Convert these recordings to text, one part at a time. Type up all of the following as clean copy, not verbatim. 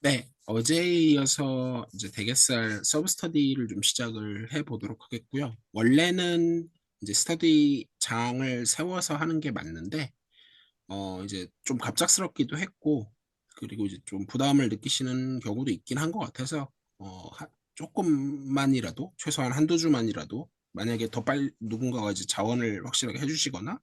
네, 어제에 이어서 이제 대개살 서브 스터디를 좀 시작을 해 보도록 하겠고요. 원래는 이제 스터디 장을 세워서 하는 게 맞는데, 이제 좀 갑작스럽기도 했고, 그리고 이제 좀 부담을 느끼시는 경우도 있긴 한 것 같아서, 조금만이라도, 최소한 한두 주만이라도, 만약에 더 빨리 누군가가 이제 자원을 확실하게 해주시거나,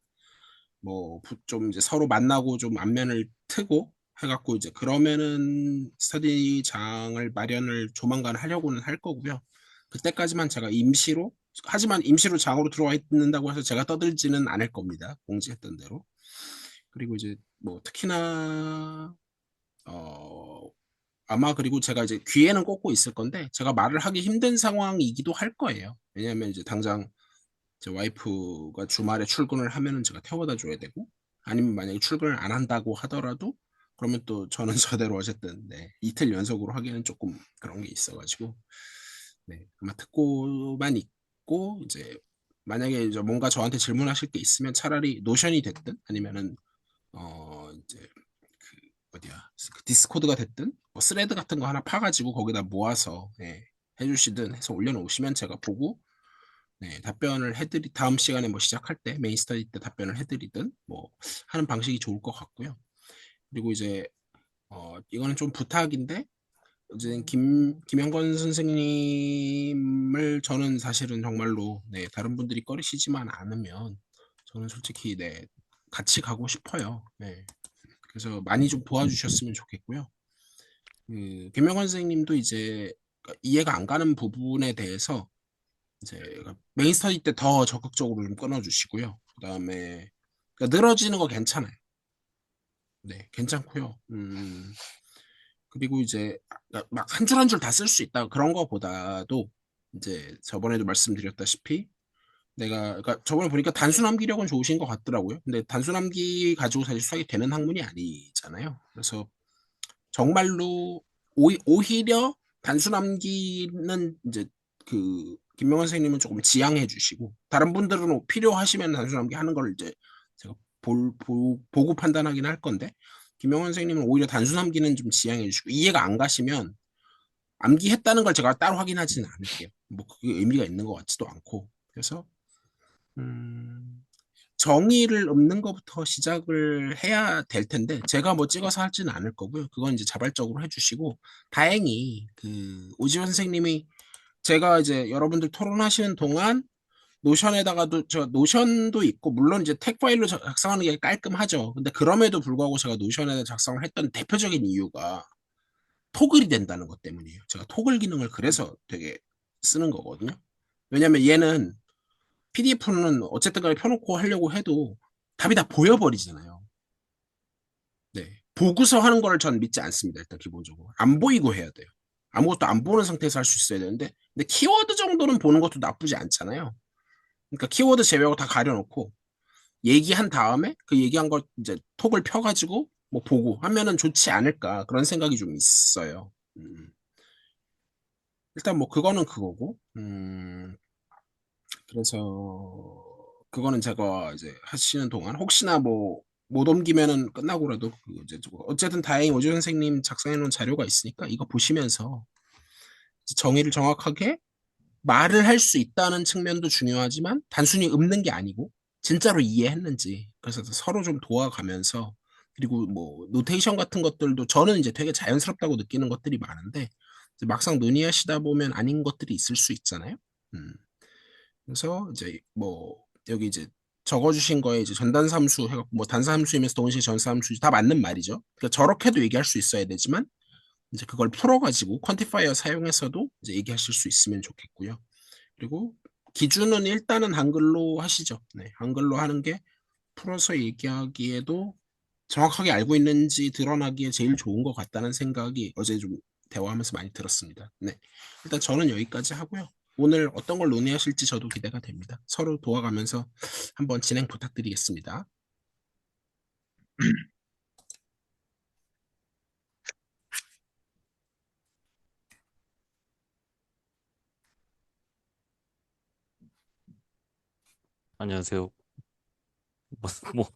뭐 좀 이제 서로 만나고 좀 안면을 트고 해갖고 이제 그러면은 스터디장을 마련을 조만간 하려고는 할 거고요. 그때까지만 제가 임시로 하지만 임시로 장으로 들어와 있는다고 해서 제가 떠들지는 않을 겁니다. 공지했던 대로. 그리고 이제 뭐 특히나 어 아마 그리고 제가 이제 귀에는 꽂고 있을 건데 제가 말을 하기 힘든 상황이기도 할 거예요. 왜냐하면 이제 당장 제 와이프가 주말에 출근을 하면은 제가 태워다 줘야 되고, 아니면 만약에 출근을 안 한다고 하더라도, 그러면 또 저는 저대로 어쨌든, 네, 이틀 연속으로 하기는 조금 그런 게 있어가지고, 네, 아마 듣고만 있고, 이제, 만약에 이제 뭔가 저한테 질문하실 게 있으면 차라리 노션이 됐든, 아니면은, 이제, 그, 어디야, 그 디스코드가 됐든, 뭐 스레드 같은 거 하나 파가지고 거기다 모아서, 예, 해주시든 해서 올려놓으시면 제가 보고, 네, 답변을 다음 시간에 뭐 시작할 때, 메인 스터디 때 답변을 해드리든, 뭐, 하는 방식이 좋을 것 같고요. 그리고 이제, 이거는 좀 부탁인데, 이제 김영건 선생님을 저는 사실은 정말로, 네, 다른 분들이 꺼리시지만 않으면, 저는 솔직히, 네, 같이 가고 싶어요. 네. 그래서 많이 좀 도와주셨으면 좋겠고요. 김영건 선생님도 이제 이해가 안 가는 부분에 대해서 이제 메인 스터디 때 더 적극적으로 좀 끊어주시고요. 그다음에 그러니까 늘어지는 거 괜찮아요. 네, 괜찮고요. 그리고 이제 막 한 줄 한 줄 다 쓸 수 있다 그런 거보다도 이제 저번에도 말씀드렸다시피 내가 그러니까 저번에 보니까 단순 암기력은 좋으신 것 같더라고요. 근데 단순 암기 가지고 사실 수학이 되는 학문이 아니잖아요. 그래서 정말로 오히려 단순 암기는 이제 그 김명환 선생님은 조금 지양해 주시고 다른 분들은 필요하시면 단순 암기 하는 걸 이제 제가 보고 판단하긴 할 건데 김명환 선생님은 오히려 단순 암기는 좀 지양해 주시고 이해가 안 가시면 암기했다는 걸 제가 따로 확인하지는 않을게요. 뭐 그게 의미가 있는 것 같지도 않고 그래서 음, 정의를 읊는 것부터 시작을 해야 될 텐데 제가 뭐 찍어서 하지는 않을 거고요. 그건 이제 자발적으로 해주시고 다행히 그 오지원 선생님이 제가 이제 여러분들 토론하시는 동안 노션에다가도 저 노션도 있고 물론 이제 텍 파일로 작성하는 게 깔끔하죠. 근데 그럼에도 불구하고 제가 노션에 작성을 했던 대표적인 이유가 토글이 된다는 것 때문이에요. 제가 토글 기능을 그래서 되게 쓰는 거거든요. 왜냐면 얘는 PDF는 어쨌든 간에 펴놓고 하려고 해도 답이 다 보여버리잖아요. 네. 보고서 하는 거를 전 믿지 않습니다. 일단 기본적으로. 안 보이고 해야 돼요. 아무것도 안 보는 상태에서 할 수 있어야 되는데, 근데 키워드 정도는 보는 것도 나쁘지 않잖아요. 그러니까 키워드 제외하고 다 가려놓고, 얘기한 다음에 그 얘기한 걸 이제 톡을 펴가지고 뭐 보고 하면은 좋지 않을까. 그런 생각이 좀 있어요. 일단 뭐 그거는 그거고, 그래서 그거는 제가 이제 하시는 동안 혹시나 뭐 못 옮기면은 끝나고라도 이제 어쨌든 다행히 오주 선생님 작성해 놓은 자료가 있으니까 이거 보시면서 정의를 정확하게 말을 할 수 있다는 측면도 중요하지만 단순히 읊는 게 아니고 진짜로 이해했는지 그래서 서로 좀 도와가면서 그리고 뭐 노테이션 같은 것들도 저는 이제 되게 자연스럽다고 느끼는 것들이 많은데 막상 논의하시다 보면 아닌 것들이 있을 수 있잖아요. 음. 그래서 이제 뭐 여기 이제 적어주신 거에 이제 전단삼수 해갖고 뭐 단사함수이면서 동시에 전사함수 다 맞는 말이죠. 그러니까 저렇게도 얘기할 수 있어야 되지만 이제 그걸 풀어가지고 퀀티파이어 사용해서도 이제 얘기하실 수 있으면 좋겠고요. 그리고 기준은 일단은 한글로 하시죠. 네, 한글로 하는 게 풀어서 얘기하기에도 정확하게 알고 있는지 드러나기에 제일 좋은 것 같다는 생각이 어제 좀 대화하면서 많이 들었습니다. 네. 일단 저는 여기까지 하고요. 오늘 어떤 걸 논의하실지 저도 기대가 됩니다. 서로 도와가면서 한번 진행 부탁드리겠습니다. 안녕하세요. 뭐, 뭐,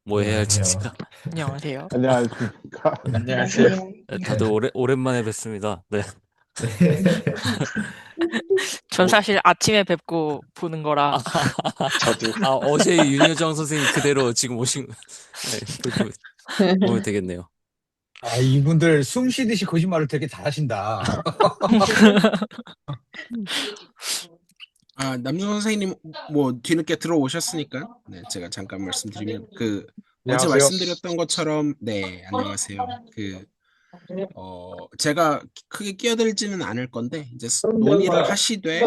뭐 해야 할지 안녕하세요. 제가. 안녕하세요. 안녕하십니까. 안녕하세요. 네, 다들 오랜만에 뵙습니다. 네. 네. 전 오, 사실 아침에 뵙고 보는 아, 거라. 저도. 어제 윤여정 선생님 그대로 지금 오신, 네, 그렇게 보면 되겠네요. 아, 이분들 숨 쉬듯이 거짓말을 되게 잘하신다. 아, 남준 선생님 뭐 뒤늦게 들어오셨으니까 네, 제가 잠깐 말씀드리면 어제 안녕하세요. 말씀드렸던 것처럼 네, 안녕하세요. 제가 크게 끼어들지는 않을 건데 이제 논의를 하시되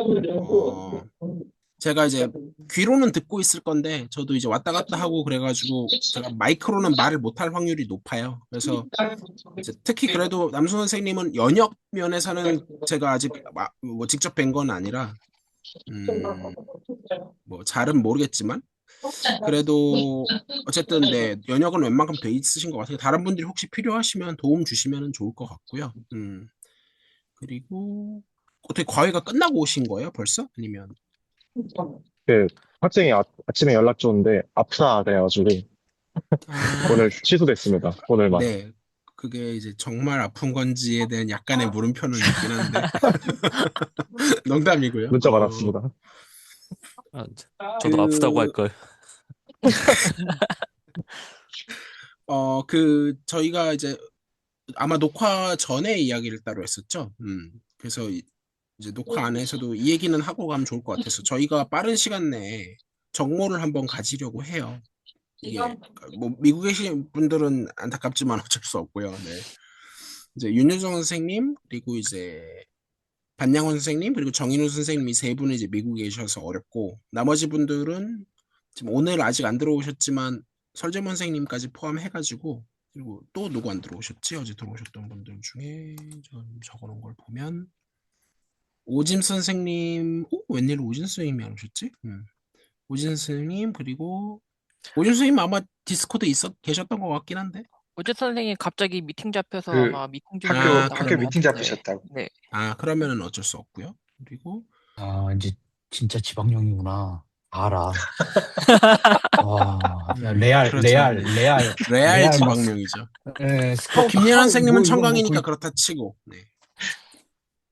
제가 이제 귀로는 듣고 있을 건데 저도 이제 왔다 갔다 하고 그래가지고 제가 마이크로는 말을 못할 확률이 높아요. 그래서 이제 특히 그래도 남순 선생님은 연역 면에서는 제가 아직 뭐 직접 뵌 건 아니라 뭐 잘은 모르겠지만 그래도 어쨌든 네 연역은 웬만큼 돼 있으신 것 같아요. 다른 분들이 혹시 필요하시면 도움 주시면 좋을 것 같고요. 그리고 어떻게 과외가 끝나고 오신 거예요, 벌써? 아니면 그 학생이 아침에 연락 줬는데 아프다 그래가지고 아, 오늘 취소됐습니다. 오늘만. 네. 그게 이제 정말 아픈 건지에 대한 약간의 물음표는 있긴 한데 농담이고요. 문자 받았습니다. 아, 저도 아프다고 할 그, 걸. 저희가 이제 아마 녹화 전에 이야기를 따로 했었죠. 그래서 이제 녹화 안에서도 이 얘기는 하고 가면 좋을 것 같아서 저희가 빠른 시간 내에 정모를 한번 가지려고 해요. 이게 뭐 미국에 계신 분들은 안타깝지만 어쩔 수 없고요. 네. 이제 윤여정 선생님 그리고 이제 반양원 선생님 그리고 정인우 선생님이 세 분이 이제 미국에 계셔서 어렵고 나머지 분들은 지금 오늘 아직 안 들어오셨지만 설재문 선생님까지 포함해가지고 그리고 또 누구 안 들어오셨지? 어제 들어오셨던 분들 중에 좀 적어놓은 걸 보면 오짐 선생님, 웬일 오진 선생님이 안 오셨지? 오진 선생님 그리고 오진 선생님 아마 디스코드 계셨던 것 같긴 한데 어제 선생님 갑자기 미팅 잡혀서 그 아마 미팅 중에 안 아 온다고 학교 했던 그러면 것 미팅 같은데. 잡으셨다고. 네. 그러면은 어쩔 수 없고요. 그리고 아, 이제 진짜 지방령이구나. 다 알아. 와, 야, 레알, 그렇죠. 레알, 네. 레알, 레알 레알, 뭐, 지방령이죠. 뭐 스카우트 김예란 하우, 선생님은 뭐, 이거 뭐, 청강이니까 거의 그렇다 치고 네.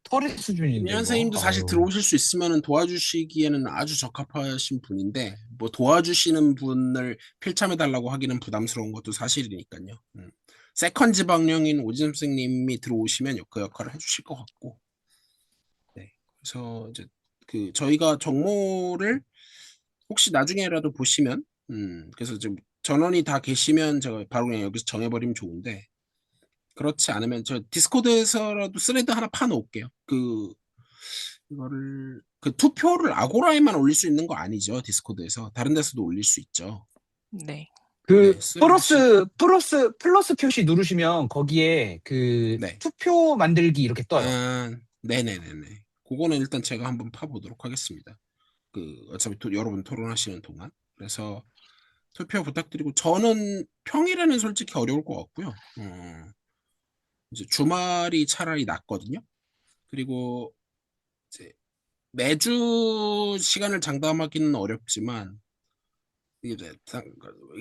터렛 수준인데, 김예란 이거. 선생님도 사실 아유. 들어오실 수 있으면 도와주시기에는 아주 적합하신 분인데 뭐 도와주시는 분을 필참해달라고 하기는 부담스러운 것도 사실이니까요. 세컨 지방령인 오진 선생님이 들어오시면 그 역할을 해주실 것 같고 네. 그래서 이제 저희가 정모를 혹시 나중에라도 보시면 그래서 좀 전원이 다 계시면 제가 바로 그냥 여기서 정해버리면 좋은데 그렇지 않으면 저 디스코드에서라도 스레드 하나 파놓을게요. 이거를 투표를 아고라에만 올릴 수 있는 거 아니죠? 디스코드에서 다른 데서도 올릴 수 있죠. 네. 네, 그, 스레드씩 플러스 표시 누르시면 거기에 그 네. 투표 만들기 이렇게 떠요. 네네네네. 그거는 일단 제가 한번 파보도록 하겠습니다. 어차피 여러분 토론하시는 동안. 그래서 투표 부탁드리고 저는 평일에는 솔직히 어려울 것 같고요. 이제 주말이 차라리 낫거든요. 그리고 이제 매주 시간을 장담하기는 어렵지만 이게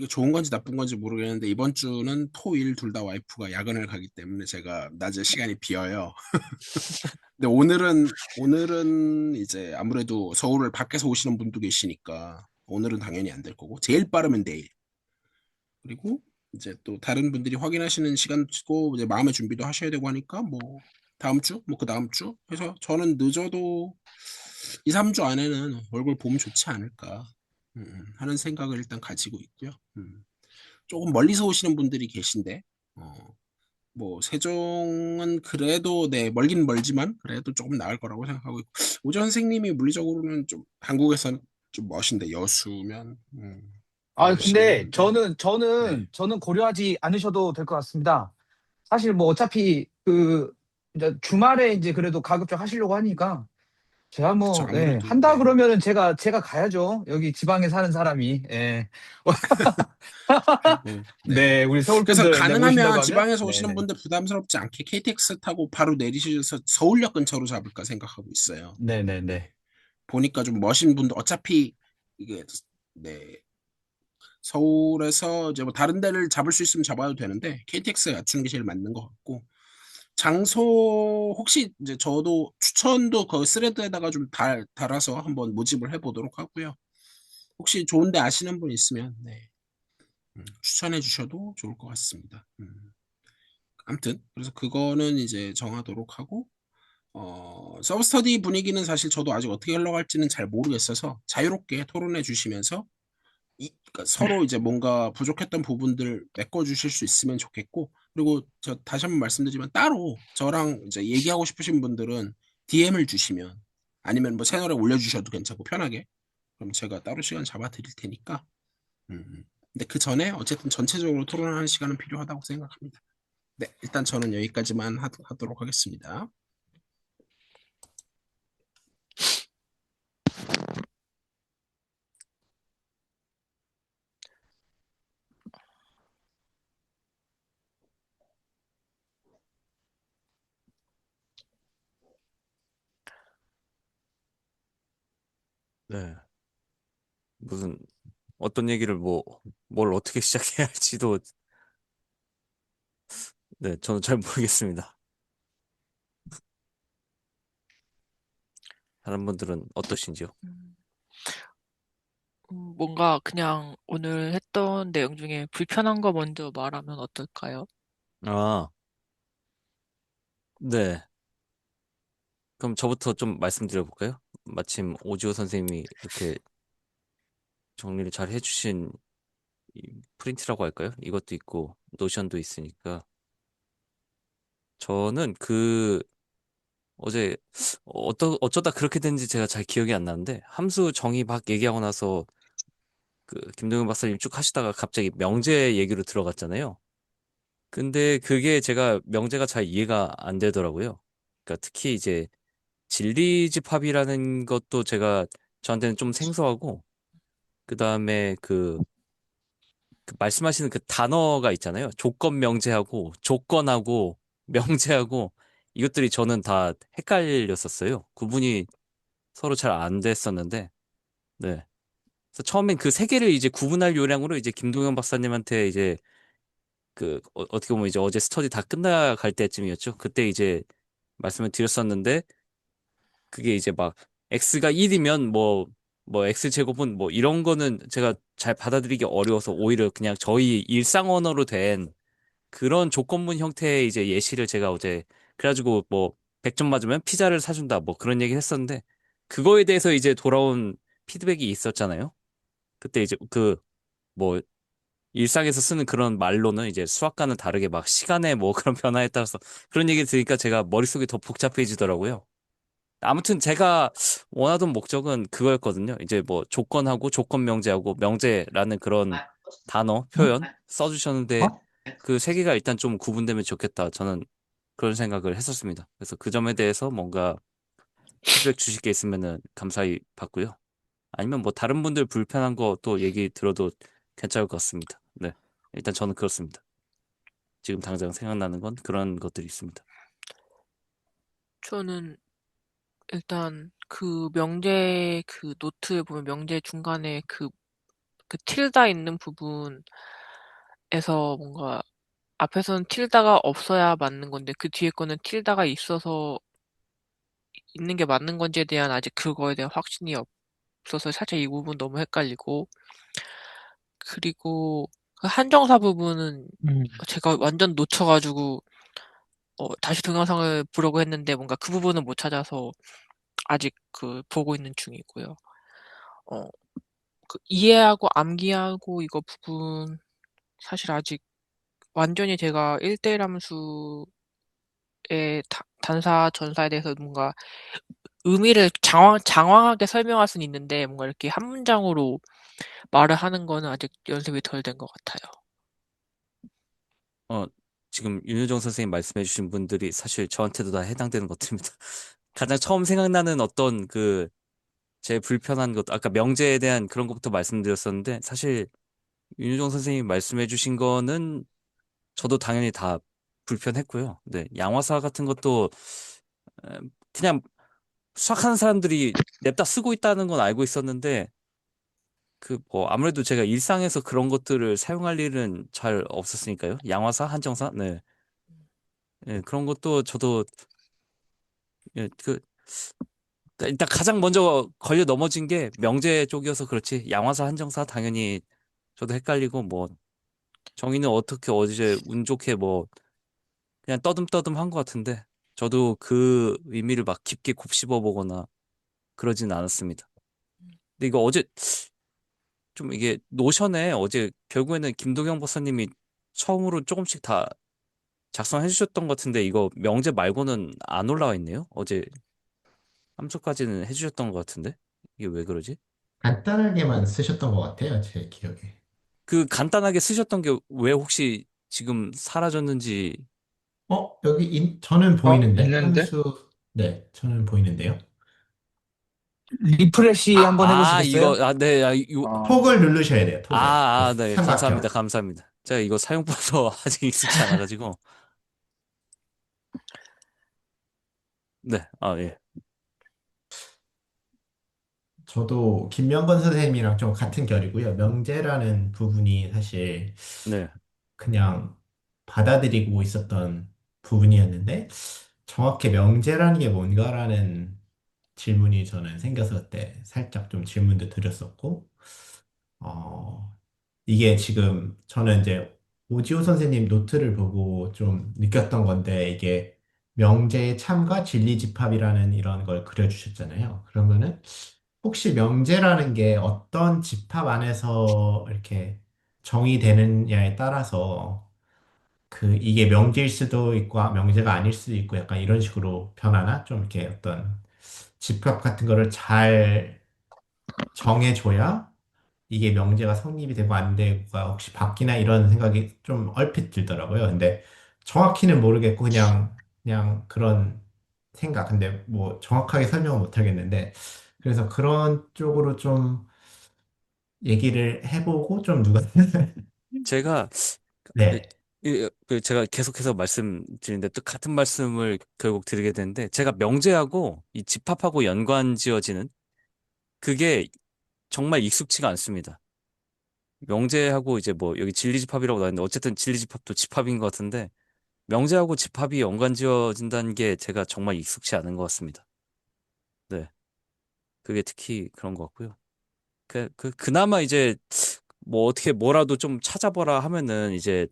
좋은 건지 나쁜 건지 모르겠는데 이번 주는 토, 일 둘 다 와이프가 야근을 가기 때문에 제가 낮에 시간이 비어요. 근데 오늘은 이제 아무래도 서울을 밖에서 오시는 분도 계시니까 오늘은 당연히 안 될 거고 제일 빠르면 내일. 그리고 이제 또 다른 분들이 확인하시는 시간 쓰고 이제 마음의 준비도 하셔야 되고 하니까 뭐 다음 주, 뭐 그 다음 주 해서 저는 늦어도 2, 3주 안에는 얼굴 보면 좋지 않을까 하는 생각을 일단 가지고 있고요. 조금 멀리서 오시는 분들이 계신데 뭐 세종은 그래도 네 멀긴 멀지만 그래도 조금 나을 거라고 생각하고 있고 오전 선생님이 물리적으로는 좀 한국에서는 좀 멋인데 여수면 아, 열심히 근데 하는데 네 저는 고려하지 않으셔도 될 것 같습니다. 사실 뭐 어차피 이제 주말에 이제 그래도 가급적 하시려고 하니까 제가 그쵸 뭐, 예, 아무래도 한다 네 그러면은 제가 가야죠. 여기 지방에 사는 사람이. 예. 아이고 네 네, 우리 서울 그래서 분들 네, 오신다고 가능하면 하면, 지방에서 오시는 네네. 분들 부담스럽지 않게 KTX 타고 바로 내리셔서 서울역 근처로 잡을까 생각하고 있어요. 네 네네네. 보니까 좀 멋진 분들 어차피 이게 네 서울에서 이제 뭐 다른 데를 잡을 수 있으면 잡아도 되는데 KTX에 맞추는 게 제일 맞는 것 같고 장소 혹시 이제 저도 추천도 그 스레드에다가 좀 달아서 한번 모집을 해보도록 하고요. 혹시 좋은데 아시는 분 있으면 네, 추천해 주셔도 좋을 것 같습니다. 아무튼 그래서 그거는 이제 정하도록 하고 서브스터디 분위기는 사실 저도 아직 어떻게 흘러갈지는 잘 모르겠어서 자유롭게 토론해 주시면서 그러니까 서로 이제 뭔가 부족했던 부분들 메꿔주실 수 있으면 좋겠고, 그리고 저 다시 한번 말씀드리지만 따로 저랑 이제 얘기하고 싶으신 분들은 DM을 주시면 아니면 뭐 채널에 올려주셔도 괜찮고 편하게 그럼 제가 따로 시간 잡아 드릴 테니까. 근데 그 전에 어쨌든 전체적으로 토론하는 시간은 필요하다고 생각합니다. 네, 일단 저는 여기까지만 하도록 하겠습니다. 네. 무슨 어떤 얘기를 뭘 어떻게 시작해야 할지도 네, 저는 잘 모르겠습니다. 다른 분들은 어떠신지요? 음, 뭔가 그냥 오늘 했던 내용 중에 불편한 거 먼저 말하면 어떨까요? 아, 네. 그럼 저부터 좀 말씀드려 볼까요? 마침 오지호 선생님이 이렇게 정리를 잘 해주신 이 프린트라고 할까요? 이것도 있고 노션도 있으니까 저는 어제 어쩌다 그렇게 된지 제가 잘 기억이 안 나는데 함수 정의 막 얘기하고 나서 그 김동현 박사님 쭉 하시다가 갑자기 명제 얘기로 들어갔잖아요. 근데 그게 제가 명제가 잘 이해가 안 되더라고요. 그러니까 특히 이제 진리집합이라는 것도 제가 저한테는 좀 생소하고 그다음에 그 말씀하시는 그 단어가 있잖아요. 조건 명제하고 조건하고 명제하고 이것들이 저는 다 헷갈렸었어요. 구분이 서로 잘 안 됐었는데, 네. 그래서 처음엔 그 세 개를 이제 구분할 요량으로 이제 김동현 박사님한테 이제 어떻게 보면 이제 어제 스터디 다 끝나갈 때쯤이었죠. 그때 이제 말씀을 드렸었는데, 그게 이제 막 x가 1이면 뭐 x 제곱은 뭐 이런 거는 제가 잘 받아들이기 어려워서 오히려 그냥 저희 일상 언어로 된 그런 조건문 형태의 이제 예시를 제가 어제 그래가지고 뭐 100점 맞으면 피자를 사준다 뭐 그런 얘기를 했었는데 그거에 대해서 이제 돌아온 피드백이 있었잖아요. 그때 이제 뭐 일상에서 쓰는 그런 말로는 이제 수학과는 다르게 막 시간의 뭐 그런 변화에 따라서 그런 얘기 들으니까 제가 머릿속이 더 복잡해지더라고요. 아무튼 제가 원하던 목적은 그거였거든요. 이제 뭐 조건하고 조건 명제하고 명제라는 그런 단어, 어? 표현 써주셨는데 어? 그 세 개가 일단 좀 구분되면 좋겠다. 저는 그런 생각을 했었습니다. 그래서 그 점에 대해서 뭔가 피드백 주실 게 있으면은 감사히 받고요. 아니면 뭐 다른 분들 불편한 거 또 얘기 들어도 괜찮을 것 같습니다. 네. 일단 저는 그렇습니다. 지금 당장 생각나는 건 그런 것들이 있습니다. 저는 일단 그 명제 그 노트에 보면 명제 중간에 그 틸다 있는 부분에서 뭔가 앞에서는 틸다가 없어야 맞는 건데 그 뒤에 거는 틸다가 있어서 있는 게 맞는 건지에 대한 아직 그거에 대한 확신이 없어서 살짝 이 부분 너무 헷갈리고 그리고 그 한정사 부분은 음. 제가 완전 놓쳐가지고 다시 동영상을 보려고 했는데 뭔가 그 부분은 못 찾아서 아직 보고 있는 중이고요. 어, 이해하고 암기하고 이거 부분 사실 아직 완전히 제가 1대1 함수의 단사 전사에 대해서 뭔가 의미를 장황하게 설명할 수는 있는데 뭔가 이렇게 한 문장으로 말을 하는 거는 아직 연습이 덜 된 것 같아요. 어, 지금 윤효정 선생님 말씀해주신 분들이 사실 저한테도 다 해당되는 것들입니다. 가장 처음 생각나는 어떤 제 불편한 것, 아까 명제에 대한 그런 것부터 말씀드렸었는데, 사실 윤효정 선생님이 말씀해주신 거는 저도 당연히 다 불편했고요. 네, 양화사 같은 것도 에, 그냥 수학하는 사람들이 냅다 쓰고 있다는 건 알고 있었는데, 뭐 아무래도 제가 일상에서 그런 것들을 사용할 일은 잘 없었으니까요. 양화사, 한정사, 네. 예, 그런 것도 저도 예, 일단 가장 먼저 걸려 넘어진 게 명제 쪽이어서 그렇지. 양화사, 한정사 당연히 저도 헷갈리고 뭐 정의는 어떻게 어제 운 좋게 뭐 그냥 떠듬떠듬 한 것 같은데 저도 그 의미를 막 깊게 곱씹어 보거나 그러진 않았습니다. 근데 이거 어제 좀 이게 노션에 어제 결국에는 김동영 박사님이 처음으로 조금씩 다 작성해 주셨던 것 같은데 이거 명제 말고는 안 올라와 있네요. 어제 함수까지는 해주셨던 것 같은데 이게 왜 그러지? 간단하게만 쓰셨던 것 같아요, 제 기억에. 그 간단하게 쓰셨던 게 왜 혹시 지금 사라졌는지 여기 저는 보이는데 있는데? 함수 네, 저는 보이는데요. 리프레시 한번 해보시겠어요? 이거 네, 어, 톡을 누르셔야 돼요, 톡을. 그 네, 감사합니다, 삼각형. 감사합니다. 제가 이거 사용법도 아직 익숙치 않아가지고 네, 예, 저도 김명건 선생님이랑 좀 같은 결이고요. 명제라는 부분이 사실 네, 그냥 받아들이고 있었던 부분이었는데 정확히 명제라는 게 뭔가라는 질문이 저는 생겨서 그때 살짝 좀 질문도 드렸었고 어, 이게 지금 저는 이제 오지호 선생님 노트를 보고 좀 느꼈던 건데 이게 명제의 참과 진리집합이라는 이런 걸 그려주셨잖아요. 그러면은 혹시 명제라는 게 어떤 집합 안에서 이렇게 정의되느냐에 따라서 그 이게 명제일 수도 있고 명제가 아닐 수도 있고 약간 이런 식으로 변하나? 좀 이렇게 어떤 집합 같은 거를 잘 정해줘야 이게 명제가 성립이 되고 안 되고가 혹시 바뀌나 이런 생각이 좀 얼핏 들더라고요. 근데 정확히는 모르겠고 그냥 그런 생각. 근데 뭐 정확하게 설명은 못 하겠는데 그래서 그런 쪽으로 좀 얘기를 해보고 좀 누가 제가 이- 네. 제가 계속해서 말씀드리는데 또 같은 말씀을 결국 드리게 되는데 제가 명제하고 이 집합하고 연관지어지는 그게 정말 익숙치가 않습니다. 명제하고 이제 뭐 여기 진리집합이라고 나왔는데 어쨌든 진리집합도 집합인 것 같은데 명제하고 집합이 연관지어진다는 게 제가 정말 익숙치 않은 것 같습니다. 네, 그게 특히 그런 것 같고요. 그나마 이제 뭐 어떻게 뭐라도 좀 찾아보라 하면은 이제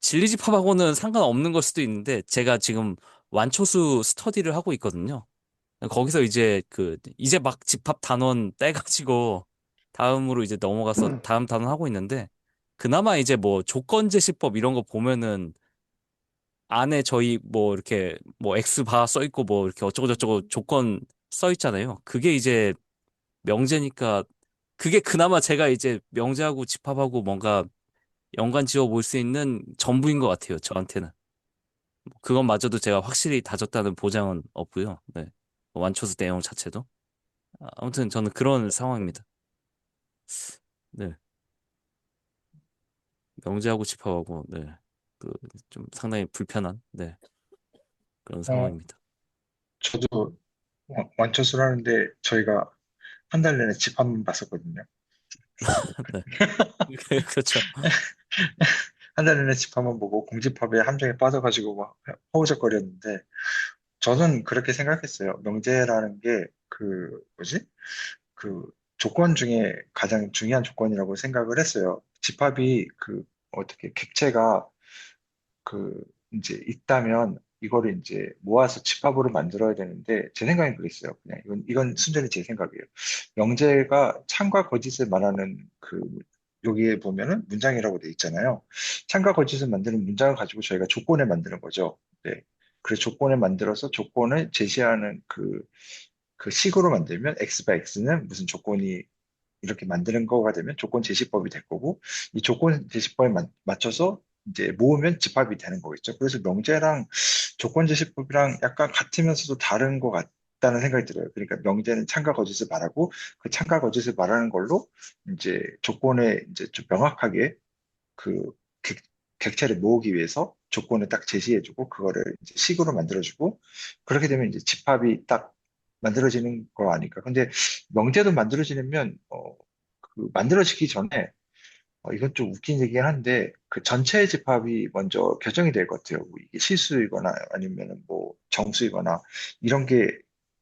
진리집합하고는 상관없는 걸 수도 있는데 제가 지금 완초수 스터디를 하고 있거든요. 거기서 이제 이제 막 집합 단원 떼가지고 다음으로 이제 넘어가서 다음 단원 하고 있는데 그나마 이제 뭐 조건제시법 이런 거 보면은 안에 저희 뭐 이렇게 뭐 X바 써 있고 뭐 이렇게 어쩌고저쩌고 조건 써 있잖아요. 그게 이제 명제니까 그게 그나마 제가 이제 명제하고 집합하고 뭔가 연관 지어 볼 수 있는 전부인 것 같아요. 저한테는. 그것마저도 제가 확실히 다졌다는 보장은 없고요. 네. 완초수 내용 자체도. 아무튼 저는 그런 상황입니다. 네. 명제하고 집합하고, 네. 좀 상당히 불편한, 네. 그런 어, 상황입니다. 저도 완초수를 하는데 저희가 한 달 내내 집합만 봤었거든요. 네. 그렇죠. 한 달 내내 집합만 보고 공집합의 함정에 빠져가지고 막 허우적거렸는데 저는 그렇게 생각했어요. 명제라는 게 뭐지? 그 조건 중에 가장 중요한 조건이라고 생각을 했어요. 집합이 어떻게 객체가 그 이제 있다면 이거를 이제 모아서 집합으로 만들어야 되는데 제 생각엔 그랬어요. 그냥 이건 순전히 제 생각이에요. 명제가 참과 거짓을 말하는 여기에 보면은 문장이라고 돼 있잖아요. 참과 거짓을 만드는 문장을 가지고 저희가 조건을 만드는 거죠. 네. 그래서 조건을 만들어서 조건을 제시하는 그 식으로 만들면 x 바 x는 무슨 조건이 이렇게 만드는 거가 되면 조건 제시법이 될 거고 이 조건 제시법에 맞춰서 이제 모으면 집합이 되는 거겠죠. 그래서 명제랑 조건 제시법이랑 약간 같으면서도 다른 것 같다는 생각이 들어요. 그러니까 명제는 참과 거짓을 말하고 그 참과 거짓을 말하는 걸로 이제 조건에 이제 좀 명확하게 그 객, 객체를 모으기 위해서 조건을 딱 제시해주고 그거를 이제 식으로 만들어주고 그렇게 되면 이제 집합이 딱 만들어지는 거 아닐까. 근데 명제도 만들어지면 만들어지기 전에 이건 좀 웃긴 얘기긴 한데, 그 전체 집합이 먼저 결정이 될 것 같아요. 뭐 이게 실수이거나 아니면 뭐 정수이거나 이런 게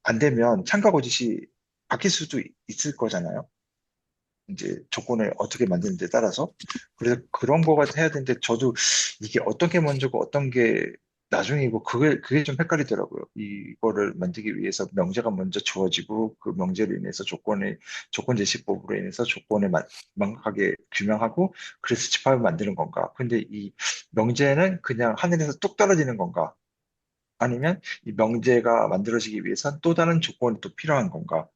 안 되면 참가 거짓이 바뀔 수도 있을 거잖아요. 이제 조건을 어떻게 만드는데 따라서. 그래서 그런 거가 해야 되는데, 저도 이게 어떤 게 먼저고 어떤 게 나중이고, 그게 좀 헷갈리더라고요. 이거를 만들기 위해서 명제가 먼저 주어지고, 그 명제로 인해서 조건 제시법으로 인해서 조건을 명확하게 규명하고, 그래서 집합을 만드는 건가. 근데 이 명제는 그냥 하늘에서 뚝 떨어지는 건가. 아니면 이 명제가 만들어지기 위해선 또 다른 조건이 또 필요한 건가.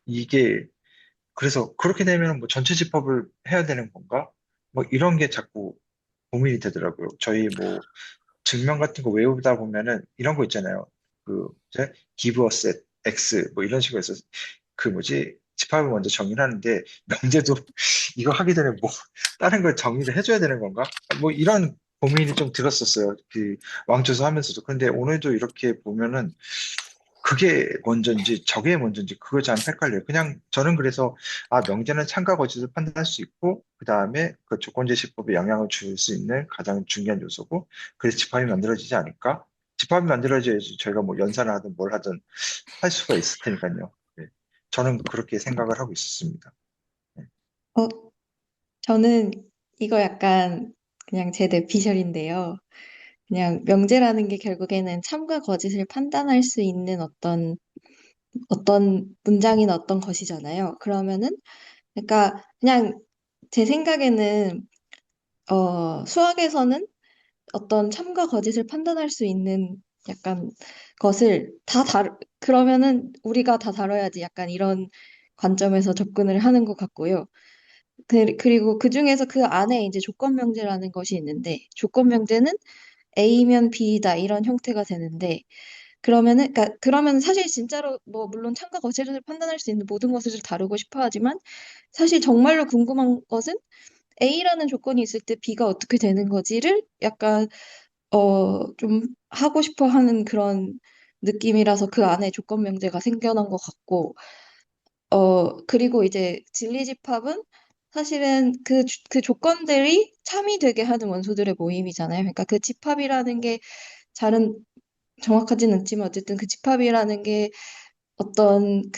이게 그래서 그렇게 되면 뭐 전체 집합을 해야 되는 건가? 뭐 이런 게 자꾸 고민이 되더라고요. 저희 뭐 증명 같은 거 외우다 보면은 이런 거 있잖아요. 그 이제 give a set x 뭐 이런 식으로 해서 그 뭐지 집합을 먼저 정의를 하는데, 명제도 이거 하기 전에 뭐 다른 걸 정의를 해줘야 되는 건가? 뭐 이런 고민이 좀 들었었어요. 그 왕초소 하면서도. 근데 오늘도 이렇게 보면은 그게 먼저인지 저게 먼저인지 그거 참 헷갈려요. 그냥 저는 그래서 명제는 참가 거짓을 판단할 수 있고, 그 다음에 그 조건제시법에 영향을 줄 수 있는 가장 중요한 요소고, 그래서 집합이 만들어지지 않을까? 집합이 만들어져야지 저희가 뭐 연산을 하든 뭘 하든 할 수가 있을 테니까요. 네. 저는 그렇게 생각을 하고 있었습니다. 네. 어, 저는 이거 약간 그냥 제 뇌피셜인데요. 그냥 명제라는 게 결국에는 참과 거짓을 판단할 수 있는 어떤 문장이나 어떤 것이잖아요. 그러면은, 그러니까 그냥 제 생각에는, 수학에서는 어떤 참과 거짓을 판단할 수 있는 약간 것을 그러면은 우리가 다 다뤄야지 약간 이런 관점에서 접근을 하는 것 같고요. 그리고 그 중에서 그 안에 이제 조건 명제라는 것이 있는데, 조건 명제는 A면 B다 이런 형태가 되는데, 그러면 사실 진짜로 뭐 물론 참과 거짓을 판단할 수 있는 모든 것을 다루고 싶어 하지만, 사실 정말로 궁금한 것은 A라는 조건이 있을 때 B가 어떻게 되는 거지를 약간 좀 하고 싶어 하는 그런 느낌이라서 그 안에 조건 명제가 생겨난 것 같고, 그리고 이제 진리집합은 사실은 그 조건들이 참이 되게 하는 원소들의 모임이잖아요. 그러니까 그 집합이라는 게 잘은 정확하진 않지만 어쨌든 그 집합이라는 게 어떤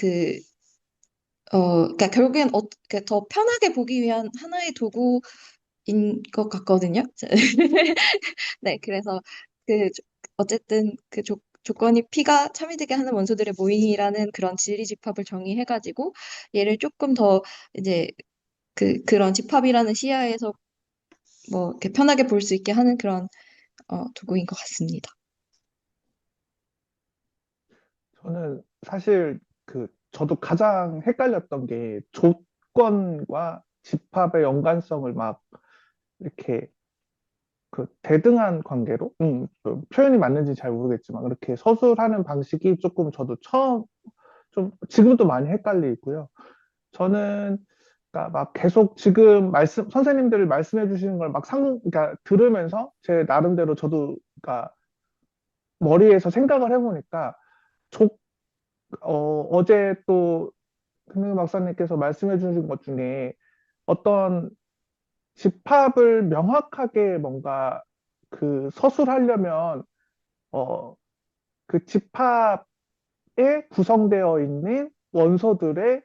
그러니까 결국엔 그러니까 더 편하게 보기 위한 하나의 도구인 것 같거든요. 네, 그래서 어쨌든 조건이 P가 참이 되게 하는 원소들의 모임이라는 그런 진리집합을 정의해가지고 얘를 조금 더 이제 그런 집합이라는 시야에서 뭐 이렇게 편하게 볼 수 있게 하는 그런 도구인 것 같습니다. 저는 사실 저도 가장 헷갈렸던 게 조건과 집합의 연관성을 막 이렇게 대등한 관계로, 표현이 맞는지 잘 모르겠지만, 그렇게 서술하는 방식이 조금 저도 지금도 많이 헷갈리고요. 저는, 그러니까 막 계속 지금 선생님들 말씀해 주시는 걸 막 그러니까 들으면서 제 나름대로 저도, 그러니까 머리에서 생각을 해보니까, 조, 어제 또 금융 박사님께서 말씀해 주신 것 중에 어떤 집합을 명확하게 뭔가 서술하려면, 어, 그 집합에 구성되어 있는 원소들의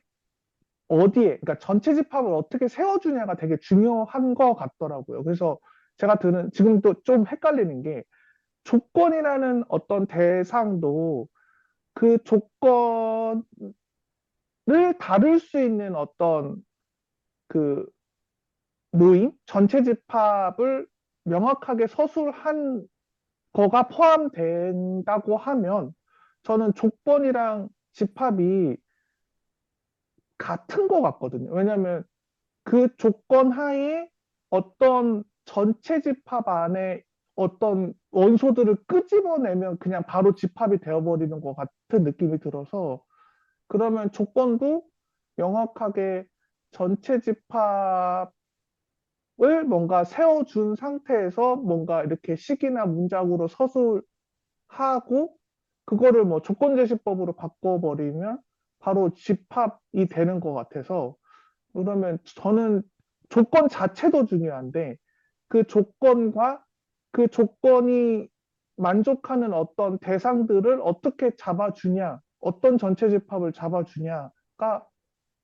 어디에, 그러니까 전체 집합을 어떻게 세워주냐가 되게 중요한 것 같더라고요. 그래서 지금도 좀 헷갈리는 게, 조건이라는 어떤 대상도 그 조건을 다룰 수 있는 어떤 그 전체 집합을 명확하게 서술한 거가 포함된다고 하면, 저는 조건이랑 집합이 같은 것 같거든요. 왜냐하면 그 조건 하에 어떤 전체 집합 안에 어떤 원소들을 끄집어내면 그냥 바로 집합이 되어버리는 것 같은 느낌이 들어서, 그러면 조건도 명확하게 전체 집합을 뭔가 세워준 상태에서 뭔가 이렇게 식이나 문장으로 서술하고, 그거를 뭐 조건제시법으로 바꿔버리면 바로 집합이 되는 것 같아서, 그러면 저는 조건 자체도 중요한데 그 조건과 그 조건이 만족하는 어떤 대상들을 어떻게 잡아주냐, 어떤 전체 집합을 잡아주냐가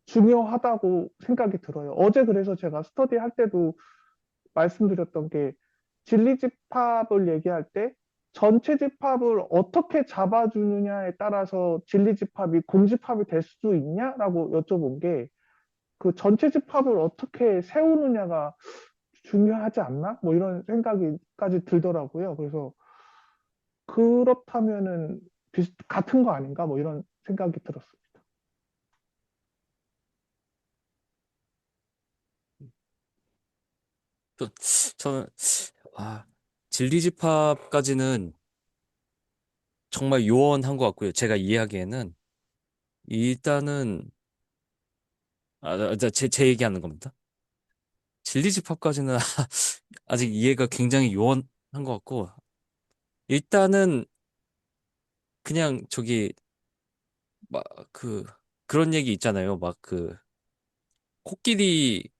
중요하다고 생각이 들어요. 어제 그래서 제가 스터디 할 때도 말씀드렸던 게 진리 집합을 얘기할 때 전체 집합을 어떻게 잡아주느냐에 따라서 진리 집합이 공집합이 될 수 있냐라고 여쭤본 게 그 전체 집합을 어떻게 세우느냐가 중요하지 않나? 뭐 이런 생각이까지 들더라고요. 그래서 그렇다면은 같은 거 아닌가? 뭐 이런 생각이 들었습니다. 저는 진리집합까지는 정말 요원한 것 같고요. 제가 이해하기에는 일단은 제 얘기하는 겁니다. 진리집합까지는 아직 이해가 굉장히 요원한 것 같고 일단은 그냥 저기 막 그런 얘기 있잖아요. 막 코끼리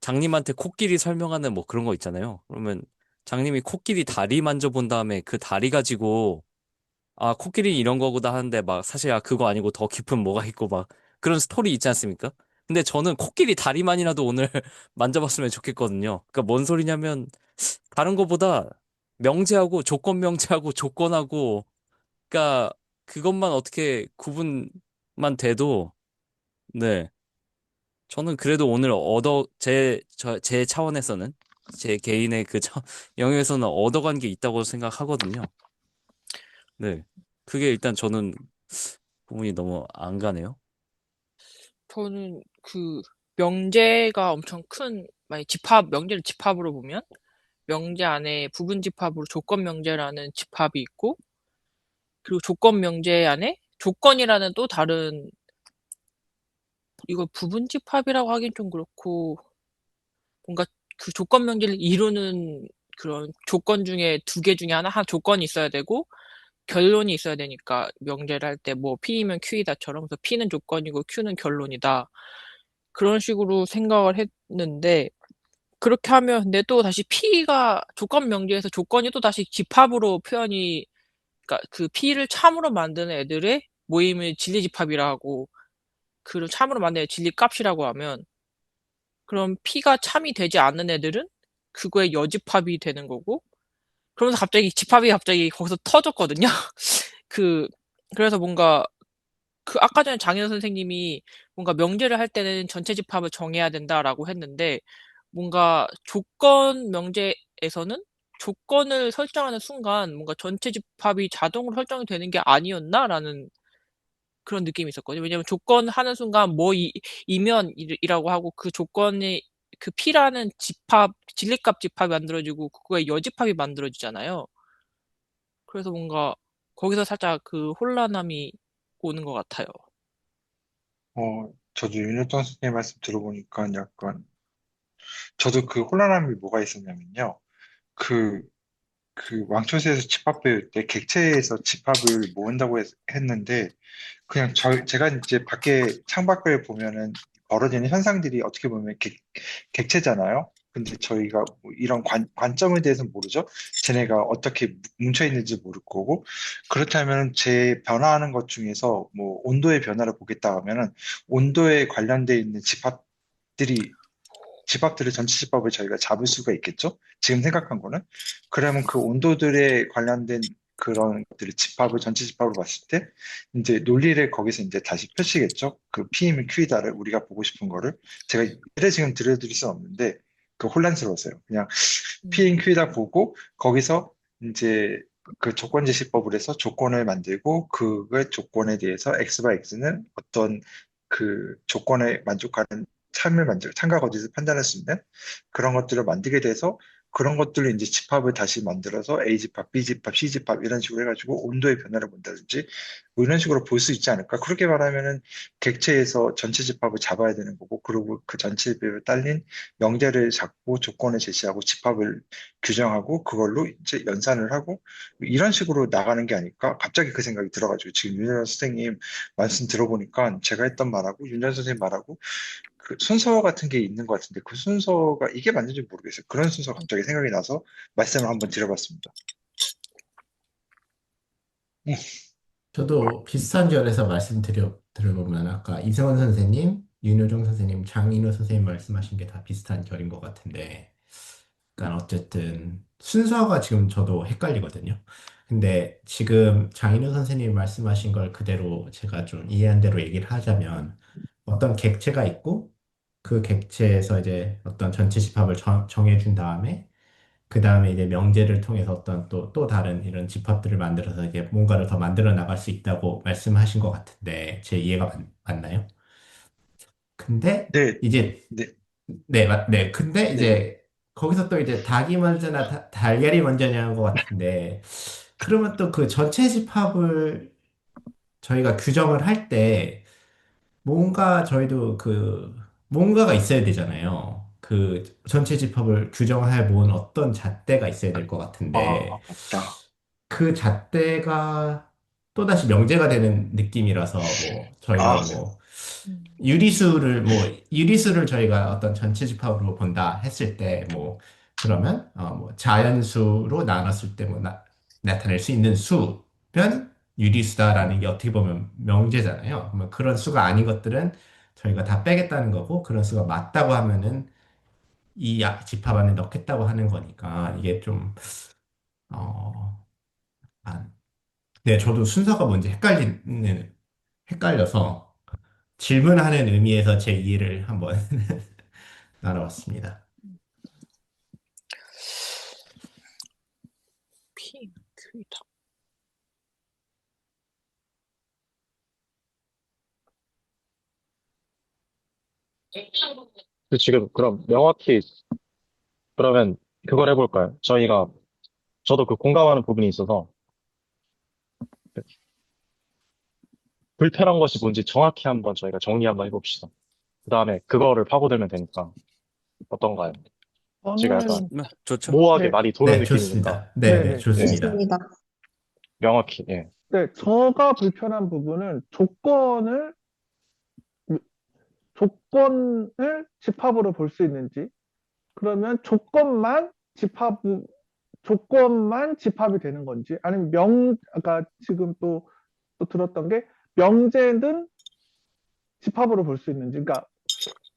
장님한테 코끼리 설명하는 뭐 그런 거 있잖아요. 그러면 장님이 코끼리 다리 만져본 다음에 그 다리 가지고 코끼리 이런 거구나 하는데 막 사실 그거 아니고 더 깊은 뭐가 있고 막 그런 스토리 있지 않습니까? 근데 저는 코끼리 다리만이라도 오늘 만져봤으면 좋겠거든요. 그러니까 뭔 소리냐면 다른 거보다 명제하고 조건 명제하고 조건하고 그러니까 그것만 어떻게 구분만 돼도 네. 저는 그래도 오늘 제 차원에서는 제 개인의 영역에서는 얻어간 게 있다고 생각하거든요. 네. 그게 일단 저는 부분이 너무 안 가네요. 저는 명제가 엄청 만약 명제를 집합으로 보면 명제 안에 부분 집합으로 조건 명제라는 집합이 있고, 그리고 조건 명제 안에 조건이라는 또 다른, 이거 부분 집합이라고 하긴 좀 그렇고, 뭔가 그 조건 명제를 이루는 그런 조건 중에 두 개 중에 하나 조건이 있어야 되고, 결론이 있어야 되니까, 명제를 할 때 뭐 P이면 Q이다처럼, 그래서 P는 조건이고 Q는 결론이다. 그런 식으로 생각을 했는데, 그렇게 하면 근데 또 다시 P가 조건 명제에서 조건이 또 다시 집합으로 표현이, 그러니까 그 P를 참으로 만드는 애들의 모임을 진리집합이라 하고, 그 참으로 만드는 진리값이라고 하면, 그럼 P가 참이 되지 않는 애들은 그거의 여집합이 되는 거고, 그러면서 집합이 갑자기 거기서 터졌거든요. 그 그래서 뭔가 아까 전에 장현 선생님이 뭔가 명제를 할 때는 전체 집합을 정해야 된다라고 했는데, 뭔가 조건 명제에서는 조건을 설정하는 순간 뭔가 전체 집합이 자동으로 설정이 되는 게 아니었나라는 그런 느낌이 있었거든요. 왜냐면 조건 하는 순간 이면이라고 하고 그 조건이 그 P라는 진리값 집합이 만들어지고 그거의 여집합이 만들어지잖아요. 그래서 뭔가 거기서 살짝 혼란함이 오는 것 같아요. 저도 윤여정 선생님 말씀 들어보니까 약간, 저도 그 혼란함이 뭐가 있었냐면요. 그, 왕초세에서 집합 배울 때 객체에서 집합을 모은다고 했는데, 그냥 제가 이제 밖에 창밖을 보면은 벌어지는 현상들이 어떻게 보면 객체잖아요. 근데 저희가 뭐 이런 관점에 대해서는 모르죠. 쟤네가 어떻게 뭉쳐 있는지 모를 거고. 그렇다면 제 변화하는 것 중에서 뭐 온도의 변화를 보겠다 하면은 온도에 관련돼 있는 집합들의 전체 집합을 저희가 잡을 수가 있겠죠? 지금 생각한 거는. 그러면 그 온도들에 관련된 그런 것들을 전체 집합으로 봤을 때, 이제 논리를 거기서 이제 다시 펼치겠죠? 그 P이면 Q이다를 우리가 보고 싶은 거를. 제가 예를 지금 들려드릴 수는 없는데, 혼란스러웠어요. 그냥 P인 Q이다 보고, 거기서 이제 그 조건 제시법을 해서 조건을 만들고, 그 조건에 대해서 X와 X는 어떤 그 조건에 만족하는 참가 거짓을 판단할 수 있는 그런 것들을 만들게 돼서, 그런 것들을 이제 집합을 다시 만들어서 A집합, B집합, C집합 이런 식으로 해가지고 온도의 변화를 본다든지 뭐 이런 식으로 볼 수 있지 않을까. 그렇게 말하면은 객체에서 전체 집합을 잡아야 되는 거고, 그리고 그 전체 집합에 딸린 명제를 잡고 조건을 제시하고 집합을 규정하고 그걸로 이제 연산을 하고 이런 식으로 나가는 게 아닐까. 갑자기 그 생각이 들어가지고 지금 윤현 선생님 말씀 들어보니까 제가 했던 말하고 윤현 선생님 말하고 그 순서 같은 게 있는 것 같은데 그 순서가 이게 맞는지 모르겠어요. 그런 순서가 갑자기 생각이 나서 말씀을 한번 드려봤습니다. 음, 저도 비슷한 결에서 들어보면 아까 이승원 선생님, 윤효정 선생님, 장인호 선생님 말씀하신 게 다 비슷한 결인 것 같은데, 그러니까 어쨌든 순서가 지금 저도 헷갈리거든요. 근데 지금 장인호 선생님 말씀하신 걸 그대로 제가 좀 이해한 대로 얘기를 하자면 어떤 객체가 있고 그 객체에서 이제 어떤 전체 집합을 정해준 다음에 그 다음에 이제 명제를 통해서 어떤 또 다른 이런 집합들을 만들어서 이제 뭔가를 더 만들어 나갈 수 있다고 말씀하신 것 같은데 제 이해가 맞나요? 근데 네, 이제 네, 네. 근데 네. 이제 거기서 또 이제 닭이 먼저나 달걀이 먼저냐는 것 같은데 그러면 또 그 전체 집합을 저희가 규정을 할 때 뭔가 저희도 뭔가가 있어야 되잖아요. 그 전체 집합을 규정해 본 어떤 잣대가 있어야 될 것 같은데 맞다. 그 잣대가 또다시 명제가 되는 느낌이라서 뭐 저희가 아, 뭐 음. 유리수를 저희가 어떤 전체 집합으로 본다 했을 때 뭐 그러면 뭐 자연수로 나눴을 때 뭐 나타낼 수 있는 수면 유리수다라는 게 어떻게 보면 명제잖아요. 그러면 그런 수가 아닌 것들은 저희가 다 빼겠다는 거고 그런 수가 맞다고 하면은 이 집합 안에 넣겠다고 하는 거니까 이게 좀 어, 아, 네, 저도 순서가 뭔지 헷갈려서 질문하는 의미에서 제 이해를 한번 나눠봤습니다. 핑크다. 지금 그럼 명확히 그러면 그걸 해볼까요? 저도 그 공감하는 부분이 있어서 불편한 것이 뭔지 정확히 한번 저희가 정리 한번 해봅시다. 그 다음에 그거를 파고들면 되니까 어떤가요? 제가 약간 저는, 좋죠. 모호하게 네, 말이 도는 네, 느낌이니까. 좋습니다. 네, 네, 네네. 예, 좋습니다. 좋습니다. 명확히, 예. 네, 제가 불편한 부분은 조건을 집합으로 볼 수 있는지, 그러면 조건만 집합이 되는 건지, 아니면 아까 지금 또 들었던 게 명제는 집합으로 볼 수 있는지,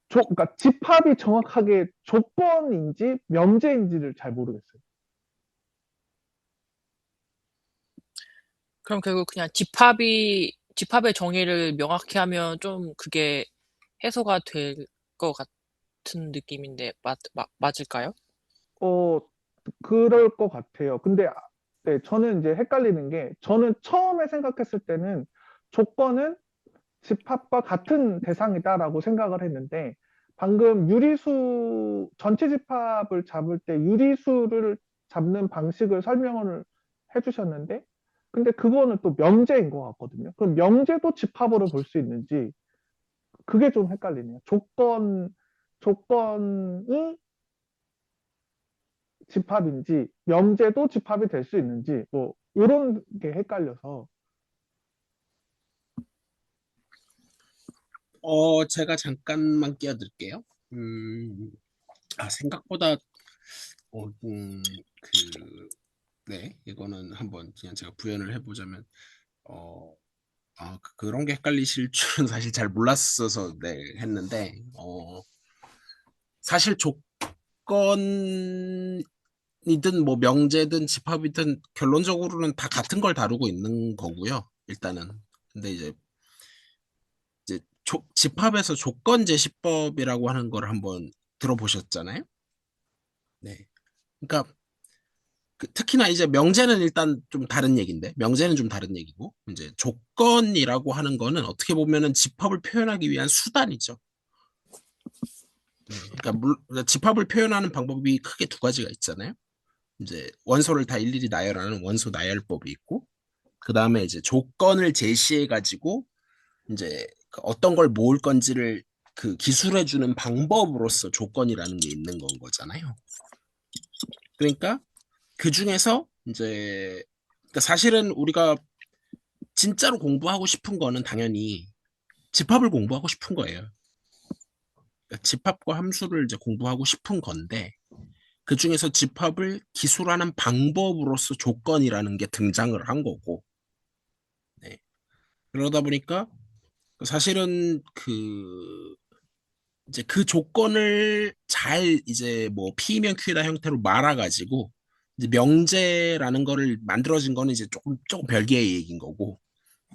그러니까 집합이 정확하게 조건인지 명제인지를 잘 모르겠어요. 그럼 결국 그냥 집합의 정의를 명확히 하면 좀 그게 해소가 될 것 같은 느낌인데, 맞을까요? 어, 그럴 것 같아요. 근데 네, 저는 이제 헷갈리는 게 저는 처음에 생각했을 때는 조건은 집합과 같은 대상이다라고 생각을 했는데 방금 전체 집합을 잡을 때 유리수를 잡는 방식을 설명을 해주셨는데 근데 그거는 또 명제인 것 같거든요. 그럼 명제도 집합으로 볼 수 있는지 그게 좀 헷갈리네요. 조건이 집합인지 명제도 집합이 될 수 있는지 뭐 이런 게 헷갈려서 제가 잠깐만 끼어들게요. 생각보다 어, 네, 이거는 한번 그냥 제가 구현을 해보자면 어, 그런 게 헷갈리실 줄은 사실 잘 몰랐어서 네, 했는데 사실 조건이든 뭐 명제든 집합이든 결론적으로는 다 같은 걸 다루고 있는 거고요. 일단은. 근데 이제 집합에서 조건 제시법이라고 하는 걸 한번 들어보셨잖아요. 네. 그러니까 특히나 이제 명제는 일단 좀 다른 얘기인데 명제는 좀 다른 얘기고 이제 조건이라고 하는 거는 어떻게 보면은 집합을 표현하기 위한 수단이죠. 네. 그러니까 집합을 표현하는 방법이 크게 두 가지가 있잖아요. 이제 원소를 다 일일이 나열하는 원소 나열법이 있고 그 다음에 이제 조건을 제시해 가지고 이제 그 어떤 걸 모을 건지를 그 기술해 주는 방법으로서 조건이라는 게 있는 건 거잖아요. 그러니까 그 중에서 이제 그러니까 사실은 우리가 진짜로 공부하고 싶은 거는 당연히 집합을 공부하고 싶은 거예요. 집합과 함수를 이제 공부하고 싶은 건데 그 중에서 집합을 기술하는 방법으로서 조건이라는 게 등장을 한 거고, 네. 그러다 보니까 사실은 이제 그 조건을 잘 이제 뭐 P면 Q다 형태로 말아가지고 이제 명제라는 거를 만들어진 거는 이제 조금 별개의 얘기인 거고.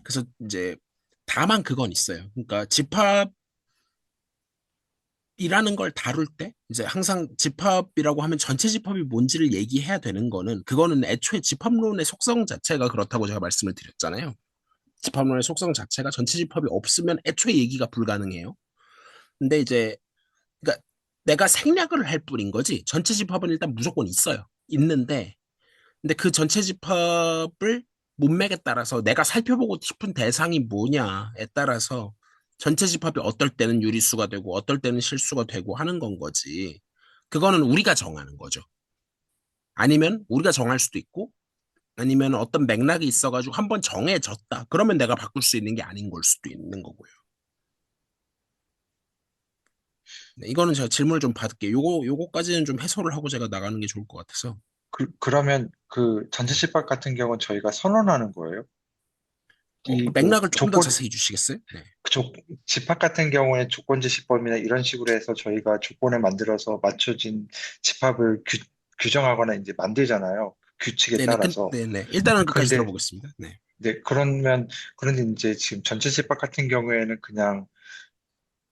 그래서 이제 다만 그건 있어요. 그러니까 집합이라는 걸 다룰 때 이제 항상 집합이라고 하면 전체 집합이 뭔지를 얘기해야 되는 거는 그거는 애초에 집합론의 속성 자체가 그렇다고 제가 말씀을 드렸잖아요. 집합론의 속성 자체가 전체 집합이 없으면 애초에 얘기가 불가능해요. 근데 이제 그러니까 내가 생략을 할 뿐인 거지 전체 집합은 일단 무조건 있어요. 있는데 근데 그 전체 집합을 문맥에 따라서 내가 살펴보고 싶은 대상이 뭐냐에 따라서 전체 집합이 어떨 때는 유리수가 되고 어떨 때는 실수가 되고 하는 건 거지. 그거는 우리가 정하는 거죠. 아니면 우리가 정할 수도 있고 아니면 어떤 맥락이 있어가지고 한번 정해졌다. 그러면 내가 바꿀 수 있는 게 아닌 걸 수도 있는 거고요. 네, 이거는 제가 질문을 좀 받을게요. 요거까지는 좀 해소를 하고 제가 나가는 게 좋을 것 같아서. 그러면 그 전체 집합 같은 경우는 저희가 선언하는 거예요? 이 그 맥락을 조금 더 조건 자세히 주시겠어요? 네. 집합 같은 경우에 조건지시법이나 이런 식으로 해서 저희가 조건을 만들어서 맞춰진 집합을 규정하거나 이제 만들잖아요. 규칙에 네네, 따라서. 네네. 일단은 끝까지 그런데 들어보겠습니다. 네. 네, 그런데 이제 지금 전체 집합 같은 경우에는 그냥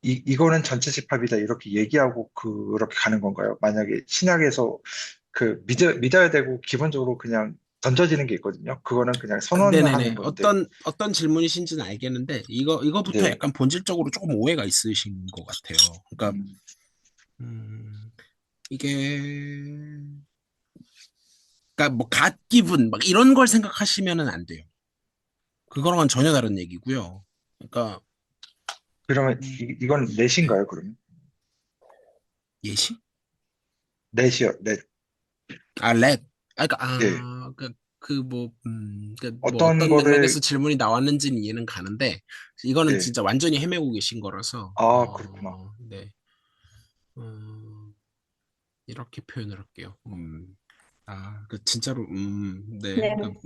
이거는 전체 집합이다 이렇게 얘기하고 그렇게 가는 건가요? 만약에 신약에서 그 믿어야 되고 기본적으로 그냥 던져지는 게 있거든요. 그거는 그냥 선언하는 네네네. 건데. 어떤 질문이신지는 알겠는데, 이거부터 네. 약간 본질적으로 조금 오해가 있으신 것 같아요. 그러니까, 음, 이게, 그러니까 뭐, 갓 기분, 막 이런 걸 생각하시면은 안 돼요. 그거랑은 전혀 다른 얘기고요. 그러니까, 그러면 이건 네. 넷인가요, 그러면? 예시? 넷이요, 넷. 아, 렛. 네. 어떤 어떤 맥락에서 거를, 질문이 나왔는지는 이해는 가는데, 이거는 네. 진짜 완전히 헤매고 계신 거라서, 아, 그렇구나. 네. 어, 이렇게 표현을 할게요. 진짜로, 네. 네네.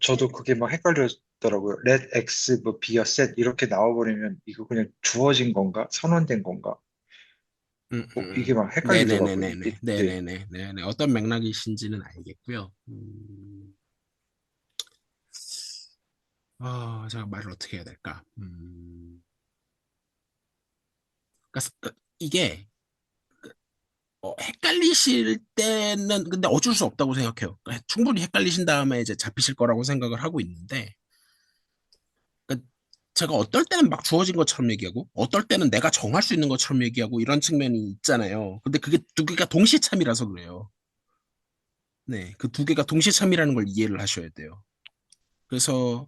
저도 그게 막 헷갈렸더라고요. let x, 뭐, b야 set 이렇게 나와버리면 이거 그냥 주어진 건가? 선언된 건가? 이게 막 헷갈리더라고요. 네네네네네. 네. 네네네. 어떤 맥락이신지는 알겠고요. 제가 말을 어떻게 해야 될까? 이게, 헷갈리실 때는 근데 어쩔 수 없다고 생각해요. 그러니까 충분히 헷갈리신 다음에 이제 잡히실 거라고 생각을 하고 있는데, 그러니까 제가 어떨 때는 막 주어진 것처럼 얘기하고, 어떨 때는 내가 정할 수 있는 것처럼 얘기하고 이런 측면이 있잖아요. 근데 그게 두 개가 동시에 참이라서 그래요. 네, 그 두 개가 동시에 참이라는 걸 이해를 하셔야 돼요. 그래서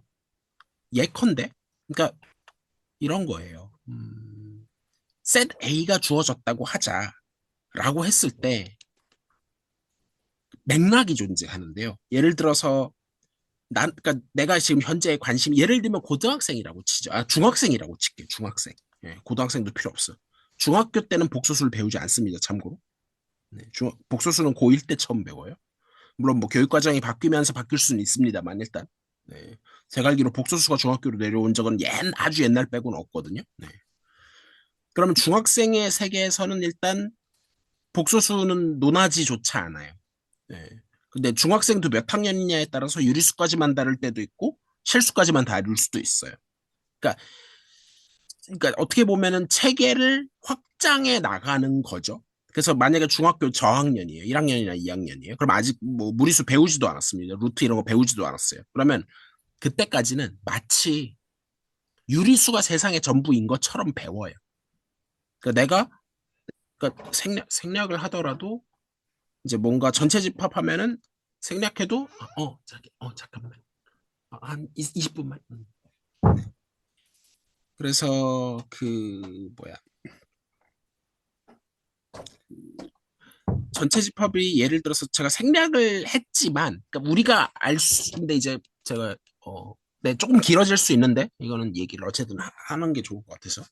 예컨대, 그러니까 이런 거예요. set A가 주어졌다고 하자라고 했을 때 맥락이 존재하는데요. 예를 들어서 그러니까 내가 지금 현재 관심, 예를 들면 고등학생이라고 치죠. 중학생이라고 칠게요. 중학생. 예, 고등학생도 필요 없어. 중학교 때는 복소수를 배우지 않습니다. 참고로. 네, 복소수는 고1 때 처음 배워요. 물론 뭐 교육과정이 바뀌면서 바뀔 수는 있습니다만 일단. 네. 제가 알기로 복소수가 중학교로 내려온 적은 아주 옛날 빼고는 없거든요. 네. 그러면 중학생의 세계에서는 일단 복소수는 논하지 좋지 않아요. 네. 근데 중학생도 몇 학년이냐에 따라서 유리수까지만 다룰 때도 있고 실수까지만 다룰 수도 있어요. 그러니까, 그러니까 어떻게 보면은 체계를 확장해 나가는 거죠. 그래서 만약에 중학교 저학년이에요. 1학년이나 2학년이에요. 그럼 아직 뭐 무리수 배우지도 않았습니다. 루트 이런 거 배우지도 않았어요. 그러면 그때까지는 마치 유리수가 세상의 전부인 것처럼 배워요. 그러니까 내가 그러니까 생략을 하더라도 이제 뭔가 전체 집합하면은 생략해도 잠깐만 한 20분만. 그래서 전체 집합이 예를 들어서 제가 생략을 했지만 그러니까 우리가 알 수 있는데 이제 제가 네, 조금 길어질 수 있는데 이거는 얘기를 어쨌든 하는 게 좋을 것 같아서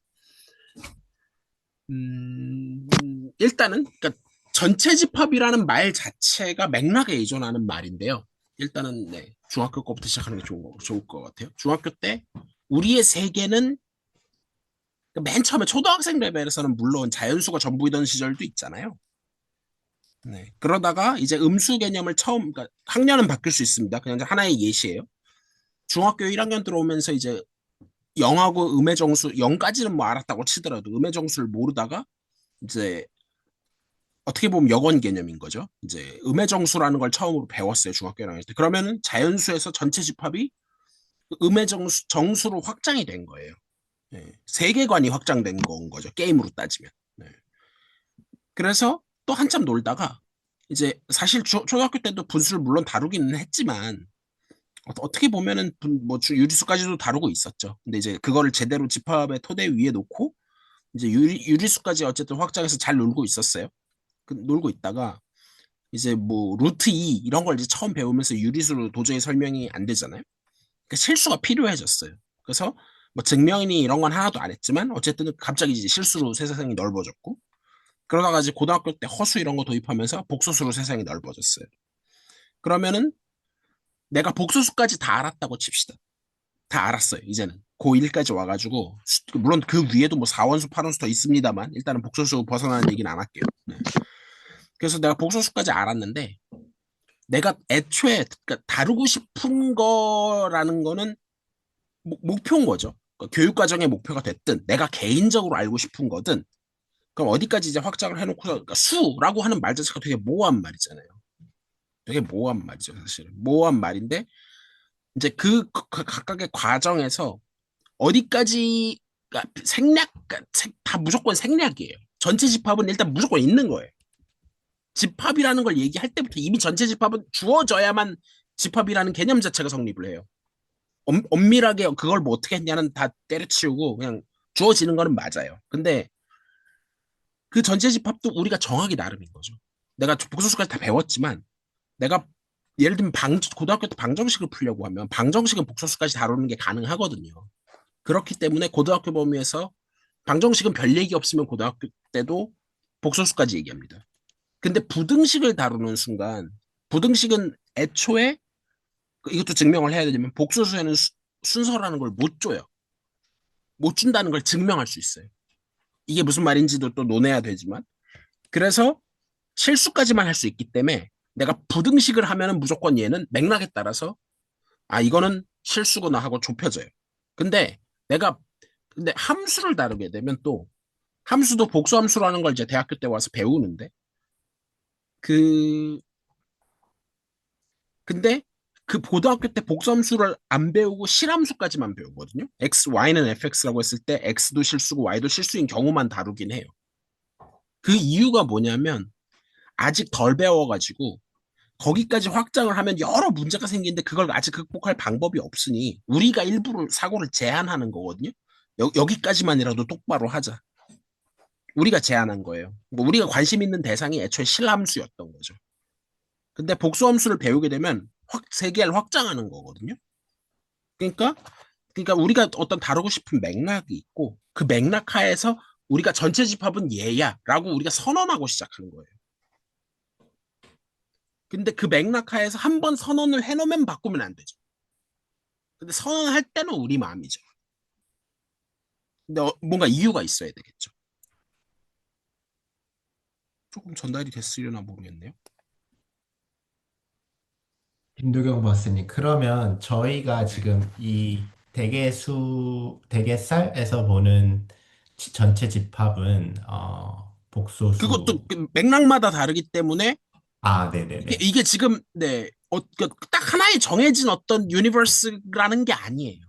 일단은 그러니까 전체 집합이라는 말 자체가 맥락에 의존하는 말인데요. 일단은 네, 중학교 거부터 시작하는 게 좋을 것 같아요. 중학교 때 우리의 세계는 맨 처음에 초등학생 레벨에서는 물론 자연수가 전부이던 시절도 있잖아요. 네. 그러다가 이제 음수 개념을 그러니까 학년은 바뀔 수 있습니다. 그냥 하나의 예시예요. 중학교 1학년 들어오면서 이제 영하고 음의 정수, 0까지는 뭐 알았다고 치더라도 음의 정수를 모르다가 이제 어떻게 보면 역원 개념인 거죠. 이제 음의 정수라는 걸 처음으로 배웠어요. 중학교 1학년 때. 그러면은 자연수에서 전체 집합이 음의 정수로 확장이 된 거예요. 네. 세계관이 확장된 건 거죠. 게임으로 따지면. 네. 그래서 또 한참 놀다가 이제 사실 초등학교 때도 분수를 물론 다루기는 했지만 어떻게 보면은 뭐 유리수까지도 다루고 있었죠. 근데 이제 그거를 제대로 집합의 토대 위에 놓고 이제 유리수까지 어쨌든 확장해서 잘 놀고 있었어요. 놀고 있다가 이제 뭐 루트 2 이런 걸 이제 처음 배우면서 유리수로 도저히 설명이 안 되잖아요. 그러니까 실수가 필요해졌어요. 그래서 뭐 증명이니 이런 건 하나도 안 했지만 어쨌든 갑자기 이제 실수로 세상이 넓어졌고 그러다가 이제 고등학교 때 허수 이런 거 도입하면서 복소수로 세상이 넓어졌어요. 그러면은 내가 복소수까지 다 알았다고 칩시다. 다 알았어요. 이제는 고1까지 와가지고 물론 그 위에도 뭐 4원수, 8원수 더 있습니다만 일단은 복소수 벗어나는 얘기는 안 할게요. 네. 그래서 내가 복소수까지 알았는데 내가 애초에 그러니까 다루고 싶은 거라는 거는 목표인 거죠. 그러니까 교육과정의 목표가 됐든 내가 개인적으로 알고 싶은 거든 그럼 어디까지 이제 확장을 해놓고 그러니까 수라고 하는 말 자체가 되게 모호한 말이잖아요. 되게 모호한 말이죠, 사실은. 모호한 말인데 이제 그 각각의 과정에서 어디까지 그러니까 다 무조건 생략이에요. 전체 집합은 일단 무조건 있는 거예요. 집합이라는 걸 얘기할 때부터 이미 전체 집합은 주어져야만 집합이라는 개념 자체가 성립을 해요. 엄밀하게 그걸 뭐 어떻게 했냐는 다 때려치우고 그냥 주어지는 거는 맞아요. 근데 그 전체 집합도 우리가 정하기 나름인 거죠. 내가 복소수까지 다 배웠지만 내가 예를 들면 고등학교 때 방정식을 풀려고 하면 방정식은 복소수까지 다루는 게 가능하거든요. 그렇기 때문에 고등학교 범위에서 방정식은 별 얘기 없으면 고등학교 때도 복소수까지 얘기합니다. 근데 부등식을 다루는 순간 부등식은 애초에 이것도 증명을 해야 되냐면 복소수에는 순서라는 걸 못 줘요. 못 준다는 걸 증명할 수 있어요. 이게 무슨 말인지도 또 논해야 되지만 그래서 실수까지만 할 수 있기 때문에 내가 부등식을 하면은 무조건 얘는 맥락에 따라서 이거는 실수구나 하고 좁혀져요. 근데 근데 함수를 다루게 되면 또 함수도 복수함수라는 걸 이제 대학교 때 와서 배우는데 근데 그 고등학교 때 복수함수를 안 배우고 실함수까지만 배우거든요. x, y는 fx라고 했을 때 x도 실수고 y도 실수인 경우만 다루긴 해요. 그 이유가 뭐냐면 아직 덜 배워가지고 거기까지 확장을 하면 여러 문제가 생기는데 그걸 아직 극복할 방법이 없으니 우리가 일부러 사고를 제한하는 거거든요. 여기까지만이라도 똑바로 하자. 우리가 제한한 거예요. 뭐 우리가 관심 있는 대상이 애초에 실함수였던 거죠. 근데 복수함수를 배우게 되면 세계를 확장하는 거거든요. 그러니까 우리가 어떤 다루고 싶은 맥락이 있고 그 맥락 하에서 우리가 전체 집합은 얘야라고 우리가 선언하고 시작하는 거예요. 근데 그 맥락 하에서 한 번 선언을 해놓으면 바꾸면 안 되죠. 근데 선언할 때는 우리 마음이죠. 근데 뭔가 이유가 있어야 되겠죠. 조금 전달이 됐으려나 모르겠네요. 김도경 박사님, 그러면 저희가 지금 이 대개살에서 보는 전체 집합은 복소수. 그것도 맥락마다 다르기 때문에 네네네. 이게 지금 딱 하나의 정해진 어떤 유니버스라는 게 아니에요.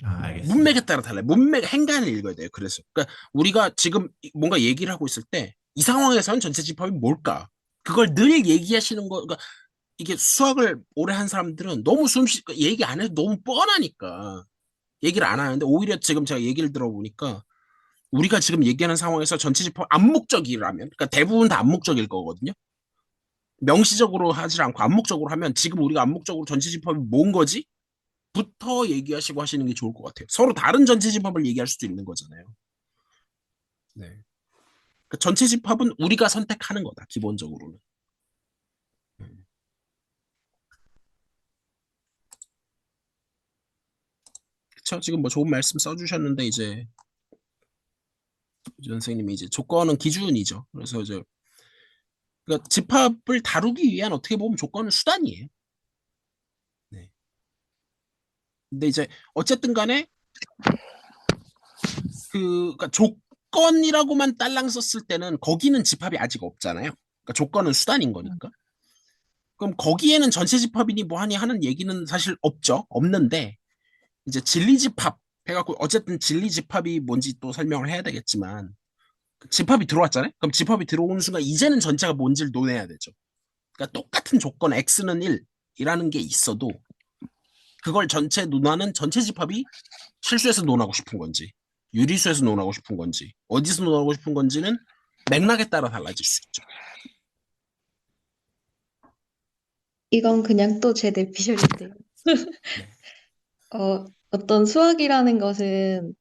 알겠습니다. 문맥에 따라 달라요. 행간을 읽어야 돼요. 그래서 그러니까 우리가 지금 뭔가 얘기를 하고 있을 때 이 상황에서는 전체 집합이 뭘까? 그걸 늘 얘기하시는 거. 그러니까 이게 수학을 오래 한 사람들은 너무 얘기 안 해도 너무 뻔하니까 얘기를 안 하는데 오히려 지금 제가 얘기를 들어보니까 우리가 지금 얘기하는 상황에서 전체 집합 암묵적이라면 그러니까 대부분 다 암묵적일 거거든요. 명시적으로 하지 않고 암묵적으로 하면 지금 우리가 암묵적으로 전체 집합이 뭔 거지? 부터 얘기하시고 하시는 게 좋을 것 같아요. 서로 다른 전체 집합을 얘기할 수도 있는 거잖아요. 네. 그러니까 전체 집합은 우리가 선택하는 거다, 기본적으로는. 그쵸? 지금 뭐 좋은 말씀 써주셨는데, 이제, 이 선생님이 이제 조건은 기준이죠. 그래서 이제, 그러니까 집합을 다루기 위한 어떻게 보면 조건은 수단이에요. 네. 근데 이제, 어쨌든 간에, 그러니까 조건이라고만 딸랑 썼을 때는 거기는 집합이 아직 없잖아요. 그러니까 조건은 수단인 거니까. 그럼 거기에는 전체 집합이니 뭐하니 하는 얘기는 사실 없죠. 없는데, 이제 진리 집합 해갖고 어쨌든 진리 집합이 뭔지 또 설명을 해야 되겠지만 집합이 들어왔잖아요. 그럼 집합이 들어오는 순간 이제는 전체가 뭔지를 논해야 되죠. 그러니까 똑같은 조건 x는 1이라는 게 있어도 그걸 전체 논하는 전체 집합이 실수에서 논하고 싶은 건지 유리수에서 논하고 싶은 건지 어디서 논하고 싶은 건지는 맥락에 따라 달라질 수 있죠. 이건 그냥 또 제 내피셜인데요. 어떤 수학이라는 것은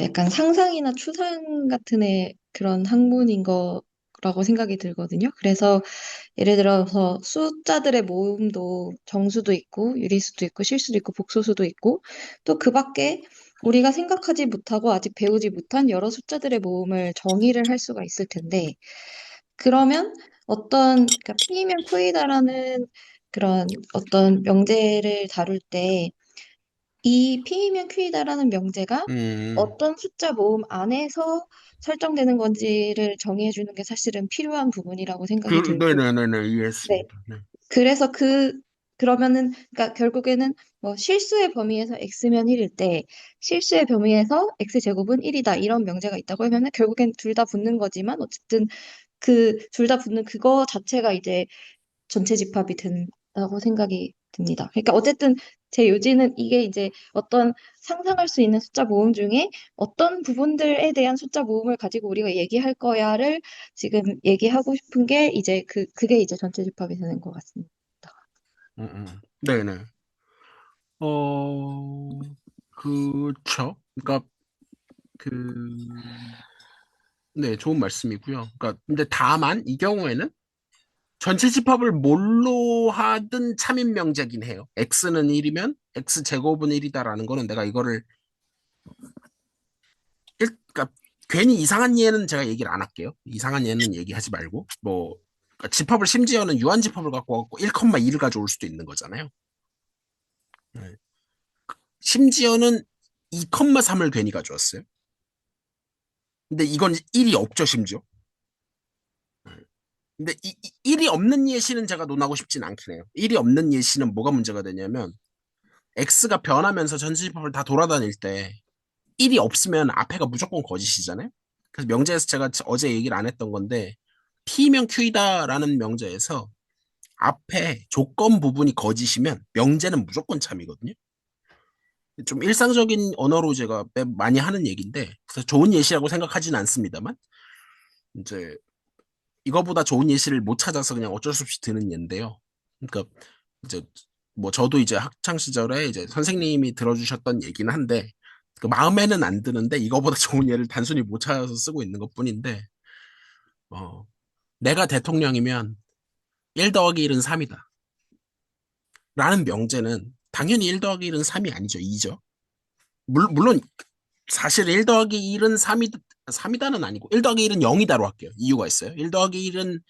약간 상상이나 추상 같은 그런 학문인 거라고 생각이 들거든요. 그래서 예를 들어서 숫자들의 모음도 정수도 있고 유리수도 있고 실수도 있고 복소수도 있고 또 그 밖에 우리가 생각하지 못하고 아직 배우지 못한 여러 숫자들의 모음을 정의를 할 수가 있을 텐데 그러면 그러니까 P면 Q이다라는 그런 어떤 명제를 다룰 때 이 P면 Q이다라는 명제가 어떤 숫자 모음 안에서 설정되는 건지를 정의해주는 게 사실은 필요한 부분이라고 생각이 들고, 네네네네 네. 이해했습니다. 네. 그래서 그러면은, 그러니까 결국에는 뭐 실수의 범위에서 x면 1일 때, 실수의 범위에서 x제곱은 1이다. 이런 명제가 있다고 하면은 결국엔 둘 다 붙는 거지만, 어쨌든 그 둘 다 붙는 그거 자체가 이제 전체 집합이 된다고 생각이 듭니다. 그러니까 어쨌든 제 요지는 이게 이제 어떤 상상할 수 있는 숫자 모음 중에 어떤 부분들에 대한 숫자 모음을 가지고 우리가 얘기할 거야를 지금 얘기하고 싶은 게 이제 그게 이제 전체 집합이 되는 것 같습니다. 네네. 그쵸. 그러니까 그 네, 좋은 말씀이고요. 그러니까 근데 다만 이 경우에는 전체 집합을 뭘로 하든 참인 명제긴 해요. x는 1이면 x 제곱은 1이다라는 거는 내가 이거를 그러니까 괜히 이상한 예는 제가 얘기를 안 할게요. 이상한 예는 얘기하지 말고 뭐 그러니까 집합을 심지어는 유한 집합을 갖고 와갖고 1,2를 가져올 수도 있는 거잖아요. 네. 심지어는 2,3을 괜히 가져왔어요. 근데 이건 1이 없죠, 심지어. 근데 1이 없는 예시는 제가 논하고 싶진 않긴 해요. 1이 없는 예시는 뭐가 문제가 되냐면 x가 변하면서 전체집합을 다 돌아다닐 때 1이 없으면 앞에가 무조건 거짓이잖아요. 그래서 명제에서 제가 어제 얘기를 안 했던 건데 P면 Q이다라는 명제에서 앞에 조건 부분이 거짓이면 명제는 무조건 참이거든요. 좀 일상적인 언어로 제가 많이 하는 얘기인데 그래서 좋은 예시라고 생각하지는 않습니다만 이제 이거보다 좋은 예시를 못 찾아서 그냥 어쩔 수 없이 드는 예인데요. 그러니까 이제 뭐 저도 이제 학창 시절에 이제 선생님이 들어주셨던 얘기는 한데 그 마음에는 안 드는데 이거보다 좋은 예를 단순히 못 찾아서 쓰고 있는 것뿐인데 내가 대통령이면 1 더하기 1은 3이다. 라는 명제는 당연히 1 더하기 1은 3이 아니죠. 2죠. 물론 사실 1 더하기 1은 3이다는 아니고 1 더하기 1은 0이다로 할게요. 이유가 있어요. 1 더하기 1은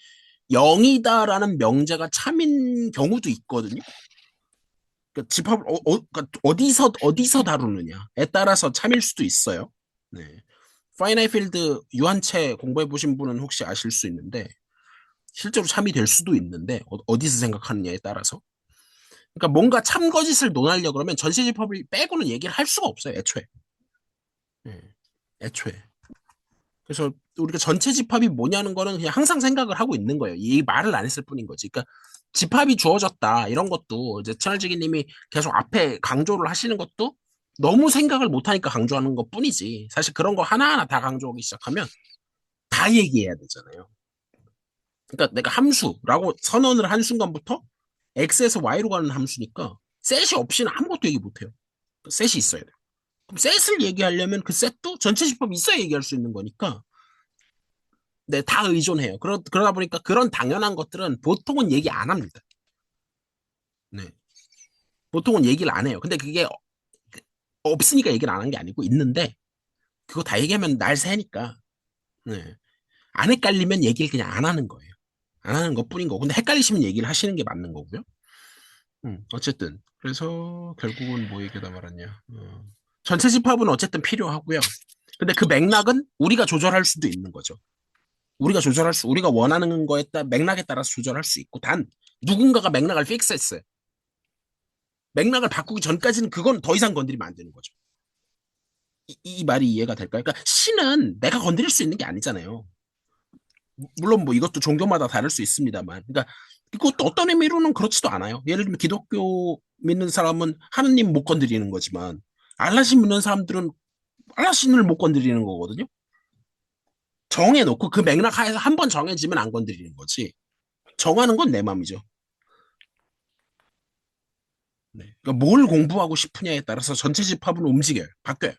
0이다라는 명제가 참인 경우도 있거든요. 그러니까 집합을 그러니까 어디서 다루느냐에 따라서 참일 수도 있어요. 네. 파이나이트 필드 유한체 공부해 보신 분은 혹시 아실 수 있는데 실제로 참이 될 수도 있는데 어디서 생각하느냐에 따라서. 그러니까 뭔가 참거짓을 논하려 그러면 전체 집합을 빼고는 얘기를 할 수가 없어요. 애초에. 네. 애초에. 그래서 우리가 전체 집합이 뭐냐는 거는 그냥 항상 생각을 하고 있는 거예요. 이 말을 안 했을 뿐인 거지. 그러니까 집합이 주어졌다 이런 것도 이제 채널지기님이 계속 앞에 강조를 하시는 것도 너무 생각을 못하니까 강조하는 것 뿐이지. 사실 그런 거 하나하나 다 강조하기 시작하면 다 얘기해야 되잖아요. 그러니까 내가 함수라고 선언을 한 순간부터 x에서 y로 가는 함수니까 셋이 없이는 아무것도 얘기 못해요. 셋이 있어야 돼요. 그럼 셋을 얘기하려면 그 셋도 전체 집합이 있어야 얘기할 수 있는 거니까 네, 다 의존해요. 그러다 보니까 그런 당연한 것들은 보통은 얘기 안 합니다. 네. 보통은 얘기를 안 해요. 근데 그게 없으니까 얘기를 안 한 게 아니고 있는데 그거 다 얘기하면 날 새니까. 네. 안 헷갈리면 얘기를 그냥 안 하는 거예요. 안 하는 것뿐인 거고. 근데 헷갈리시면 얘기를 하시는 게 맞는 거고요. 어쨌든 그래서 결국은 뭐 얘기다 말았냐. 전체 집합은 어쨌든 필요하고요. 근데 그 맥락은 우리가 조절할 수도 있는 거죠. 우리가 원하는 거에 따라 맥락에 따라서 조절할 수 있고 단 누군가가 맥락을 픽스했어요. 맥락을 바꾸기 전까지는 그건 더 이상 건드리면 안 되는 거죠. 이 말이 이해가 될까요? 그러니까 신은 내가 건드릴 수 있는 게 아니잖아요. 물론 뭐 이것도 종교마다 다를 수 있습니다만, 그러니까 그것도 어떤 의미로는 그렇지도 않아요. 예를 들면 기독교 믿는 사람은 하느님 못 건드리는 거지만 알라신 믿는 사람들은 알라신을 못 건드리는 거거든요. 정해놓고 그 맥락 하에서 한 번 정해지면 안 건드리는 거지. 정하는 건 내 맘이죠. 네. 그러니까 뭘 공부하고 싶으냐에 따라서 전체 집합은 움직여요. 바뀌어요.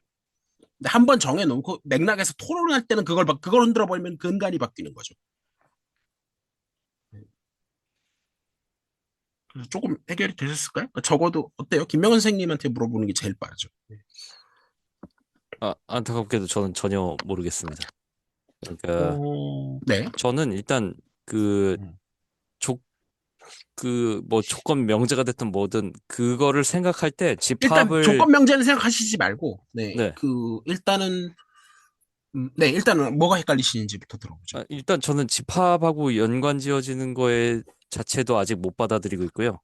근데 한 번 정해놓고 맥락에서 토론할 때는 그걸 흔들어 버리면 근간이 바뀌는 거죠. 그래서 조금 해결이 되셨을까요? 그러니까 적어도 어때요? 김명은 선생님한테 물어보는 게 제일 빠르죠. 안타깝게도 저는 전혀 모르겠습니다. 그러니까 네. 저는 일단 그 음. 뭐 조건 명제가 됐든 뭐든 그거를 생각할 때 일단 집합을 조건 명제는 생각하시지 말고, 네, 네. 일단은 뭐가 헷갈리시는지부터 들어보죠. 일단 저는 집합하고 연관지어지는 거에 자체도 아직 못 받아들이고 있고요.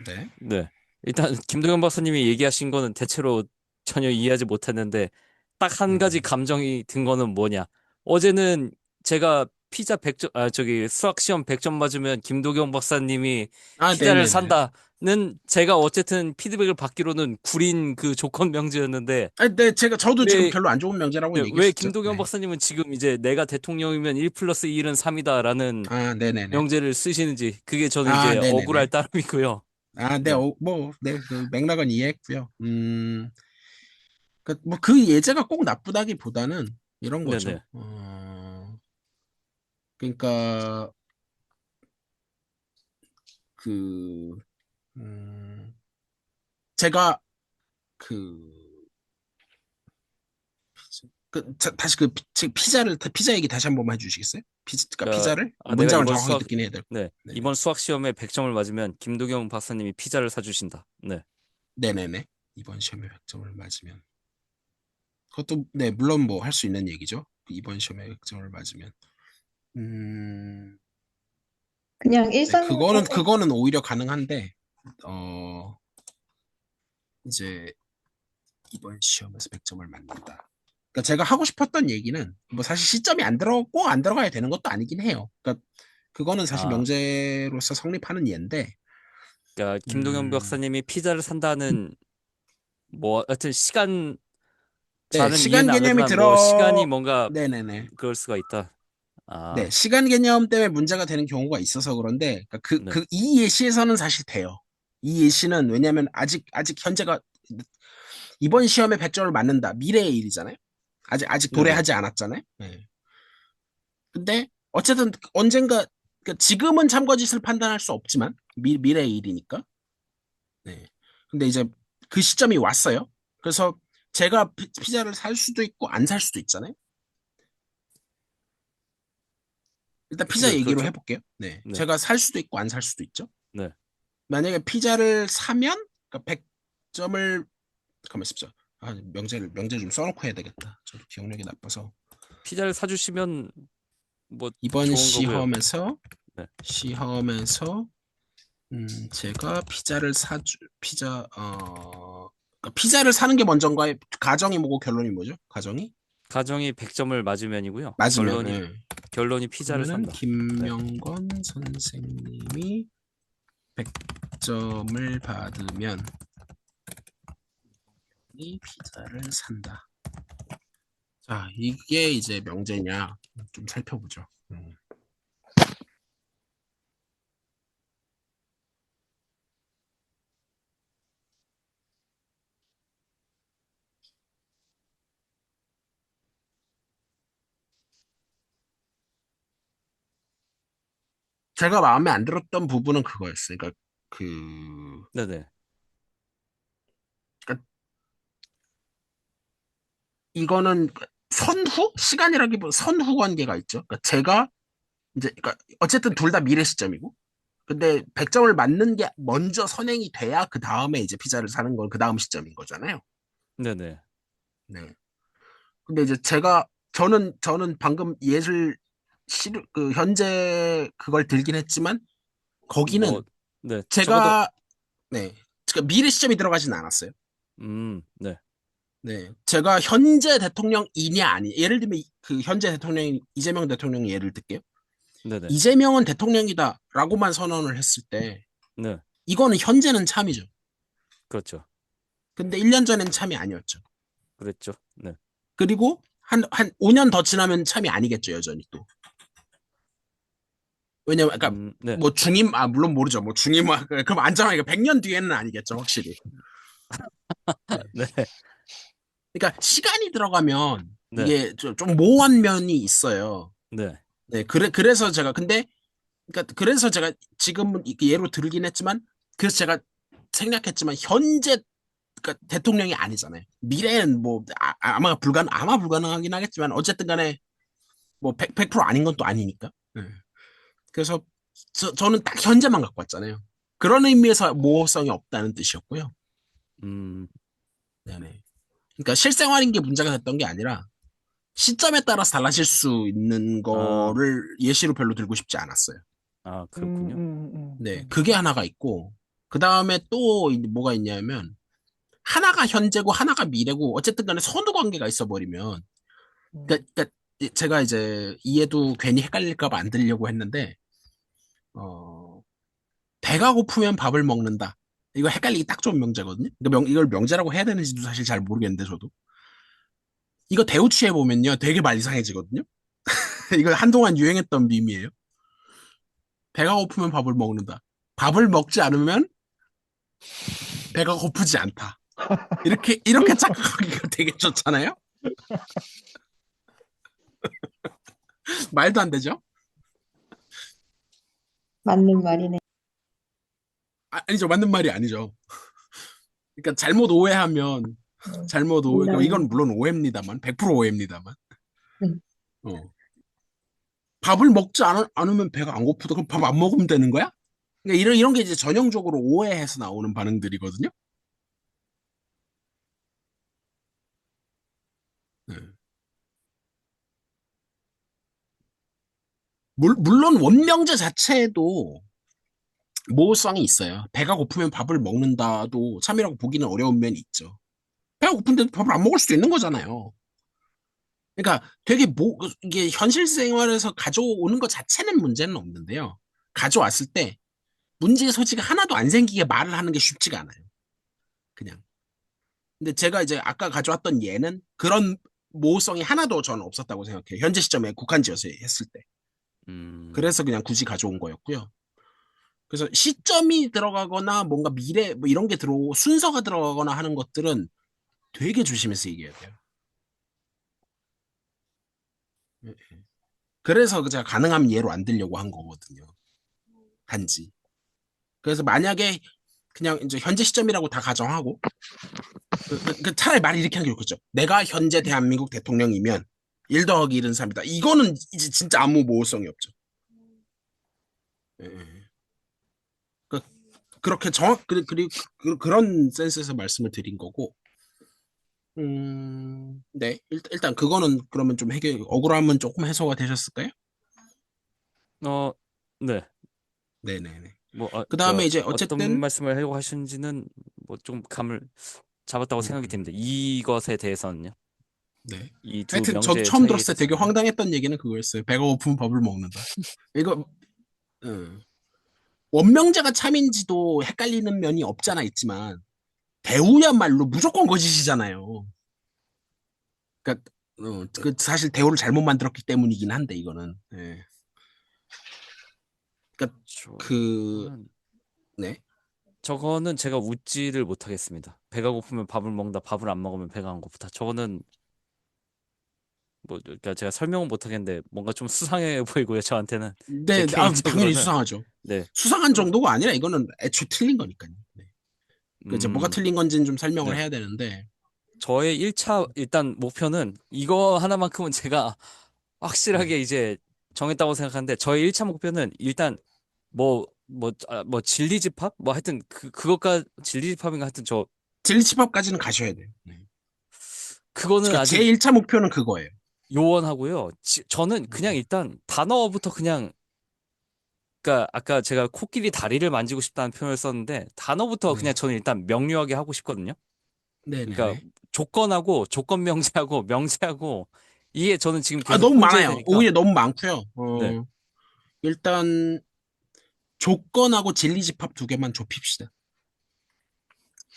네. 네. 일단 김동현 박사님이 얘기하신 거는 대체로 전혀 이해하지 못했는데 딱 한 가지 감정이 든 거는 뭐냐? 어제는 제가 피자 100점 수학 시험 100점 맞으면 김도경 박사님이 피자를 네네네. 산다는 제가 어쨌든 피드백을 받기로는 구린 그 조건 명제였는데 네, 저도 지금 왜 별로 안 좋은 명제라고 왜 얘기했었죠. 김도경 네. 박사님은 지금 이제 내가 대통령이면 1 플러스 1은 3이다라는 네네네. 명제를 쓰시는지 그게 저는 이제 억울할 네네네. 따름이고요. 네, 네. 그 맥락은 이해했고요. 그 예제가 꼭 나쁘다기보다는 이런 거죠. 네네. 그러니까, 그, 음, 제가, 그, 다시 피자 얘기 다시 한 번만 해주시겠어요? 그러니까 그러니까 피자를? 내가 문장을 정확하게 듣긴 해야 될 네, 네. 이번 수학 시험에 100점을 맞으면 김도경 박사님이 피자를 사주신다. 네. 네네네. 이번 시험에 100점을 맞으면. 그것도, 네, 물론 뭐 할 수 있는 얘기죠. 이번 시험에 100점을 맞으면. 그냥 네, 일상에서 그거는 오히려 가능한데, 이제 이번 시험에서 100점을 맞는다. 그러니까 제가 하고 싶었던 얘기는 뭐 사실 시점이 꼭 안 들어가야 되는 것도 아니긴 해요. 그러니까 그거는 사실 아, 명제로서 성립하는 예인데, 그러니까 김도경 음, 박사님이 피자를 산다는 뭐 하여튼 시간 네, 잘은 이해는 안 가지만 뭐 시간이 뭔가 네네네. 그럴 수가 있다. 네, 아, 시간 개념 때문에 문제가 되는 경우가 있어서 그런데, 그러니까 네. 이 예시에서는 사실 돼요. 이 예시는 왜냐면 아직 현재가 이번 시험에 100점을 맞는다. 미래의 일이잖아요. 아직 네네. 도래하지 않았잖아요. 네. 근데 어쨌든 언젠가 그러니까 지금은 참거짓을 판단할 수 없지만 미래의 일이니까. 네. 근데 이제 그 시점이 왔어요. 그래서 제가 피자를 살 수도 있고 안 살 수도 있잖아요. 일단 피자 네, 얘기로 그렇죠. 해볼게요. 네. 네. 제가 살 수도 있고 안 살 수도 있죠. 네. 만약에 피자를 사면 그러니까 100점을 가만 있습시오. 명제 좀 써놓고 해야 되겠다. 저도 기억력이 나빠서. 피자를 사주시면 뭐 이번 좋은 거고요. 네. 시험에서 제가 그러니까 피자를 사는 게 먼저인가요? 가정이 뭐고 결론이 뭐죠? 가정이 100점을 맞으면이고요. 맞으면, 네. 결론이 피자를 그러면은 산다. 네. 김명건 선생님이 100점을 받으면 이 피자를 산다. 자, 이게 이제 명제냐? 좀 살펴보죠. 제가 마음에 안 들었던 부분은 그거였어요. 그러니까 그 네네. 그러니까 이거는 선후 시간이라기보다 선후 관계가 있죠. 그러니까 제가 이제 그러니까 어쨌든 둘 다 미래 시점이고, 근데 100점을 맞는 게 먼저 선행이 돼야 그 다음에 이제 피자를 사는 건 그 다음 시점인 거잖아요. 네네. 네. 근데 이제 저는 방금 그 현재 그걸 들긴 했지만 뭐, 거기는 네. 적어도, 제가 네. 그러니까 미래 시점이 들어가진 않았어요. 네. 네. 제가 현재 대통령이냐 아니 예를 들면 그 현재 대통령 이재명 대통령 예를 들게요. 네네. 이재명은 대통령이다라고만 선언을 했을 때 네. 이거는 현재는 참이죠. 그렇죠. 근데 1년 전엔 참이 아니었죠. 그랬죠. 네. 그리고 한 5년 더 지나면 참이 아니겠죠, 여전히 또. 왜냐면, 그러니까, 네. 뭐 물론 모르죠. 뭐 그럼 안전하게 100년 뒤에는 아니겠죠, 확실히. 네. 네. 그러니까 시간이 들어가면 네. 이게 좀 모호한 면이 있어요. 네. 네, 그래서 제가 지금은 이렇게 예로 들긴 했지만, 그래서 제가 생각했지만, 그러니까 대통령이 아니잖아요. 미래는 뭐, 아마 불가능하긴 하겠지만, 어쨌든 간에 뭐 100% 아닌 건 또 아니니까. 네. 그래서 저는 딱 현재만 갖고 왔잖아요. 그런 의미에서 모호성이 없다는 뜻이었고요. 음, 네네. 그러니까 실생활인 게 문제가 됐던 게 아니라 시점에 따라서 달라질 수 있는 아, 거를 예시로 별로 들고 싶지 않았어요. 그렇군요. 네, 그게 하나가 있고 그 다음에 또 뭐가 있냐면 하나가 현재고 하나가 미래고 어쨌든 간에 선후 관계가 있어 버리면 그러니까 제가 이제 이해도 괜히 헷갈릴까 봐 안 들려고 했는데 어 배가 고프면 밥을 먹는다. 이거 헷갈리기 딱 좋은 명제거든요. 이걸 명제라고 해야 되는지도 사실 잘 모르겠는데 저도. 이거 대우치해 보면요. 되게 말 이상해지거든요. 이거 한동안 유행했던 밈이에요. 배가 고프면 밥을 먹는다. 밥을 먹지 않으면 배가 고프지 않다. 이렇게 착각하기가 되게 좋잖아요. 말도 안 되죠? 맞는 말이네. 아니죠. 맞는 말이 아니죠. 그러니까 그러니까 이건 농담입니다. 물론 오해입니다만, 100% 오해입니다만. 네. 어. 밥을 먹지 않으면 배가 안 고프다. 그럼 밥 안 먹으면 되는 거야? 그러니까 이런 게 이제 전형적으로 오해해서 나오는 반응들이거든요. 네. 물론 원명제 자체에도 모호성이 있어요. 배가 고프면 밥을 먹는다도 참이라고 보기는 어려운 면이 있죠. 배가 고픈데 밥을 안 먹을 수도 있는 거잖아요. 그러니까 되게 이게 현실 생활에서 가져오는 것 자체는 문제는 없는데요. 가져왔을 때 문제의 소지가 하나도 안 생기게 말을 하는 게 쉽지가 않아요. 그냥. 근데 제가 이제 아까 가져왔던 예는 그런 모호성이 하나도 저는 없었다고 생각해요. 현재 시점에 국한지어서 했을 때. 음, 그래서 그냥 굳이 가져온 거였고요. 그래서 시점이 들어가거나 뭔가 미래 뭐 이런 게 순서가 들어가거나 하는 것들은 되게 조심해서 얘기해야 돼요. 예, 예. 그래서 제가 가능하면 예로 안 들려고 한 거거든요. 단지. 그래서 만약에 그냥 이제 현재 시점이라고 다 가정하고 차라리 말을 이렇게 하는 게 좋겠죠. 내가 현재 대한민국 대통령이면 1 더하기 1은 3이다. 이거는 이제 진짜 아무 모호성이 없죠. 예, 예. 그, 그렇게 그런 센스에서 말씀을 드린 거고, 네. 일단 그거는 그러면 좀 억울함은 조금 해소가 되셨을까요? 네. 네네네. 뭐, 그 다음에 이제 어떤 어쨌든, 말씀을 하려고 하시는지는 뭐 좀 감을 잡았다고 생각이 음, 됩니다. 이것에 대해서는요. 네. 이 두 하여튼 저도 명제의 처음 차이에 들었을 때 되게 대해서는요. 황당했던 얘기는 그거였어요. 배가 고프면 밥을 먹는다. 이거, 원명제가 참인지도 헷갈리는 면이 없잖아 있지만, 대우야말로 무조건 거짓이잖아요. 그러니까, 사실 대우를 잘못 만들었기 때문이긴 한데, 이거는. 예. 그러니까, 그, 저는 네. 저거는 제가 웃지를 못하겠습니다. 배가 고프면 밥을 먹는다. 밥을 안 먹으면 배가 안 고프다. 저거는 뭐 그러니까 제가 설명은 못 하겠는데 뭔가 좀 수상해 보이고요, 저한테는. 제 네, 당연히 개인적으로는. 수상하죠. 네. 수상한 정도가 아니라 이거는 애초에 틀린 거니까요. 네. 그 이제 뭐가 음. 틀린 건지는 좀 설명을 네. 해야 되는데, 저의 1차 일단 목표는 이거 하나만큼은 제가 확실하게 이제 정했다고 생각하는데 저의 1차 목표는 일단 뭐 진리집합? 뭐 하여튼 그것까 진리집합인가 하여튼 저 진리집합까지는 가셔야 돼요. 네. 그거는 그러니까 제 아직 1차 목표는 그거예요. 요원하고요. 저는 그냥 일단 단어부터 그냥 그러니까 아까 제가 코끼리 다리를 만지고 싶다는 표현을 썼는데 단어부터 그냥 네. 저는 일단 명료하게 하고 싶거든요. 그러니까 네네네. 조건하고 조건 명제하고 명제하고 이게 저는 지금 아, 계속 너무 많아요. 혼재되니까 오히려 너무 많고요. 네. 일단 조건하고 진리집합 두 개만 좁힙시다.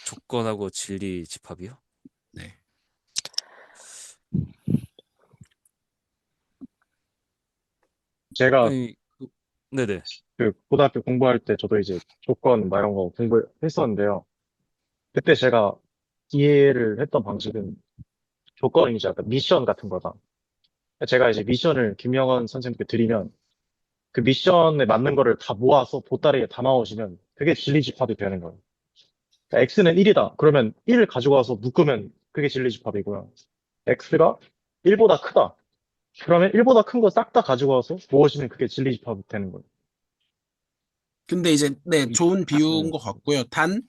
조건하고 진리 집합이요? 네. 제가 아니, 네네. 그 고등학교 공부할 때 저도 이제 조건 막 이런 거 공부했었는데요. 그때 제가 이해를 했던 방식은 조건이 이제 약간 미션 같은 거다. 제가 이제 미션을 김영원 선생님께 드리면 그 미션에 맞는 거를 다 모아서 보따리에 담아오시면 그게 진리집합이 되는 거예요. 그러니까 X는 1이다. 그러면 1을 가지고 와서 묶으면 그게 진리집합이고요. X가 1보다 크다. 그러면 1보다 큰 거 싹 다 가지고 와서 모으시면 그게 진리집합이 되는 거예요. 근데 이제, 네, 이- 좋은 비유인 것 같고요. 단,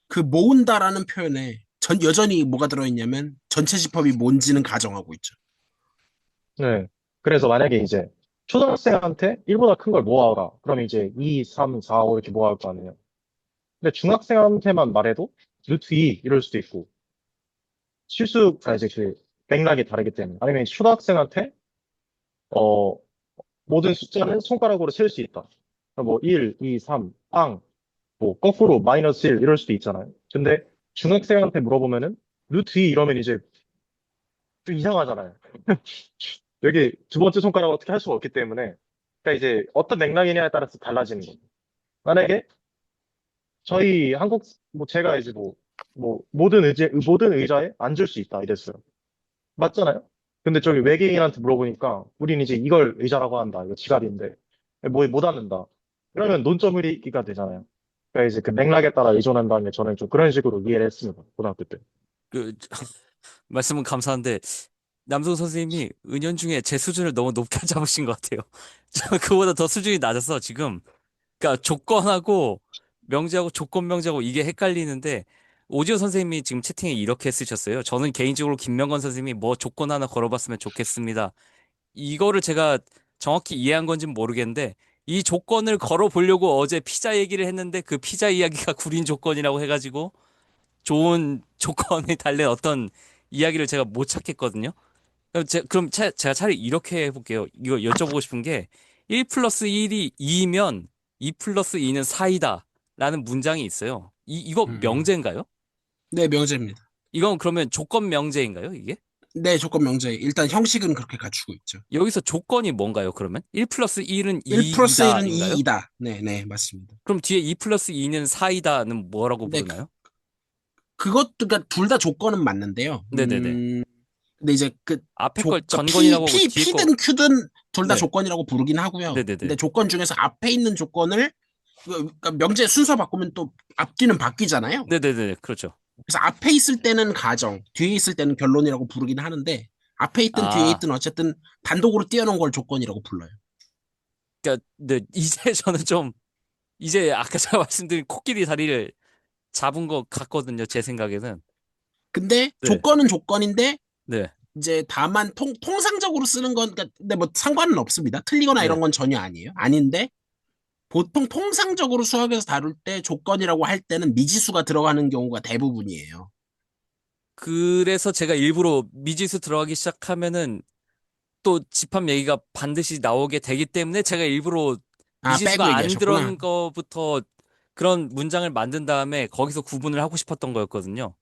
그 모은다라는 표현에 여전히 뭐가 들어있냐면 전체 집합이 뭔지는 가정하고 있죠. 네. 그래서 만약에 이제 초등학생한테 1보다 큰 걸 모아라. 그러면 이제 2, 3, 4, 5 이렇게 모아올 거 아니에요. 근데 중학생한테만 말해도 루트 2 이럴 수도 있고 실수가 이제 그 맥락이 다르기 때문에 아니면 초등학생한테 어 모든 숫자는 손가락으로 셀 수 있다. 그러니까 뭐 1, 2, 3, 빵, 뭐 거꾸로 마이너스 1 이럴 수도 있잖아요. 근데 중학생한테 물어보면은 루트 2 이러면 이제 좀 이상하잖아요. 여기 두 번째 손가락을 어떻게 할 수가 없기 때문에 그러니까 이제 어떤 맥락이냐에 따라서 달라지는 거예요. 만약에 저희 한국 뭐 제가 이제 뭐 모든 의자에 앉을 수 있다 이랬어요. 맞잖아요. 근데 저기 외계인한테 물어보니까 우린 이제 이걸 의자라고 한다. 이거 지갑인데 뭐 못 앉는다. 그러면 논점 의리기가 되잖아요. 그러니까 이제 그 맥락에 따라 의존한다는 게 저는 좀 그런 식으로 이해를 했습니다. 고등학교 때. 그 말씀은 감사한데 남성 선생님이 은연중에 제 수준을 너무 높게 잡으신 것 같아요. 저 그보다 더 수준이 낮아서 지금 그러니까 조건하고 명제하고 조건 명제하고 이게 헷갈리는데 오지호 선생님이 지금 채팅에 이렇게 쓰셨어요. 저는 개인적으로 김명건 선생님이 뭐 조건 하나 걸어봤으면 좋겠습니다. 이거를 제가 정확히 이해한 건지는 모르겠는데 이 조건을 걸어보려고 어제 피자 얘기를 했는데 그 피자 이야기가 구린 조건이라고 해가지고 좋은 조건에 달린 어떤 이야기를 제가 못 찾겠거든요. 그럼 제가 차라리 이렇게 해볼게요. 이거 여쭤보고 싶은 게 1 플러스 1이 2면 2 플러스 2는 4이다 라는 문장이 있어요. 이거 음. 명제인가요? 네, 명제입니다. 이건 그러면 조건 명제인가요, 이게? 네, 조건 명제. 일단 형식은 그렇게 갖추고 있죠. 여기서 조건이 뭔가요, 그러면? 1 플러스 1은 1 플러스 1은2이다인가요? 2이다. 네, 네, 맞습니다. 그럼 뒤에 2 플러스 2는 4이다는 뭐라고 네, 부르나요? 그것도, 그러니까 둘 다 조건은 맞는데요. 네네네. 근데 이제 그 앞에 걸 그러니까 전건이라고 하고 뒤에 거, P든 Q든 둘 다 네. 조건이라고 부르긴 하고요. 근데 네네네. 조건 중에서 앞에 있는 조건을 그러니까 명제 순서 바꾸면 또 앞뒤는 바뀌잖아요. 네네네. 그렇죠. 그래서 앞에 있을 때는 가정, 뒤에 있을 때는 결론이라고 부르긴 하는데 앞에 있든 뒤에 아, 있든 어쨌든 단독으로 띄워놓은 걸 조건이라고 불러요. 그러니까, 네, 이제 저는 좀, 이제 아까 제가 말씀드린 코끼리 다리를 잡은 것 같거든요, 제 생각에는. 근데 네, 조건은 조건인데 네, 이제 다만 통상적으로 쓰는 건 그러니까 근데 뭐 상관은 없습니다. 틀리거나 네. 이런 건 전혀 아니에요. 아닌데 보통 통상적으로 수학에서 다룰 때 조건이라고 할 때는 미지수가 들어가는 경우가 대부분이에요. 그래서 제가 일부러 미지수 들어가기 시작하면은 또 집합 얘기가 반드시 나오게 되기 때문에 제가 일부러 아, 빼고 미지수가 안 얘기하셨구나. 들어간 거부터 그런 문장을 만든 다음에 거기서 구분을 하고 싶었던 거였거든요.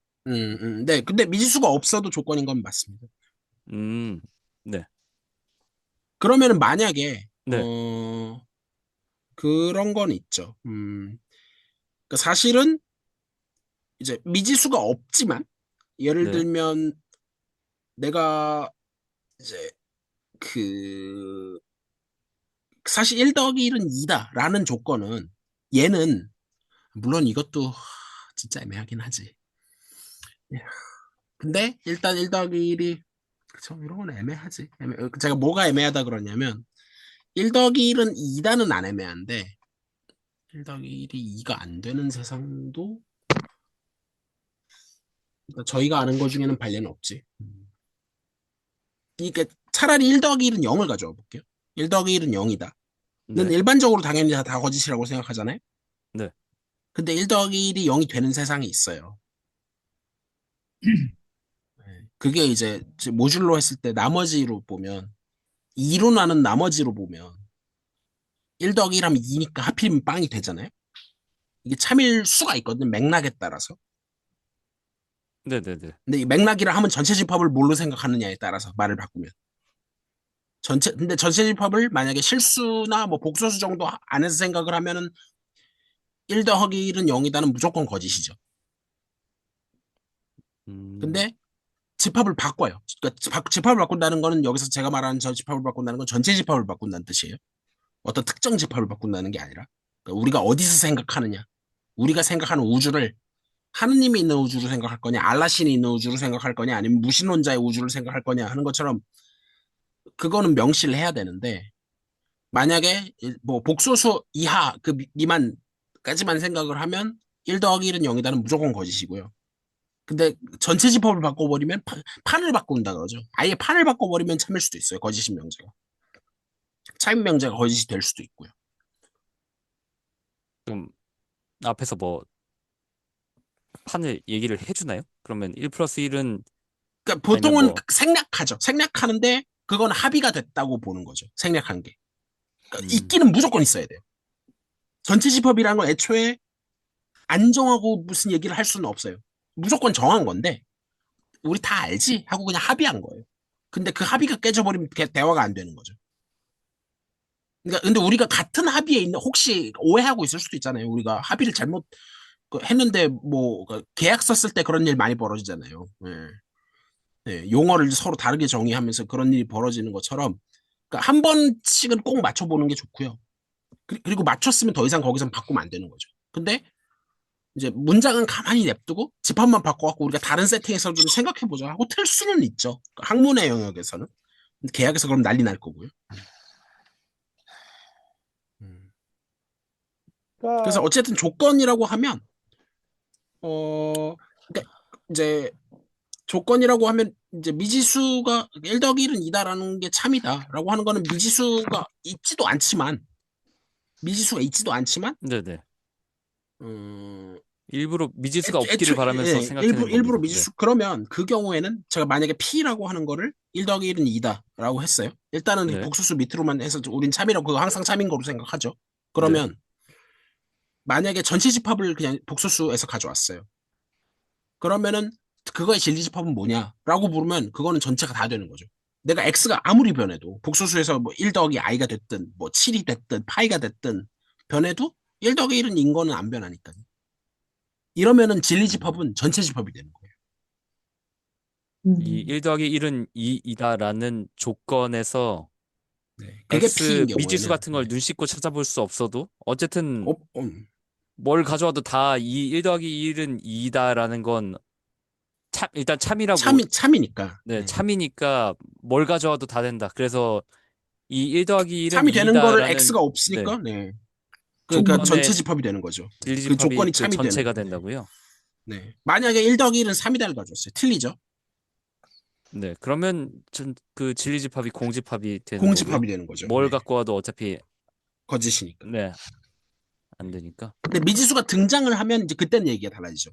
네. 근데 미지수가 없어도 조건인 건 맞습니다. 음, 네, 그러면은 만약에, 네, 그런 건 있죠. 그러니까 사실은 이제 미지수가 없지만, 예를 네, 들면 내가 이제 그 사실 1 더하기 1은 2다라는 조건은 얘는 물론 이것도 진짜 애매하긴 하지. 근데 일단 1 더하기 1이 그쵸 이런 건 애매하지. 제가 뭐가 애매하다 그러냐면 1 더하기 1은 2다는 안 애매한데 1 더하기 1이 2가 안 되는 세상도 그러니까 저희가 아는 것 중에는 반례는 없지. 이게 차라리 1 더하기 1은 0을 가져와 볼게요. 1 더하기 1은 0이다. 는 네. 일반적으로 당연히 다 거짓이라고 생각하잖아요. 네. 근데 1 더하기 1이 0이 되는 세상이 있어요. 그게 이제 모듈로 했을 때 나머지로 보면 2로 나눈 나머지로 보면 1 더하기 1 하면 2니까 하필이면 빵이 되잖아요. 이게 참일 수가 있거든요. 맥락에 따라서. 네네네. 근데 이 맥락이라 하면 전체 집합을 뭘로 생각하느냐에 따라서 말을 바꾸면. 근데 전체 집합을 만약에 실수나 뭐 복소수 정도 안에서 생각을 하면은 1 더하기 1은 0이다는 무조건 거짓이죠. 근데 집합을 바꿔요. 그러니까 집합을 바꾼다는 거는 여기서 제가 말하는 저 집합을 바꾼다는 건 전체 집합을 바꾼다는 뜻이에요. 어떤 특정 집합을 바꾼다는 게 아니라 그러니까 우리가 어디서 생각하느냐. 우리가 생각하는 우주를 하느님이 있는 우주로 생각할 거냐, 알라신이 있는 우주로 생각할 거냐, 아니면 무신론자의 우주를 생각할 거냐 하는 것처럼 그거는 명시를 해야 되는데 만약에 뭐 복소수 이하 그 미만까지만 생각을 하면 1 더하기 1은 0이다는 무조건 거짓이고요. 근데 전체 집합을 바꿔버리면 판을 바꾼다 그러죠. 아예 판을 바꿔버리면 참일 수도 있어요. 거짓인 명제가. 참인 명제가 거짓이 될 수도 있고요. 그럼 앞에서 뭐 판을 얘기를 해주나요? 그러면 1 플러스 1은 그러니까 아니면 보통은 뭐 생략하죠. 생략하는데 그건 합의가 됐다고 보는 거죠. 생략한 게. 그러니까 음, 있기는 무조건 있어야 돼요. 전체 집합이라는 건 애초에 안 정하고 무슨 얘기를 할 수는 없어요. 무조건 정한 건데 우리 다 알지? 하고 그냥 합의한 거예요. 근데 그 합의가 깨져버리면 대화가 안 되는 거죠. 그러니까 근데 우리가 같은 합의에 있는 혹시 오해하고 있을 수도 있잖아요. 우리가 합의를 잘못 했는데 뭐 계약 썼을 때 그런 일 많이 벌어지잖아요. 용어를 서로 다르게 정의하면서 그런 일이 벌어지는 것처럼 그러니까 한 번씩은 꼭 맞춰보는 게 좋고요. 그리고 맞췄으면 더 이상 거기서 바꾸면 안 되는 거죠. 근데 이제 문장은 가만히 냅두고 집합만 바꿔갖고 우리가 다른 세팅에서 좀 생각해보자 하고 틀 수는 있죠. 학문의 영역에서는. 근데 계약에서 그럼 난리 날 거고요. 그래서 그러니까 어쨌든 조건이라고 하면 그러니까 이제 조건이라고 하면 이제 미지수가 1 더하기 1은 2다라는 게 참이다라고 하는 거는 미지수가 있지도 않지만 네네. 음, 일부러 미지수가 없기를 바라면서 생각하는 일부러 겁니다. 네. 미지수 그러면 그 경우에는 제가 만약에 P라고 하는 거를 1 더하기 1은 2다라고 했어요. 일단은 네. 복수수 밑으로만 해서 우린 참이라고 그거 항상 참인 거로 생각하죠. 네. 그러면 만약에 전체 집합을 그냥 복수수에서 가져왔어요. 그러면은 그거의 진리 집합은 뭐냐라고 물으면 그거는 전체가 다 되는 거죠. 내가 x가 아무리 변해도 복수수에서 뭐 1 더하기 i가 됐든 뭐 7이 됐든 파이가 됐든 변해도 1 더하기 1은 인 거는 안 변하니까. 이러면은 진리 집합은 전체 집합이 되는 거예요. 이 1 더하기 1은 2이다라는 조건에서 네. 그게 P인 미지수 경우에는 같은 걸 눈 씻고 찾아볼 수 없어도 어쨌든 어, 뭘 가져와도 다 이 1 더하기 1은 2이다라는 건 일단 참이라고 참이니까. 네, 참이니까 뭘 가져와도 다 된다. 그래서 이 1 더하기 1은 참이 되는 거를 2다라는 x가 없으니까 네. 그러니까 조건의 전체 집합이 되는 거죠. 진리 그 집합이 조건이 그 참이 전체가 되는. 된다고요? 네. 만약에 1 더하기 1은 3이다를 가져왔어요. 틀리죠? 네, 그러면 그 진리 집합이 공집합이 되는 거고요. 공집합이 되는 거죠. 뭘 네. 갖고 와도 어차피 거짓이니까. 네, 안 되니까. 근데 미지수가 등장을 하면 이제 그때는 얘기가 달라지죠.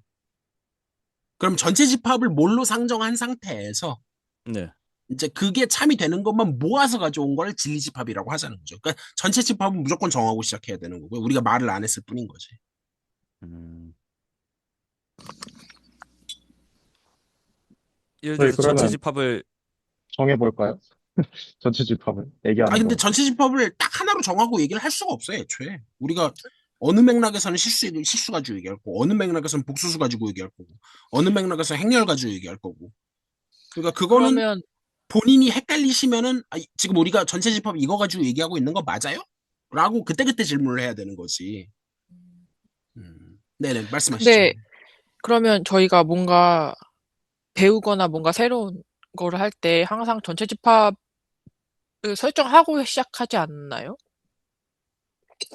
그럼 전체 집합을 뭘로 상정한 상태에서 네. 이제 그게 참이 되는 것만 모아서 가져온 걸 진리 집합이라고 하자는 거죠. 그러니까 전체 집합은 무조건 정하고 시작해야 되는 거고요. 우리가 말을 안 했을 뿐인 거지. 예를 저희 들어서 전체 그러면 집합을 정해볼까요? 전체 집합을 얘기하는 근데 거. 전체 집합을 딱 하나로 정하고 얘기를 할 수가 없어요, 애초에. 우리가 어느 맥락에서는 실수 가지고 얘기할 거고, 어느 맥락에서는 복수수 가지고 얘기할 거고, 어느 맥락에서는 행렬 가지고 얘기할 거고. 그러니까 그거는 그러면 본인이 헷갈리시면은 지금 우리가 전체 집합 이거 가지고 얘기하고 있는 거 맞아요? 라고 그때그때 질문을 해야 되는 거지. 네네, 말씀하시죠. 근데 그러면 저희가 뭔가 배우거나 뭔가 새로운 거를 할 때 항상 전체 집합을 설정하고 시작하지 않나요?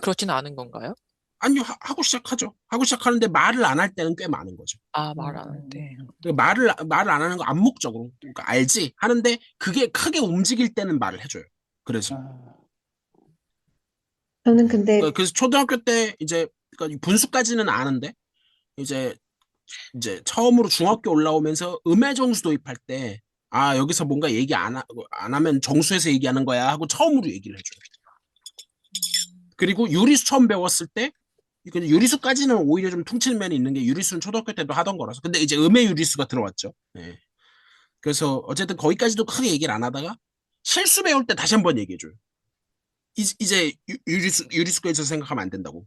그렇지는 않은 건가요? 아니요, 하고 시작하죠. 하고 시작하는데 말을 안 할 때는 꽤 많은 거죠. 아, 말 안 할 때. 말을 안 하는 거 암묵적으로. 그러니까 알지? 하는데 그게 크게 움직일 때는 말을 해줘요. 그래서. 저는 근데 그래서 초등학교 때 이제 그러니까 분수까지는 아는데 이제 처음으로 중학교 올라오면서 음의 정수 도입할 때 여기서 뭔가 얘기 안 하면 정수에서 얘기하는 거야 하고 처음으로 얘기를 해줘요. 그리고 유리수 처음 배웠을 때 근데 유리수까지는 오히려 좀 퉁치는 면이 있는 게 유리수는 초등학교 때도 하던 거라서. 근데 이제 음의 유리수가 들어왔죠. 예. 그래서 어쨌든 거기까지도 크게 얘기를 안 하다가 실수 배울 때 다시 한번 얘기해줘요. 이제 유리수까지 생각하면 안 된다고.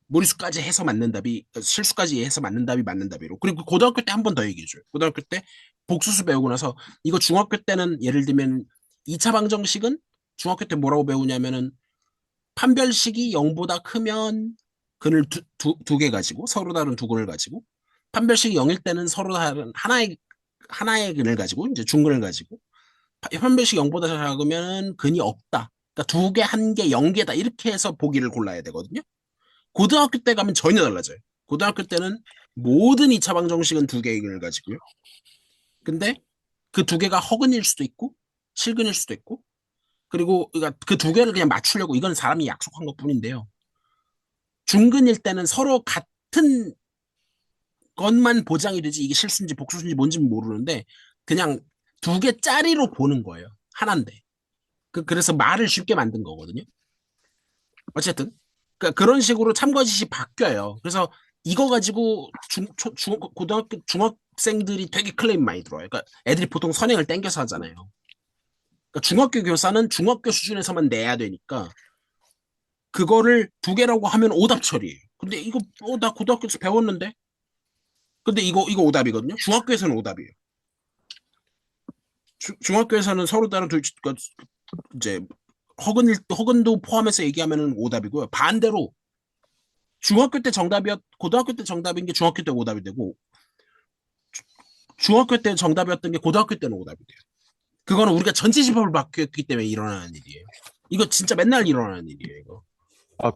무리수까지 해서 맞는 답이, 실수까지 해서 맞는 답이 맞는 답이로. 그리고 고등학교 때 한 번 더 얘기해줘요. 고등학교 때 복수수 배우고 나서 이거 중학교 때는 예를 들면 2차 방정식은 중학교 때 뭐라고 배우냐면은 판별식이 0보다 크면 근을 두 개 가지고 서로 다른 두 근을 가지고 판별식이 0일 때는 서로 다른 하나의 근을 가지고 이제 중근을 가지고 판별식이 0보다 작으면 근이 없다. 그러니까 두 개, 한 개, 0개다 이렇게 해서 보기를 골라야 되거든요. 고등학교 때 가면 전혀 달라져요. 고등학교 때는 모든 2차 방정식은 두 개의 근을 가지고요. 근데 그 두 개가 허근일 수도 있고 실근일 수도 있고 그리고 그러니까 그 두 개를 그냥 맞추려고 이건 사람이 약속한 것뿐인데요. 중근일 때는 서로 같은 것만 보장이 되지 이게 실수인지 복수인지 뭔지는 모르는데 그냥 두 개짜리로 보는 거예요. 하나인데. 그래서 말을 쉽게 만든 거거든요. 어쨌든 그런 식으로 참고 지시 바뀌어요. 그래서 이거 가지고 고등학교 중학생들이 되게 클레임 많이 들어요. 그러니까 애들이 보통 선행을 땡겨서 하잖아요. 그러니까 중학교 교사는 중학교 수준에서만 내야 되니까 그거를 두 개라고 하면 오답 처리예요. 근데 이거 나 고등학교에서 배웠는데. 근데 이거 오답이거든요. 중학교에서는 오답이에요. 중학교에서는 서로 다른 그러니까 이제 허근도 포함해서 얘기하면 오답이고요. 반대로 고등학교 때 정답인 게 중학교 때 오답이 되고 중학교 때 정답이었던 게 고등학교 때는 오답이 돼요. 그거는 우리가 전체 집합을 바뀌었기 때문에 일어나는 일이에요. 이거 진짜 맨날 일어나는 일이에요, 이거.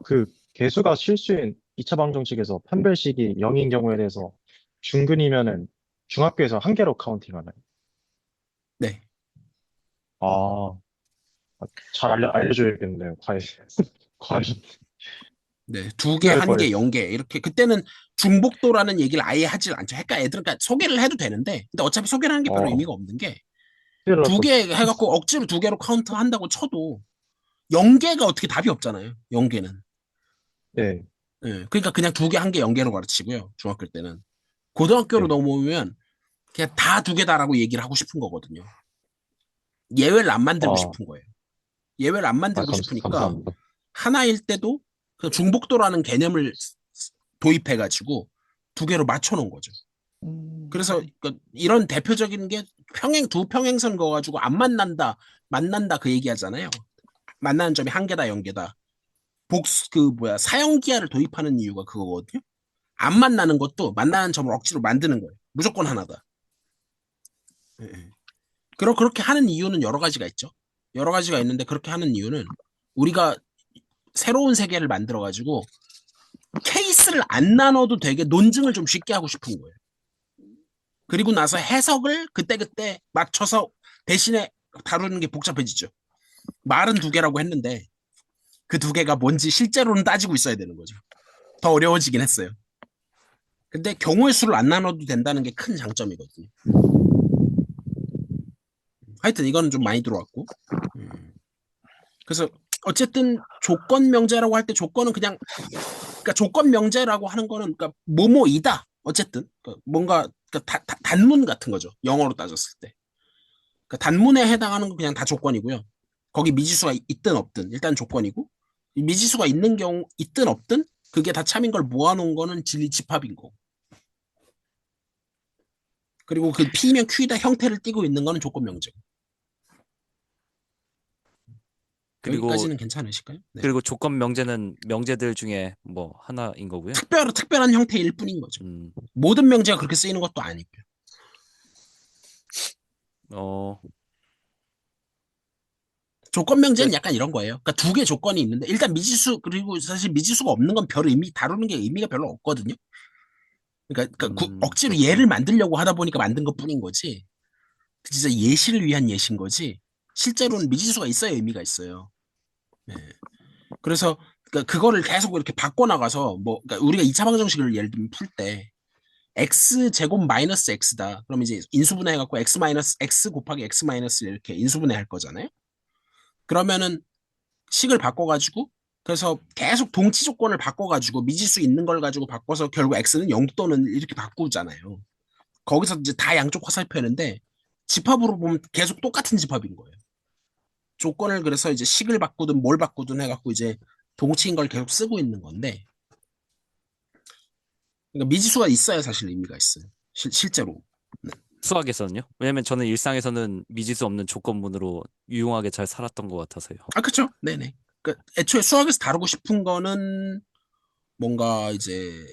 그 개수가 실수인 2차 방정식에서 판별식이 0인 경우에 대해서 중근이면은 중학교에서 한 개로 카운팅하나요? 네. 잘 알려줘야겠네요. 과연. 과연. 네, 두 개, 한 개, 0개 이렇게 그때는 중복도라는 얘기를 아예 하질 않죠. 그러니까 소개를 해도 되는데, 근데 어차피 소개를 하는 게 별로 의미가 없는 게 두 개 해갖고 억지로 두 개로 카운트 한다고 쳐도 0개가 어떻게 답이 없잖아요. 0개는. 네. 네, 그러니까 그냥 두 개, 한 개, 0개로 가르치고요. 중학교 때는. 고등학교로 네. 넘어오면 그냥 다 두 개다라고 얘기를 하고 싶은 거거든요. 예외를 안 만들고 싶은 거예요. 예외를 안 만들고 싶으니까 감사합니다. 하나일 때도 그 중복도라는 개념을 도입해가지고 두 개로 맞춰놓은 거죠. 그래서 이런 대표적인 게 두 평행선 그어가지고 안 만난다 그 얘기하잖아요. 만나는 점이 한 개다 0개다. 사형기하를 도입하는 이유가 그거거든요. 안 만나는 것도 만나는 점을 억지로 만드는 거예요. 무조건 하나다. 그렇게 하는 이유는 여러 가지가 있죠. 여러 가지가 있는데 그렇게 하는 이유는 우리가 새로운 세계를 만들어가지고 케이스를 안 나눠도 되게 논증을 좀 쉽게 하고 싶은 거예요. 그리고 나서 해석을 그때그때 맞춰서 대신에 다루는 게 복잡해지죠. 말은 두 개라고 했는데 그 두 개가 뭔지 실제로는 따지고 있어야 되는 거죠. 더 어려워지긴 했어요. 근데 경우의 수를 안 나눠도 된다는 게 큰 장점이거든요. 하여튼 이거는 좀 많이 들어왔고. 그래서 어쨌든 조건 명제라고 할 때 조건은 그러니까 조건 명제라고 하는 거는 그러니까 뭐뭐이다. 어쨌든 뭔가 단문 같은 거죠. 영어로 따졌을 때. 그러니까 단문에 해당하는 건 그냥 다 조건이고요. 거기 미지수가 있든 없든 일단 조건이고 미지수가 있는 경우 있든 없든 그게 다 참인 걸 모아놓은 거는 진리 집합인 거고. 그리고 그 P면 Q이다 형태를 띠고 있는 거는 조건 명제고. 그리고 여기까지는 괜찮으실까요? 네. 그리고 조건 명제는 명제들 중에 뭐 하나인 거고요. 특별한 형태일 뿐인 거죠. 음, 모든 명제가 그렇게 쓰이는 것도 아니고요. 어, 조건 명제는 그, 약간 이런 거예요. 그러니까 두 개 조건이 있는데 일단 미지수 그리고 사실 미지수가 없는 건 별 의미 다루는 게 의미가 별로 없거든요. 그러니까 억지로 그렇군요. 예를 만들려고 하다 보니까 만든 것뿐인 거지. 진짜 예시를 위한 예시인 거지. 실제로는 미지수가 있어야 의미가 있어요. 예. 그래서 그러니까 그거를 계속 이렇게 바꿔나가서 뭐 그러니까 우리가 2차 방정식을 예를 들면 풀 때 x 제곱 마이너스 x다. 그럼 이제 인수분해 해갖고 x 마이너스 x 곱하기 x 마이너스 이렇게 인수분해 할 거잖아요. 그러면은 식을 바꿔가지고 그래서 계속 동치 조건을 바꿔가지고 미지수 있는 걸 가지고 바꿔서 결국 x는 0 또는 이렇게 바꾸잖아요. 거기서 이제 다 양쪽 화살표는데 집합으로 보면 계속 똑같은 집합인 거예요. 조건을 그래서 이제 식을 바꾸든 뭘 바꾸든 해갖고 이제 동치인 걸 계속 쓰고 있는 건데 그러니까 미지수가 있어야 사실 의미가 있어요. 실제로. 네. 수학에서는요? 왜냐면 저는 일상에서는 미지수 없는 조건문으로 유용하게 잘 살았던 것 같아서요. 아, 그쵸? 네네. 그러니까 애초에 수학에서 다루고 싶은 거는 뭔가 이제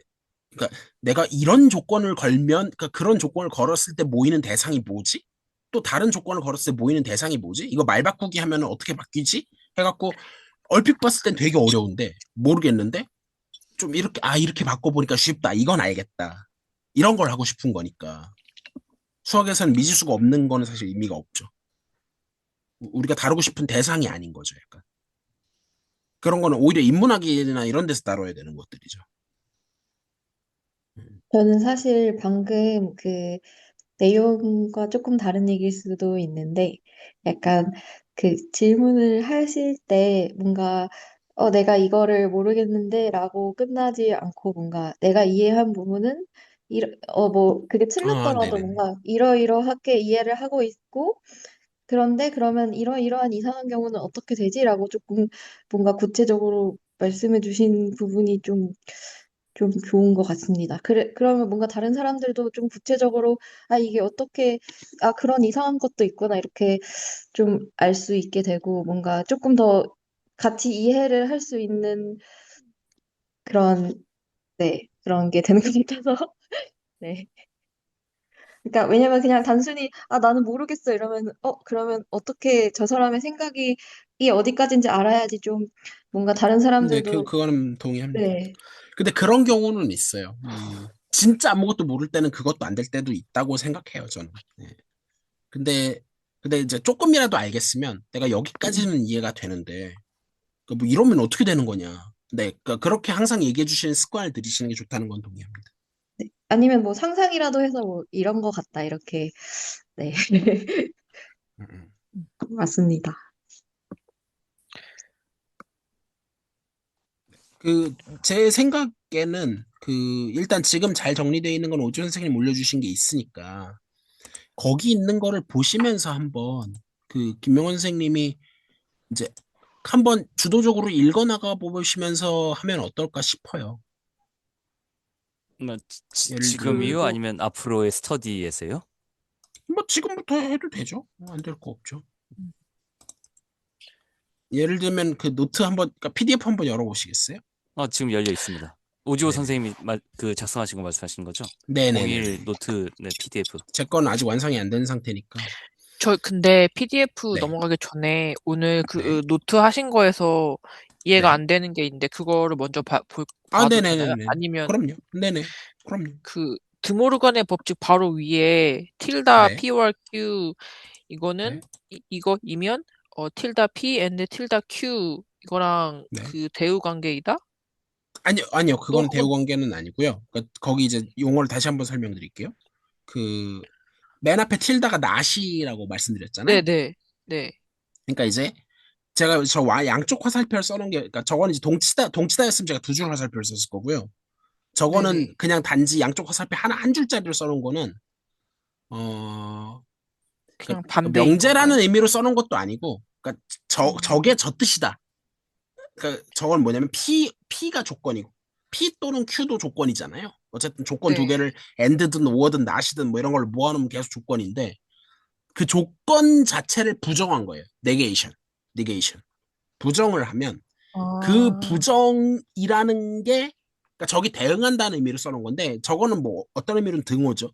그러니까 내가 이런 조건을 걸면 그러니까 그런 조건을 걸었을 때 모이는 대상이 뭐지? 또 다른 조건을 걸었을 때 모이는 대상이 뭐지? 이거 말 바꾸기 하면 어떻게 바뀌지? 해갖고 얼핏 봤을 땐 되게 어려운데 모르겠는데 좀 이렇게 바꿔보니까 쉽다. 이건 알겠다. 이런 걸 하고 싶은 거니까 수학에서는 미지수가 없는 거는 사실 의미가 없죠. 우리가 다루고 싶은 대상이 아닌 거죠. 약간 그런 거는 오히려 인문학이나 이런 데서 다뤄야 되는 것들이죠. 저는 사실 방금 그 내용과 조금 다른 얘기일 수도 있는데, 약간 그 질문을 하실 때 뭔가, 내가 이거를 모르겠는데 라고 끝나지 않고 뭔가 내가 이해한 부분은, 뭐, 그게 아, 틀렸더라도 네네네. 뭔가 이러이러하게 이해를 하고 있고, 그런데 그러면 이러이러한 이상한 경우는 어떻게 되지? 라고 조금 뭔가 구체적으로 말씀해 주신 부분이 좀 좋은 것 같습니다. 그러면 뭔가 다른 사람들도 좀 구체적으로, 이게 어떻게, 그런 이상한 것도 있구나, 이렇게 좀 알 수 있게 되고, 뭔가 조금 더 같이 이해를 할 수 있는 그런, 네, 그런 게 되는 것 같아서, 네. 그러니까, 왜냐면 그냥 단순히, 나는 모르겠어, 이러면, 그러면 어떻게 저 사람의 생각이 이 어디까지인지 알아야지 좀 뭔가 다른 네, 사람들도, 그거는 동의합니다. 네, 근데 그런 경우는 있어요. 진짜 아무것도 모를 때는 그것도 안 될 때도 있다고 생각해요, 저는. 네. 근데, 근데 이제 조금이라도 알겠으면 내가 여기까지는 이해가 되는데, 뭐 이러면 어떻게 되는 거냐. 네, 그러니까 그렇게 항상 얘기해 주시는 습관을 들이시는 게 좋다는 건 동의합니다. 네. 아니면 뭐 상상이라도 해서 뭐 이런 거 같다, 이렇게, 네. 음, 음. 맞습니다. 제 생각에는 일단 지금 잘 정리되어 있는 건 오주 선생님 올려주신 게 있으니까, 거기 있는 거를 보시면서 한번 김명원 선생님이 이제 한번 주도적으로 읽어나가 보시면서 하면 어떨까 싶어요. 뭐, 예를 지금이요? 들고 아니면 앞으로의 스터디에서요? 뭐 지금부터 해도 되죠. 안 될 거 없죠. 예를 들면 그 노트 한번 그러니까 PDF 한번 열어보시겠어요? 지금 열려 있습니다. 오지호 네네. 선생님이 작성하신 거 말씀하시는 거죠? 네네네네. 01 노트, 네, PDF. 제 건 아직 완성이 안 된 상태니까. 근데 PDF 네. 넘어가기 전에 오늘 네. 노트 하신 거에서 이해가 네. 안 되는 게 있는데 그거를 먼저 아, 봐도 되나요? 네네네네. 아니면 그럼요. 네네. 그럼요. 드모르간의 법칙 바로 위에 틸다 네. PORQ 이거는 네. 이거이면 틸다 P and 틸다 Q 이거랑 네. 대우 관계이다? 아니요. 또 그거는 대우 한번 관계는 아니고요. 그러니까 거기 이제 용어를 다시 한번 설명드릴게요. 맨 앞에 틸다가 not이라고 말씀드렸잖아요. 네네 네. 그러니까 이제 제가 양쪽 화살표를 써놓은 게, 그러니까 저거는 이제 동치다였으면 제가 두 줄 화살표를 썼을 거고요. 저거는 네네. 그냥 단지 양쪽 화살표 한 줄짜리를 써놓은 거는, 그냥 반대인 건가요? 명제라는 의미로 써놓은 것도 아니고, 그러니까 음, 저게 저 뜻이다. 그러니까 저건 뭐냐면 P가 조건이고, P 또는 Q도 조건이잖아요. 어쨌든 조건 두 네. 개를 and든 or든 not이든 뭐 이런 걸 모아놓으면 계속 조건인데, 그 조건 자체를 부정한 거예요. negation. 부정을 하면 그 아, 부정이라는 게 그러니까 저기 대응한다는 의미로 써놓은 건데 저거는 뭐 어떤 의미로는 등호죠.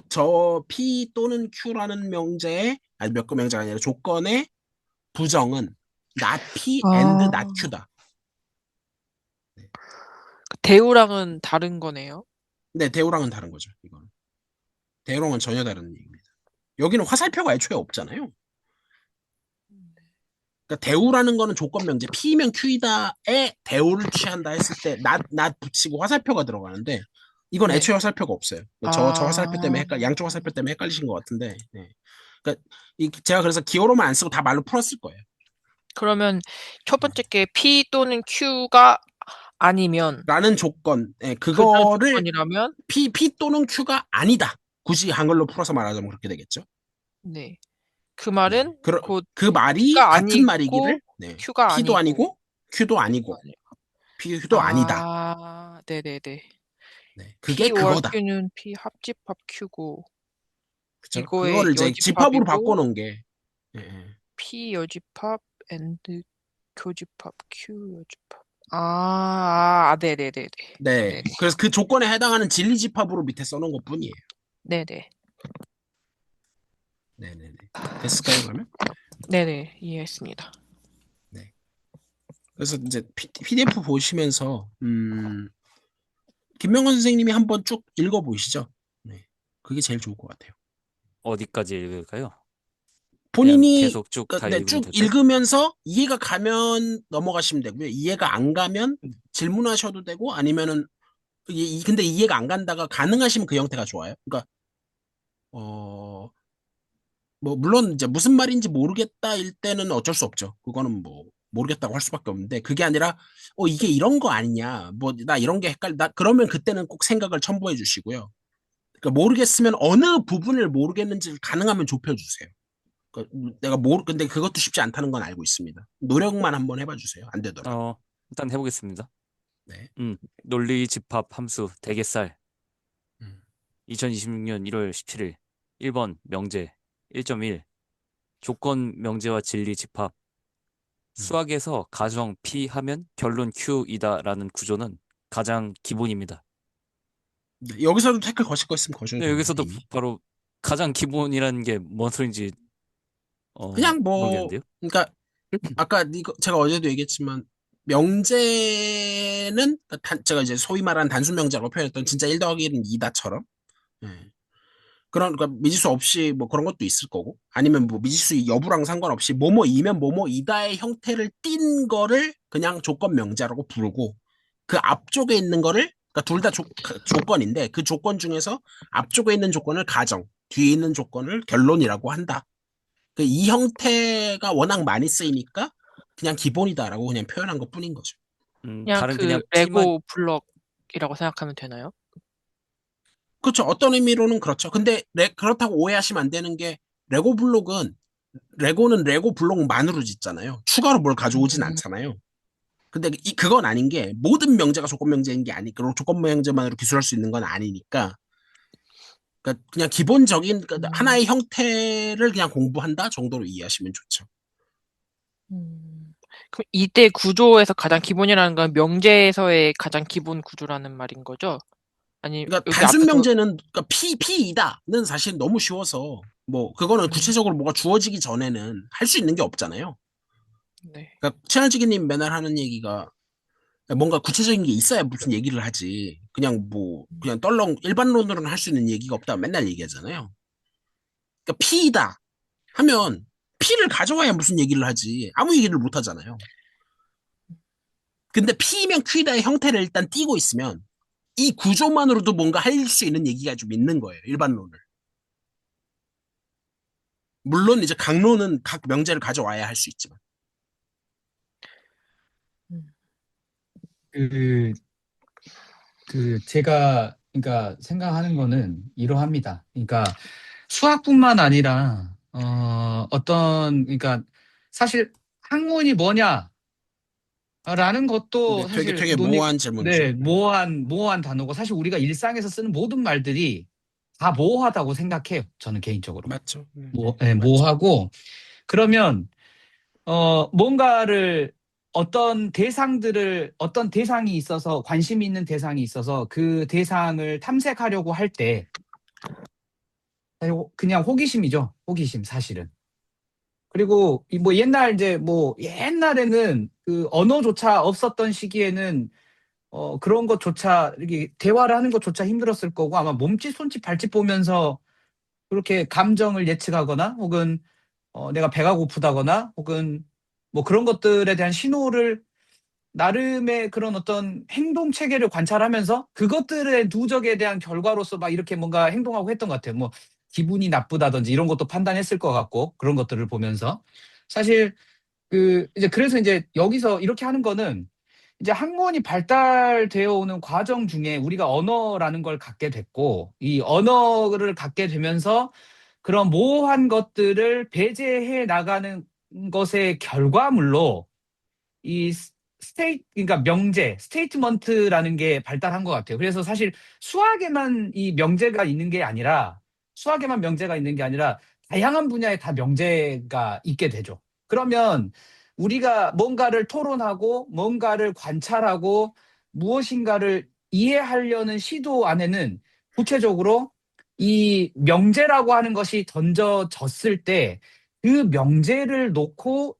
저 P 또는 Q라는 명제의 아니 몇 個 명제가 아니라 조건의 부정은 not P and not 아, Q다. 대우랑은 다른 거네요. 네, 대우랑은 다른 거죠. 이거는 대우랑은 전혀 다른 얘기입니다. 여기는 화살표가 애초에 없잖아요. 그러니까 대우라는 거는 조건 명제 P면 Q이다에 대우를 취한다 했을 때 not 붙이고 화살표가 들어가는데 이건 네. 애초에 화살표가 없어요. 저 화살표 때문에 양쪽 화살표 때문에 헷갈리신 것 같은데. 네. 그러니까 제가 그래서 기어로만 안 쓰고 다 말로 풀었을 거예요. 그러면 첫 번째 게 P 또는 Q가 아니면 라는 조건, 그런 그거를 조건이라면 P 또는 Q가 아니다. 굳이 한글로 풀어서 말하자면 그렇게 되겠죠. 네. 그 말은 곧 그 말이 P가 같은 아니고 말이기를 Q가 P도 아니고 아니고 Q도 아니고 Q도 아니다. 아, 네네네. 네, 그게 P or 그거다. Q는 P 합집합 Q고 그쵸? 이거의 그거를 이제 집합으로 여집합이고 바꿔놓은 게 P 여집합 and 교집합 Q 여집합. 아, 네네네네. 네. 네네. 그래서 그 조건에 해당하는 진리 집합으로 밑에 써놓은 것 뿐이에요. 네네. 네네네. 됐을까요, 그러면? 네네. 이해했습니다. 네. 그래서 이제 PDF 보시면서 김명건 선생님이 한번 쭉 읽어보시죠. 네. 그게 제일 좋을 것 같아요. 어디까지 읽을까요? 본인이 계속 쭉 다 읽으면 쭉 될까요? 읽으면서 이해가 가면 넘어가시면 되고요. 이해가 안 가면 질문하셔도 되고 아니면은 근데 이해가 안 간다가 가능하시면 그 형태가 좋아요. 그러니까 뭐 물론 이제 무슨 말인지 모르겠다일 때는 어쩔 수 없죠. 그거는 뭐 모르겠다고 할 수밖에 없는데 그게 아니라 이게 이런 거 아니냐. 뭐 나 이런 게 헷갈린다. 그러면 그때는 꼭 생각을 첨부해 주시고요. 그러니까 모르겠으면 어느 부분을 모르겠는지를 가능하면 좁혀 주세요. 내가 근데 그것도 쉽지 않다는 건 알고 있습니다. 노력만 한번 해봐 주세요. 안 되더라도. 일단 해보겠습니다. 네. 논리 집합 함수 대개살 음. 2026년 1월 17일 1번 명제 1.1 조건 명제와 진리 집합 수학에서 가정 P 하면 결론 Q이다라는 구조는 가장 기본입니다. 네, 여기서도 태클 거실 거 있으면 거셔도 네, 됩니다. 여기서도 이미. 바로 가장 기본이라는 게 뭔 소린지 그냥 뭐 모르겠는데요. 그러니까 아까 제가 어제도 얘기했지만 명제는 제가 이제 소위 말하는 단순 명제라고 표현했던 진짜 1 더하기 1은 2다처럼 그러니까 미지수 없이 뭐 그런 것도 있을 거고 아니면 뭐 미지수 여부랑 상관없이 뭐뭐이면 뭐뭐이다의 형태를 띈 거를 그냥 조건 명제라고 부르고 그 앞쪽에 있는 거를 그러니까 둘 다 조건인데 그 조건 중에서 앞쪽에 있는 조건을 가정 뒤에 있는 조건을 결론이라고 한다. 이 형태가 워낙 많이 쓰이니까 그냥 기본이다라고 그냥 표현한 것 뿐인 거죠. 그냥 다른 그 그냥 P만 레고 블럭이라고 생각하면 되나요? 그렇죠. 어떤 의미로는 그렇죠. 근데 그렇다고 오해하시면 안 되는 게 레고는 레고 블록만으로 짓잖아요. 추가로 뭘 가져오진 않잖아요. 근데 그건 아닌 게 모든 명제가 조건 명제인 게 아니고 조건 명제만으로 기술할 수 있는 건 아니니까 그러니까 그냥 기본적인 하나의 형태를 그냥 공부한다 정도로 이해하시면 좋죠. 그럼 이때 구조에서 가장 기본이라는 건 명제에서의 가장 기본 구조라는 말인 거죠? 아니 그러니까 여기 단순 앞에서 명제는 그러니까 P이다는 사실 너무 쉬워서 뭐 그거는 구체적으로 뭐가 주어지기 전에는 할 수 있는 게 없잖아요. 네. 그러니까 채널지기님 맨날 하는 얘기가 뭔가 구체적인 게 있어야 무슨 얘기를 하지. 그냥 그냥 떨렁 일반론으로는 할 수 있는 얘기가 없다 맨날 얘기하잖아요. 그러니까 P이다 하면 P를 가져와야 무슨 얘기를 하지. 아무 얘기를 못 하잖아요. 근데 P면 Q이다의 형태를 일단 띄고 있으면 이 구조만으로도 뭔가 할 수 있는 얘기가 좀 있는 거예요. 일반론을. 물론 이제 강론은 각 명제를 가져와야 할 수 있지만. 제가 그러니까 생각하는 거는 이러합니다. 그러니까 수학뿐만 아니라 그러니까 사실 학문이 뭐냐라는 것도 근데 되게 사실 모호한 질문이죠. 네, 모호한 단어고 사실 우리가 일상에서 쓰는 모든 말들이 다 모호하다고 생각해요. 저는 개인적으로. 맞죠. 모호하고 그러면 뭔가를 어떤 대상이 있어서 관심 있는 대상이 있어서 그 대상을 탐색하려고 할 때 그냥 호기심이죠. 호기심 사실은. 그리고 뭐 옛날에는 그 언어조차 없었던 시기에는 그런 것조차 이렇게 대화를 하는 것조차 힘들었을 거고 아마 몸짓, 손짓, 발짓 보면서 그렇게 감정을 예측하거나 혹은 내가 배가 고프다거나 혹은 뭐 그런 것들에 대한 신호를 나름의 그런 어떤 행동 체계를 관찰하면서 그것들의 누적에 대한 결과로서 막 이렇게 뭔가 행동하고 했던 것 같아요. 뭐 기분이 나쁘다든지 이런 것도 판단했을 것 같고 그런 것들을 보면서 사실 그래서 이제 여기서 이렇게 하는 거는 이제 학문이 발달되어 오는 과정 중에 우리가 언어라는 걸 갖게 됐고 이 언어를 갖게 되면서 그런 모호한 것들을 배제해 나가는 것의 결과물로 이 그러니까 스테이트먼트라는 게 발달한 것 같아요. 그래서 사실 수학에만 이 명제가 있는 게 아니라 수학에만 명제가 있는 게 아니라 다양한 분야에 다 명제가 있게 되죠. 그러면 우리가 뭔가를 토론하고 뭔가를 관찰하고 무엇인가를 이해하려는 시도 안에는 구체적으로 이 명제라고 하는 것이 던져졌을 때 그 명제를 놓고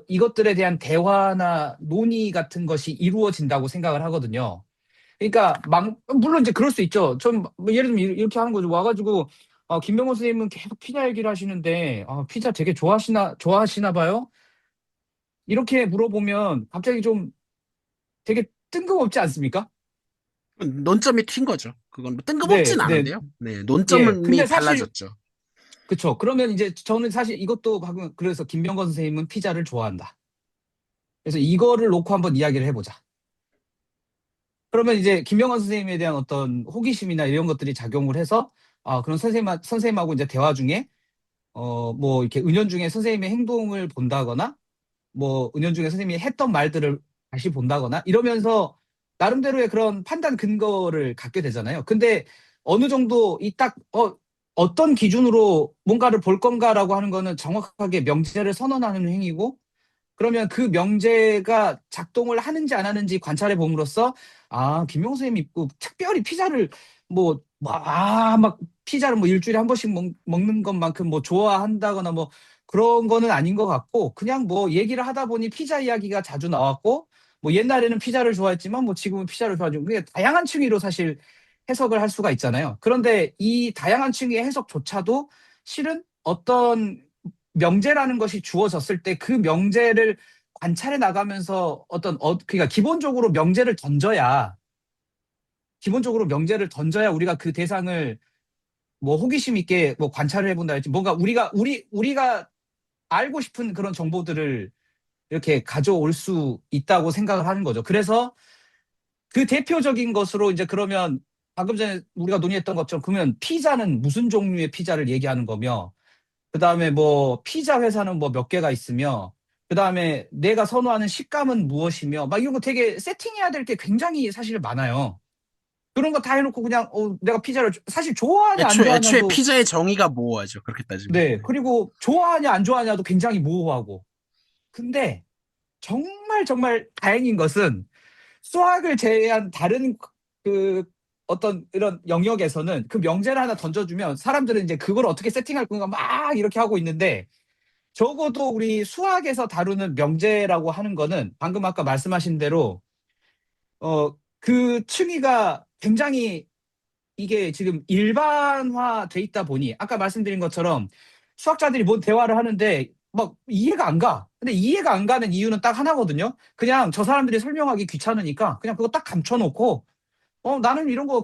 이것들에 대한 대화나 논의 같은 것이 이루어진다고 생각을 하거든요. 그러니까 물론 이제 그럴 수 있죠. 좀뭐 예를 들면 이렇게 하는 거죠. 와가지고 김병호 선생님은 계속 피자 얘기를 하시는데 피자 되게 좋아하시나 봐요? 이렇게 물어보면 갑자기 좀 되게 뜬금없지 않습니까? 논점이 튄 거죠. 그건 뭐 네, 뜬금없진 네, 않은데요. 네, 예. 논점이 근데 사실 달라졌죠. 그쵸. 그러면 이제 저는 사실 이것도 방금 그래서 김병건 선생님은 피자를 좋아한다. 그래서 이거를 놓고 한번 이야기를 해보자. 그러면 이제 김병건 선생님에 대한 어떤 호기심이나 이런 것들이 작용을 해서 그런 선생님하고 이제 대화 중에 뭐 이렇게 은연중에 선생님의 행동을 본다거나 뭐 은연중에 선생님이 했던 말들을 다시 본다거나 이러면서 나름대로의 그런 판단 근거를 갖게 되잖아요. 근데 어느 정도 어떤 기준으로 뭔가를 볼 건가라고 하는 거는 정확하게 명제를 선언하는 행위고 그러면 그 명제가 작동을 하는지 안 하는지 관찰해 봄으로써 김용 선생님이 특별히 피자를 막 피자를 뭐 일주일에 한 번씩 먹는 것만큼 뭐 좋아한다거나 뭐 그런 거는 아닌 것 같고 그냥 뭐 얘기를 하다 보니 피자 이야기가 자주 나왔고 뭐 옛날에는 피자를 좋아했지만 뭐 지금은 피자를 좋아하죠. 그게 다양한 층위로 사실 해석을 할 수가 있잖아요. 그런데 이 다양한 층위의 해석조차도 실은 어떤 명제라는 것이 주어졌을 때 그 명제를 관찰해 나가면서 그러니까 기본적으로 명제를 던져야 우리가 그 대상을 뭐 호기심 있게 뭐 관찰을 해본다 할지 뭔가 우리가 알고 싶은 그런 정보들을 이렇게 가져올 수 있다고 생각을 하는 거죠. 그래서 그 대표적인 것으로 이제 그러면 방금 전에 우리가 논의했던 것처럼 그러면 피자는 무슨 종류의 피자를 얘기하는 거며 그다음에 뭐 피자 회사는 뭐 몇 개가 있으며 그다음에 내가 선호하는 식감은 무엇이며 막 이런 거 되게 세팅해야 될 게 굉장히 사실 많아요. 그런 거 다 해놓고 그냥 내가 피자를 사실 좋아하냐 안 애초에 좋아하냐도 피자의 정의가 모호하죠. 그렇게 따지면. 네 그리고 좋아하냐 안 좋아하냐도 굉장히 모호하고 근데 정말 정말 다행인 것은 수학을 제외한 다른 그 어떤 이런 영역에서는 그 명제를 하나 던져주면 사람들은 이제 그걸 어떻게 세팅할 건가 막 이렇게 하고 있는데 적어도 우리 수학에서 다루는 명제라고 하는 거는 방금 아까 말씀하신 대로 그 층위가 굉장히 이게 지금 일반화돼 있다 보니 아까 말씀드린 것처럼 수학자들이 뭔 대화를 하는데 막 이해가 안 가. 근데 이해가 안 가는 이유는 딱 하나거든요. 그냥 저 사람들이 설명하기 귀찮으니까 그냥 그거 딱 감춰놓고 나는 이런 거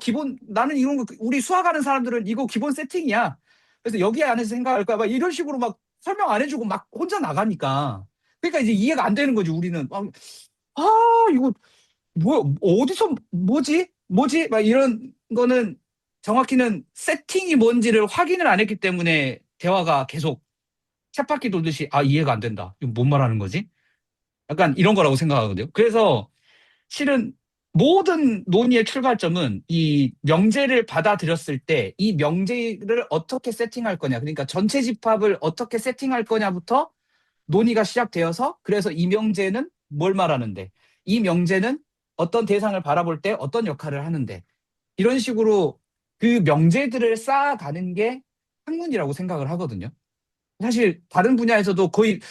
우리 수학하는 사람들은 이거 기본 세팅이야. 그래서 여기 안에서 생각할 거야. 막 이런 식으로 막 설명 안 해주고 막 혼자 나가니까. 그러니까 이제 이해가 안 되는 거지 우리는. 이거 뭐야 어디서 뭐지 막 이런 거는 정확히는 세팅이 뭔지를 확인을 안 했기 때문에 대화가 계속 쳇바퀴 돌듯이 이해가 안 된다. 이거 뭔 말하는 거지? 약간 이런 거라고 생각하거든요. 그래서 실은 모든 논의의 출발점은 이 명제를 받아들였을 때 이 명제를 어떻게 세팅할 거냐. 그러니까 전체 집합을 어떻게 세팅할 거냐부터 논의가 시작되어서 그래서 이 명제는 뭘 말하는데 이 명제는 어떤 대상을 바라볼 때 어떤 역할을 하는데 이런 식으로 그 명제들을 쌓아가는 게 학문이라고 생각을 하거든요. 사실 다른 분야에서도 거의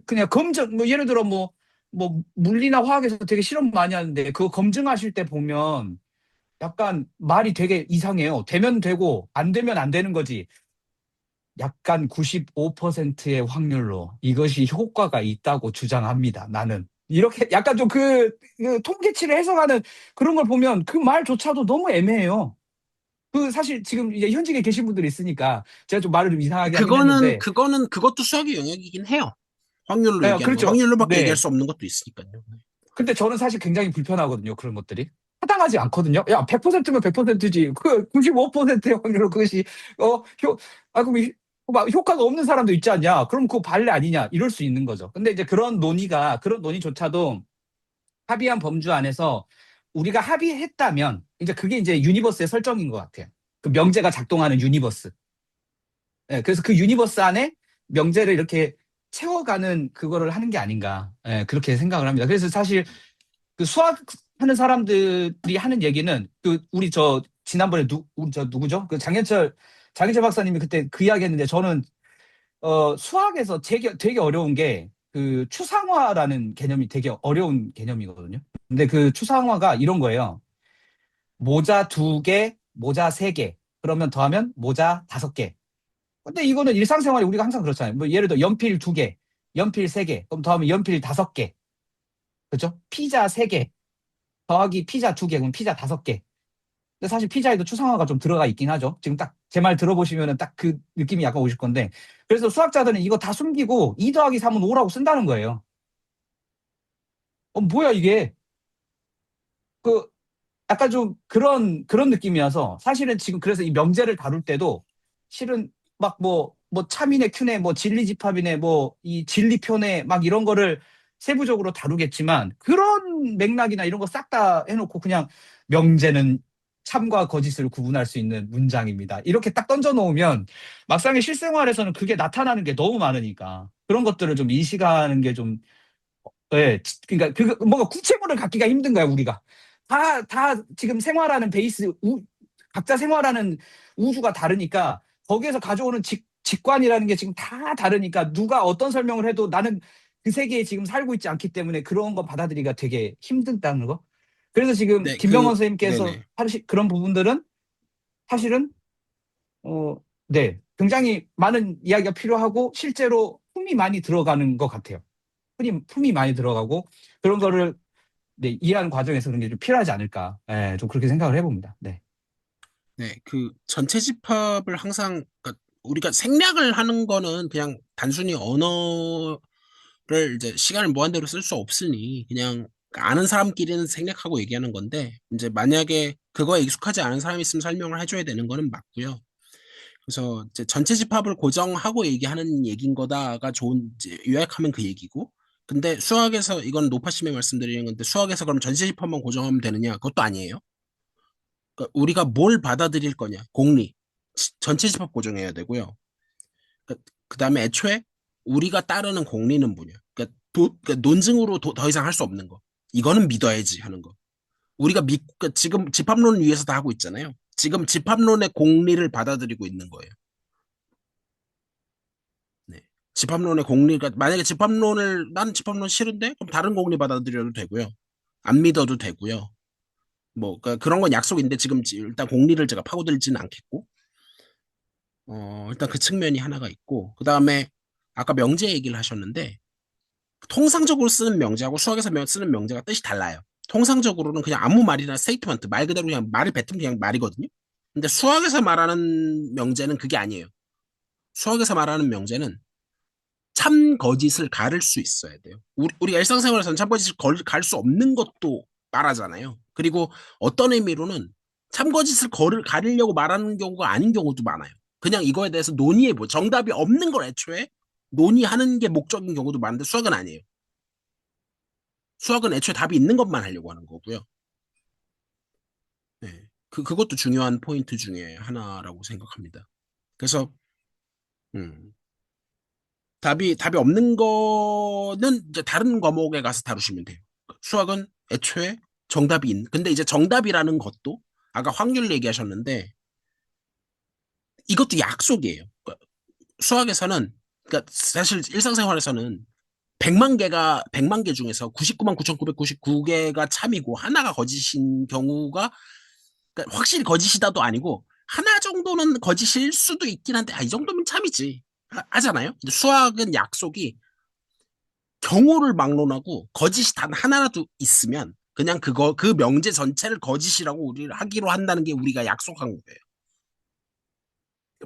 그냥 검증 뭐 예를 들어 뭐 물리나 화학에서 되게 실험 많이 하는데 그거 검증하실 때 보면 약간 말이 되게 이상해요. 되면 되고 안 되면 안 되는 거지. 약간 95%의 확률로 이것이 효과가 있다고 주장합니다. 나는. 이렇게 약간 좀 그 통계치를 해석하는 그런 걸 보면 그 말조차도 너무 애매해요. 그 사실 지금 이제 현직에 계신 분들이 있으니까 제가 좀 말을 좀 이상하게 하긴 했는데 그것도 수학의 영역이긴 해요. 확률로 얘기하는 거. 그렇죠. 확률로밖에 얘기할 네. 수 없는 것도 있으니까요. 근데 저는 사실 굉장히 불편하거든요. 그런 것들이. 타당하지 않거든요. 야, 100%면 100%지. 그 95%의 확률로 그것이 그럼 막 효과가 없는 사람도 있지 않냐? 그럼 그거 발레 아니냐? 이럴 수 있는 거죠. 근데 이제 그런 논의조차도 합의한 범주 안에서 우리가 합의했다면 이제 그게 이제 유니버스의 설정인 것 같아요. 그 명제가 작동하는 유니버스. 예, 그래서 그 유니버스 안에 명제를 이렇게 채워가는 그거를 하는 게 아닌가. 예, 그렇게 생각을 합니다. 그래서 사실 그 수학하는 사람들이 하는 얘기는 우리 지난번에 누구죠? 그 장현철 박사님이 그때 그 이야기 했는데 저는 수학에서 되게 어려운 게 그 추상화라는 개념이 되게 어려운 개념이거든요. 근데 그 추상화가 이런 거예요. 모자 2개, 모자 3개. 그러면 더하면 모자 5개. 근데 이거는 일상생활에 우리가 항상 그렇잖아요. 뭐 예를 들어 연필 2개, 연필 3개. 그럼 더하면 연필 5개. 그죠? 피자 3개. 더하기 피자 2개, 그럼 피자 5개. 근데 사실 피자에도 추상화가 좀 들어가 있긴 하죠. 지금 딱 제 말 들어보시면은 딱 그 느낌이 약간 오실 건데. 그래서 수학자들은 이거 다 숨기고 2 더하기 3은 5라고 쓴다는 거예요. 뭐야 이게. 그 약간 좀 그런 느낌이어서 사실은 지금 그래서 이 명제를 다룰 때도 실은 막 뭐 참이네 큐네 뭐 진리집합이네 뭐 이 진리표네 막 이런 거를 세부적으로 다루겠지만 그런 맥락이나 이런 거 싹 다 해놓고 그냥 명제는 참과 거짓을 구분할 수 있는 문장입니다. 이렇게 딱 던져 놓으면 막상의 실생활에서는 그게 나타나는 게 너무 많으니까 그런 것들을 좀 인식하는 게 좀 예, 그러니까 뭔가 구체물을 갖기가 힘든 거야 우리가. 다 지금 생활하는 각자 생활하는 우주가 다르니까 거기에서 가져오는 직관이라는 게 지금 다 다르니까 누가 어떤 설명을 해도 나는 그 세계에 지금 살고 있지 않기 때문에 그런 거 받아들이기가 되게 힘든다는 거. 그래서 지금 네, 김병원 선생님께서 네네. 그런 부분들은 사실은 네, 굉장히 많은 이야기가 필요하고 실제로 품이 많이 들어가는 것 같아요. 품이 많이 들어가고 그런 거를 네, 이해하는 과정에서 그런 게 좀 필요하지 않을까. 예, 좀 그렇게 생각을 해봅니다. 네. 네, 그 전체 집합을 항상 그러니까 우리가 생략을 하는 거는 그냥 단순히 언어를 이제 시간을 무한대로 쓸 수 없으니 그냥 아는 사람끼리는 생략하고 얘기하는 건데 이제 만약에 그거에 익숙하지 않은 사람이 있으면 설명을 해줘야 되는 거는 맞고요. 그래서 이제 전체 집합을 고정하고 얘기하는 얘기인 거다가 좋은 이제 요약하면 그 얘기고. 근데 수학에서 이건 노파심에 말씀드리는 건데 수학에서 그럼 전체 집합만 고정하면 되느냐? 그것도 아니에요. 그러니까 우리가 뭘 받아들일 거냐? 공리. 전체 집합 고정해야 되고요. 그다음에 애초에 우리가 따르는 공리는 뭐냐? 그러니까 논증으로 더 이상 할 수 없는 거. 이거는 믿어야지 하는 거. 그러니까 지금 집합론을 위해서 다 하고 있잖아요. 지금 집합론의 공리를 받아들이고 있는 거예요. 네. 집합론의 공리가 만약에 나는 집합론 싫은데 그럼 다른 공리 받아들여도 되고요. 안 믿어도 되고요. 뭐 그러니까 그런 건 약속인데 지금 일단 공리를 제가 파고들지는 않겠고 일단 그 측면이 하나가 있고 그다음에 아까 명제 얘기를 하셨는데 통상적으로 쓰는 명제하고 수학에서 쓰는 명제가 뜻이 달라요. 통상적으로는 그냥 아무 말이나 스테이트먼트 말 그대로 그냥 말을 뱉으면 그냥 말이거든요. 근데 수학에서 말하는 명제는 그게 아니에요. 수학에서 말하는 명제는 참 거짓을 가를 수 있어야 돼요. 우리가 일상생활에서는 참 거짓을 가를 수 없는 것도 말하잖아요. 그리고 어떤 의미로는 참 거짓을 가리려고 말하는 경우가 아닌 경우도 많아요. 그냥 이거에 대해서 논의해보 정답이 없는 걸 애초에 논의하는 게 목적인 경우도 많은데 수학은 아니에요. 수학은 애초에 답이 있는 것만 하려고 하는 거고요. 네. 그것도 중요한 포인트 중에 하나라고 생각합니다. 그래서, 음, 답이 없는 거는 이제 다른 과목에 가서 다루시면 돼요. 수학은 애초에 정답이 근데 이제 정답이라는 것도 아까 확률 얘기하셨는데 이것도 약속이에요. 그러니까 수학에서는 그러니까 사실 일상생활에서는 100만 개 중에서 99만 9,999개가 참이고 하나가 거짓인 경우가 그러니까 확실히 거짓이다도 아니고 하나 정도는 거짓일 수도 있긴 한데 이 정도면 참이지 하잖아요. 근데 수학은 약속이 경우를 막론하고 거짓이 단 하나라도 있으면 그냥 그 명제 전체를 거짓이라고 우리를 하기로 한다는 게 우리가 약속한 거예요.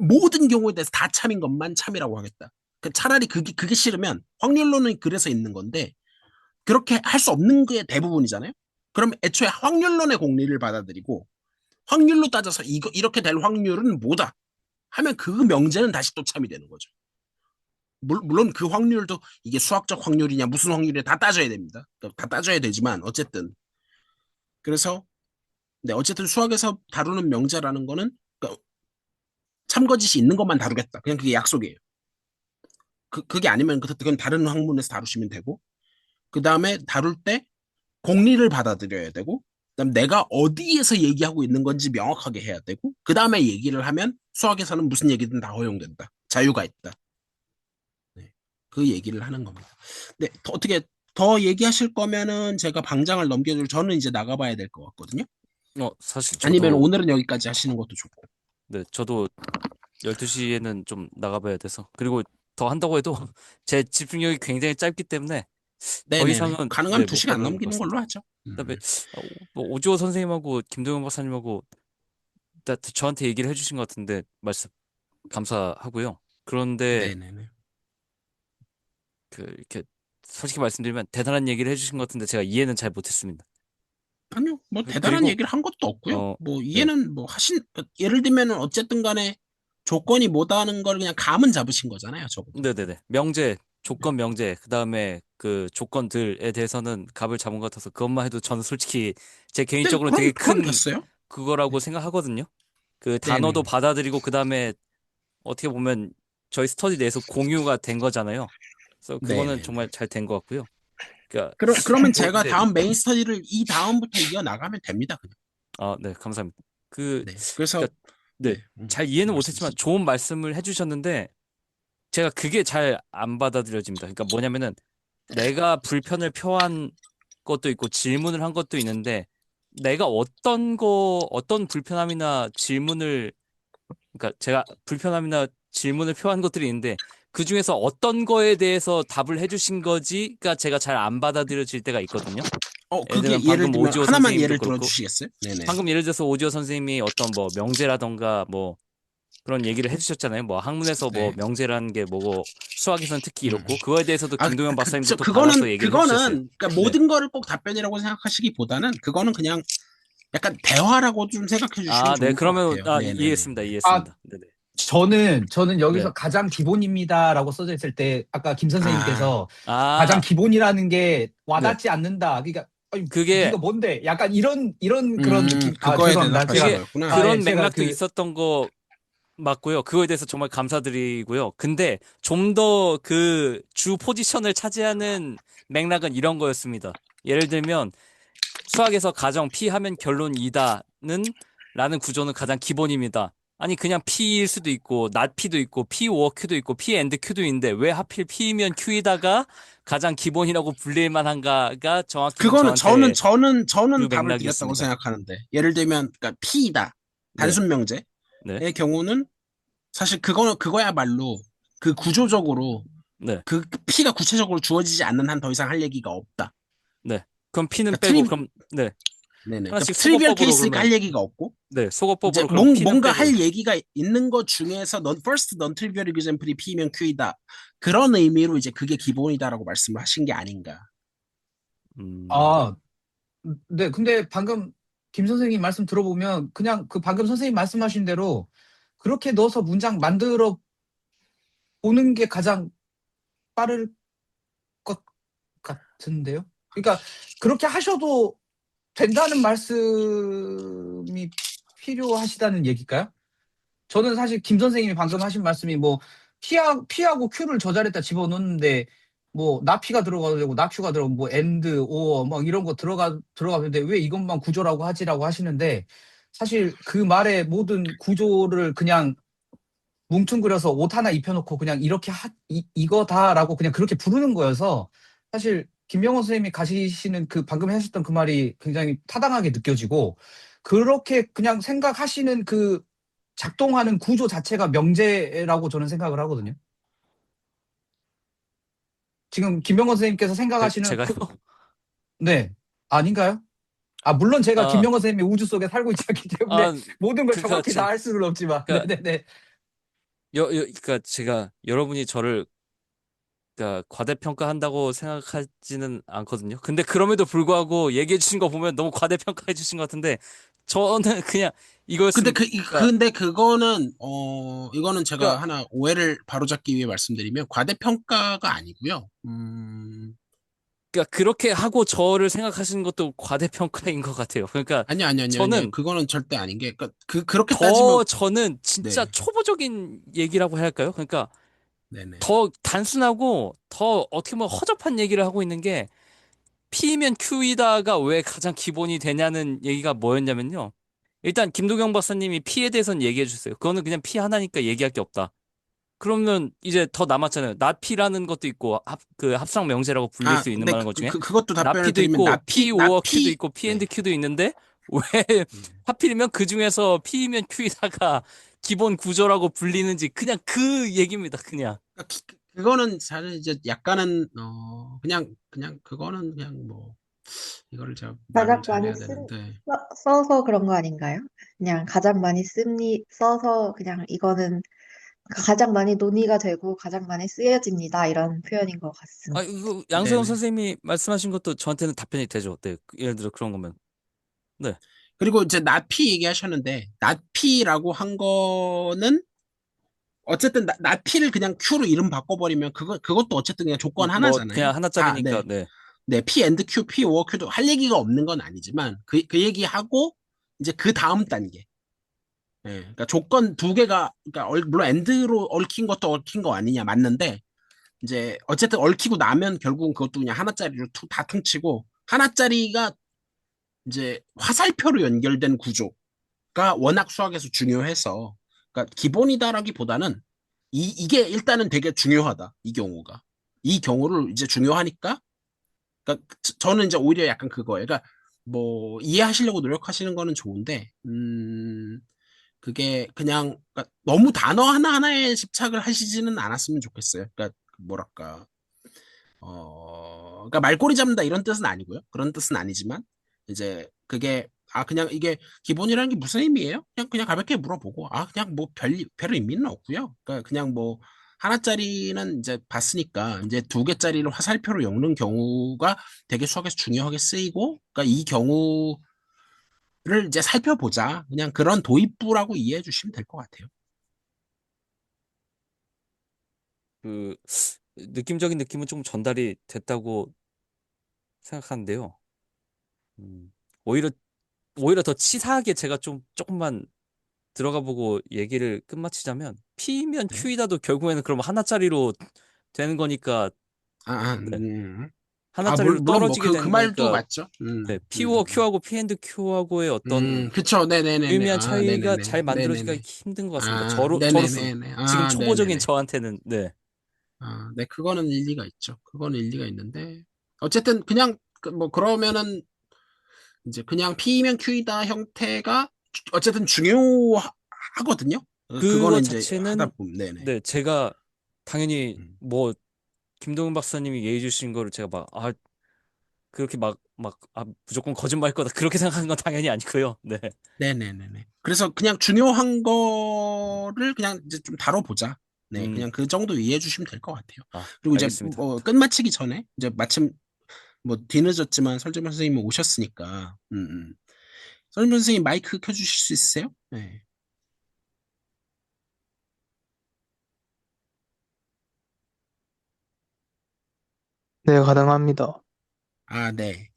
모든 경우에 대해서 다 참인 것만 참이라고 하겠다. 차라리 그게 싫으면 확률론은 그래서 있는 건데 그렇게 할 수 없는 게 대부분이잖아요. 그럼 애초에 확률론의 공리를 받아들이고 확률로 따져서 이렇게 될 확률은 뭐다 하면 그 명제는 다시 또 참이 되는 거죠. 물론 그 확률도 이게 수학적 확률이냐 무슨 확률이냐 다 따져야 됩니다. 다 따져야 되지만 어쨌든 그래서 네 어쨌든 수학에서 다루는 명제라는 거는 그러니까 참거짓이 있는 것만 다루겠다. 그냥 그게 약속이에요. 그게 아니면 그건 다른 학문에서 다루시면 되고 그 다음에 다룰 때 공리를 받아들여야 되고 그다음 내가 어디에서 얘기하고 있는 건지 명확하게 해야 되고 그 다음에 얘기를 하면 수학에서는 무슨 얘기든 다 허용된다. 자유가 있다. 네, 그 얘기를 하는 겁니다. 네, 어떻게 더 얘기하실 거면은 제가 방장을 저는 이제 나가봐야 될 것 같거든요. 사실 아니면 저도 오늘은 여기까지 하시는 것도 좋고. 네, 저도 12시에는 좀 나가봐야 돼서. 그리고 더 한다고 해도 제 집중력이 굉장히 짧기 때문에 더 네네네. 이상은 가능하면 못 2시간 안 하는 것 넘기는 같습니다. 걸로 하죠. 그다음에 뭐 오주호 선생님하고 김동현 박사님하고 저한테 얘기를 해주신 것 같은데 말씀 감사하고요. 그런데 네네네. 이렇게 솔직히 말씀드리면 대단한 얘기를 해주신 것 같은데 제가 이해는 잘 못했습니다. 아니요, 뭐 대단한 그리고 얘기를 한 것도 없고요. 뭐 네, 이해는 뭐 예를 들면은 어쨌든 간에 조건이 뭐다는 걸 그냥 감은 잡으신 거잖아요, 적어도. 네네네. 조건 명제, 그다음에 그 조건들에 대해서는 값을 잡은 것 같아서 그것만 해도 저는 솔직히 제 네, 개인적으로는 되게 그럼 큰 됐어요. 그거라고 생각하거든요. 그 단어도 네네네. 받아들이고 그다음에 어떻게 보면 저희 스터디 내에서 공유가 된 거잖아요. 그래서 그거는 네네네. 정말 잘 된 것 같고요. 그러니까 그러면 뭐 제가 네. 다음 메인 스터디를 이 다음부터 이어 나가면 됩니다. 그냥. 네, 감사합니다. 네. 그래서 그러니까 네, 네, 잘 이해는 못했지만 말씀하세요. 좋은 말씀을 해주셨는데 제가 그게 잘 안 받아들여집니다. 그러니까 뭐냐면은 내가 불편을 표한 것도 있고 질문을 한 것도 있는데 내가 어떤 불편함이나 질문을 그러니까 제가 불편함이나 질문을 표한 것들이 있는데 그 중에서 어떤 거에 대해서 답을 해주신 거지가 제가 잘 안 받아들여질 때가 있거든요. 예를 들면 그게 예를 방금 들면 오지호 하나만 선생님도 예를 들어 그렇고 주시겠어요? 네네. 방금 예를 들어서 오지호 선생님이 어떤 뭐 명제라던가 뭐 그런 얘기를 해주셨잖아요. 뭐 학문에서 뭐 네. 명제라는 게 뭐고 수학에서는 특히 이렇고 그거에 대해서도 김동현 박사님도 또 그거는 받아서 얘기를 해주셨어요. 그러니까 네. 모든 거를 꼭 답변이라고 생각하시기보다는 그거는 그냥 약간 대화라고 좀 생각해 주시면 네. 좋을 것 그러면 같아요. 네네네. 이해했습니다. 아, 이해했습니다. 네네. 저는 여기서 네. 가장 기본입니다라고 써져 있을 때 아까 김 선생님께서 가장 아, 기본이라는 게 네. 와닿지 않는다. 그러니까 아니, 그게 네가 뭔데? 약간 이런 그런 느낌. 그거에 죄송합니다. 대답하신 제가 그게 거였구나. 그런 제가 맥락도 있었던 거 맞고요. 그거에 대해서 정말 감사드리고요. 근데 좀 더 그 주 포지션을 차지하는 맥락은 이런 거였습니다. 예를 들면 수학에서 가정 P 하면 결론 이다는 라는 구조는 가장 기본입니다. 아니 그냥 P일 수도 있고 not P도 있고 P or Q도 있고 P and Q도 있는데 왜 하필 P면 Q이다가 가장 기본이라고 불릴 만한가가 정확히는 그거는 저한테 그 저는 답을 드렸다고 맥락이었습니다. 생각하는데 예를 들면 그러니까 P이다 네, 단순 명제의 네, 경우는 사실 그거야말로 그 구조적으로 네, 그 P가 구체적으로 주어지지 않는 한 더 이상 할 얘기가 없다. 네. 그럼 P는 그러니까 빼고 그럼 네. 네네. 그러니까 하나씩 트리비얼 소거법으로 케이스니까 그러면 할 얘기가 없고 네, 이제 소거법으로 그럼 P는 뭔가 빼고 할 얘기가 있는 것 중에서 first non trivial example이 P면 Q이다. 그런 의미로 이제 그게 기본이다라고 말씀을 하신 게 아닌가. 음, 아, 네. 근데 방금 김 선생님 말씀 들어보면 그냥 그 방금 선생님 말씀하신 대로 그렇게 넣어서 문장 만들어 보는 게 가장 빠를 것 같은데요. 그러니까 그렇게 하셔도 된다는 말씀이 필요하시다는 얘기일까요? 저는 사실 김 선생님이 방금 하신 말씀이 뭐 P하고 Q를 저 자리에다 집어넣는데 뭐 나피가 들어가도 되고 나큐가 들어가고 뭐 엔드, 오어 막 이런 거 들어가는데 왜 이것만 구조라고 하지라고 하시는데 사실 그 말의 모든 구조를 그냥 뭉뚱그려서 옷 하나 입혀놓고 그냥 이렇게 이거다라고 그냥 그렇게 부르는 거여서 사실 김명호 선생님이 가지시는 그 방금 하셨던 그 말이 굉장히 타당하게 느껴지고 그렇게 그냥 생각하시는 그 작동하는 구조 자체가 명제라고 저는 생각을 하거든요. 지금 김명호 선생님께서 생각하시는 제가요? 네, 아닌가요? 아, 물론 제가 아, 김명호 선생님의 우주 속에 살고 있지 않기 때문에 아, 모든 걸 그니까 정확히 다 알 수는 없지만, 그니까 네네네. 그니까 제가 여러분이 저를 그러니까 과대평가한다고 생각하지는 않거든요. 근데 그럼에도 불구하고 얘기해 주신 거 보면 너무 과대평가해 주신 것 같은데 저는 그냥 근데 이거였습니다. 그러니까 근데 그거는 이거는 제가 그러니까 하나 오해를 바로잡기 위해 말씀드리면 과대평가가 아니고요. 그러니까 그렇게 하고 저를 생각하시는 것도 과대평가인 것 같아요. 그러니까 아니요. 저는 그거는 절대 아닌 게, 그렇게 따지면, 저는 진짜 네, 초보적인 얘기라고 해야 할까요? 그러니까 네네. 더 단순하고 더 어떻게 보면 허접한 얘기를 하고 있는 게 P면 Q이다가 왜 가장 기본이 되냐는 얘기가 뭐였냐면요. 일단 김도경 박사님이 P에 대해서는 얘기해 주세요. 그거는 그냥 P 하나니까 얘기할 게 없다. 그러면 이제 더 남았잖아요. 나피라는 것도 있고 그 합성 명제라고 불릴 수 있는 근데 것 중에 그것도 답변을 나피도 드리면, 있고 P 오어 Q도 있고 P 앤드 네. Q도 있는데 왜 하필이면 그 중에서 P면 Q이다가 기본 구조라고 불리는지 그냥 그 얘기입니다. 그냥. 그거는 사실 이제 약간은, 그거는 그냥 뭐, 이거를 제가 말을 가장 많이 잘해야 되는데, 써서 그런 거 아닌가요? 그냥 가장 많이 써서 그냥 이거는 가장 많이 논의가 되고 가장 많이 쓰여집니다. 이런 표현인 것 같습니다. 이거 양세형 네네. 선생님이 말씀하신 것도 저한테는 답변이 되죠. 네. 예를 들어 그런 거면. 네. 그리고 이제 나피 얘기하셨는데, 나피라고 한 거는, 어쨌든 나피를 그냥 Q로 이름 바꿔버리면 그것도 어쨌든 그냥 조건 뭐 하나잖아요. 그냥 하나짜리니까 네. 네, P and Q, P or Q도 할 얘기가 없는 건 아니지만 그 얘기하고 이제 그 다음 단계. 예, 그러니까 조건 두 개가 그러니까 물론 and로 얽힌 것도 얽힌 거 아니냐 맞는데 이제 어쨌든 얽히고 나면 결국은 그것도 그냥 하나짜리로 다 퉁치고 하나짜리가 이제 화살표로 연결된 구조가 워낙 수학에서 중요해서 그러니까 기본이다라기보다는 이게 일단은 되게 중요하다. 이 경우가. 이 경우를 이제 중요하니까 그러니까 저는 이제 오히려 약간 그거예요. 그러니까 뭐 이해하시려고 노력하시는 거는 좋은데 그게 그냥 그러니까 너무 단어 하나하나에 집착을 하시지는 않았으면 좋겠어요. 그러니까 뭐랄까 그러니까 말꼬리 잡는다 이런 뜻은 아니고요. 그런 뜻은 아니지만 이제 그게 그냥 이게 기본이라는 게 무슨 의미예요? 그냥 가볍게 물어보고 그냥 뭐 별 의미는 없고요. 그러니까 그냥 뭐 하나짜리는 이제 봤으니까 이제 두 개짜리를 화살표로 엮는 경우가 되게 수학에서 중요하게 쓰이고 그러니까 이 경우를 이제 살펴보자. 그냥 그런 도입부라고 이해해 주시면 될 것 같아요. 그 느낌적인 느낌은 좀 전달이 됐다고 생각하는데요. 음, 오히려 더 치사하게 제가 좀 조금만 들어가 보고 얘기를 끝마치자면 P면 네. Q이다도 결국에는 그럼 하나짜리로 되는 거니까 아, 아, 네. 음. 하나짜리로 물론 뭐 떨어지게 그 되는 말도 거니까 맞죠. 네, P와 Q하고 P 앤드 Q하고의 어떤 그쵸. 네네네네. 유의미한 차이가 네네네. 잘 만들어지기가 네네네. 힘든 것 같습니다. 저로서 네네네네. 지금 초보적인 네네네. 저한테는 네. 네, 그거는 일리가 있죠. 그거는 일리가 있는데. 어쨌든, 그냥, 뭐, 그러면은, 이제 그냥 P면 Q이다 형태가, 어쨌든 중요하거든요. 그거 그거는 이제 하다 자체는 보면, 네네. 네, 제가 당연히 음. 뭐 김동훈 박사님이 예의 주신 거를 제가 막 그렇게 무조건 거짓말일 거다 그렇게 생각하는 건 당연히 아니고요. 네. 네네네네. 그래서 그냥 중요한 거를 그냥 이제 좀 다뤄보자. 네, 음, 그냥 그 정도 이해해 주시면 될 것 같아요. 그리고 이제 알겠습니다. 뭐 끝마치기 전에 이제 마침 뭐 뒤늦었지만 설재만 선생님 오셨으니까 설재만 선생님 마이크 켜주실 수 있으세요? 네. 네, 가능합니다. 네.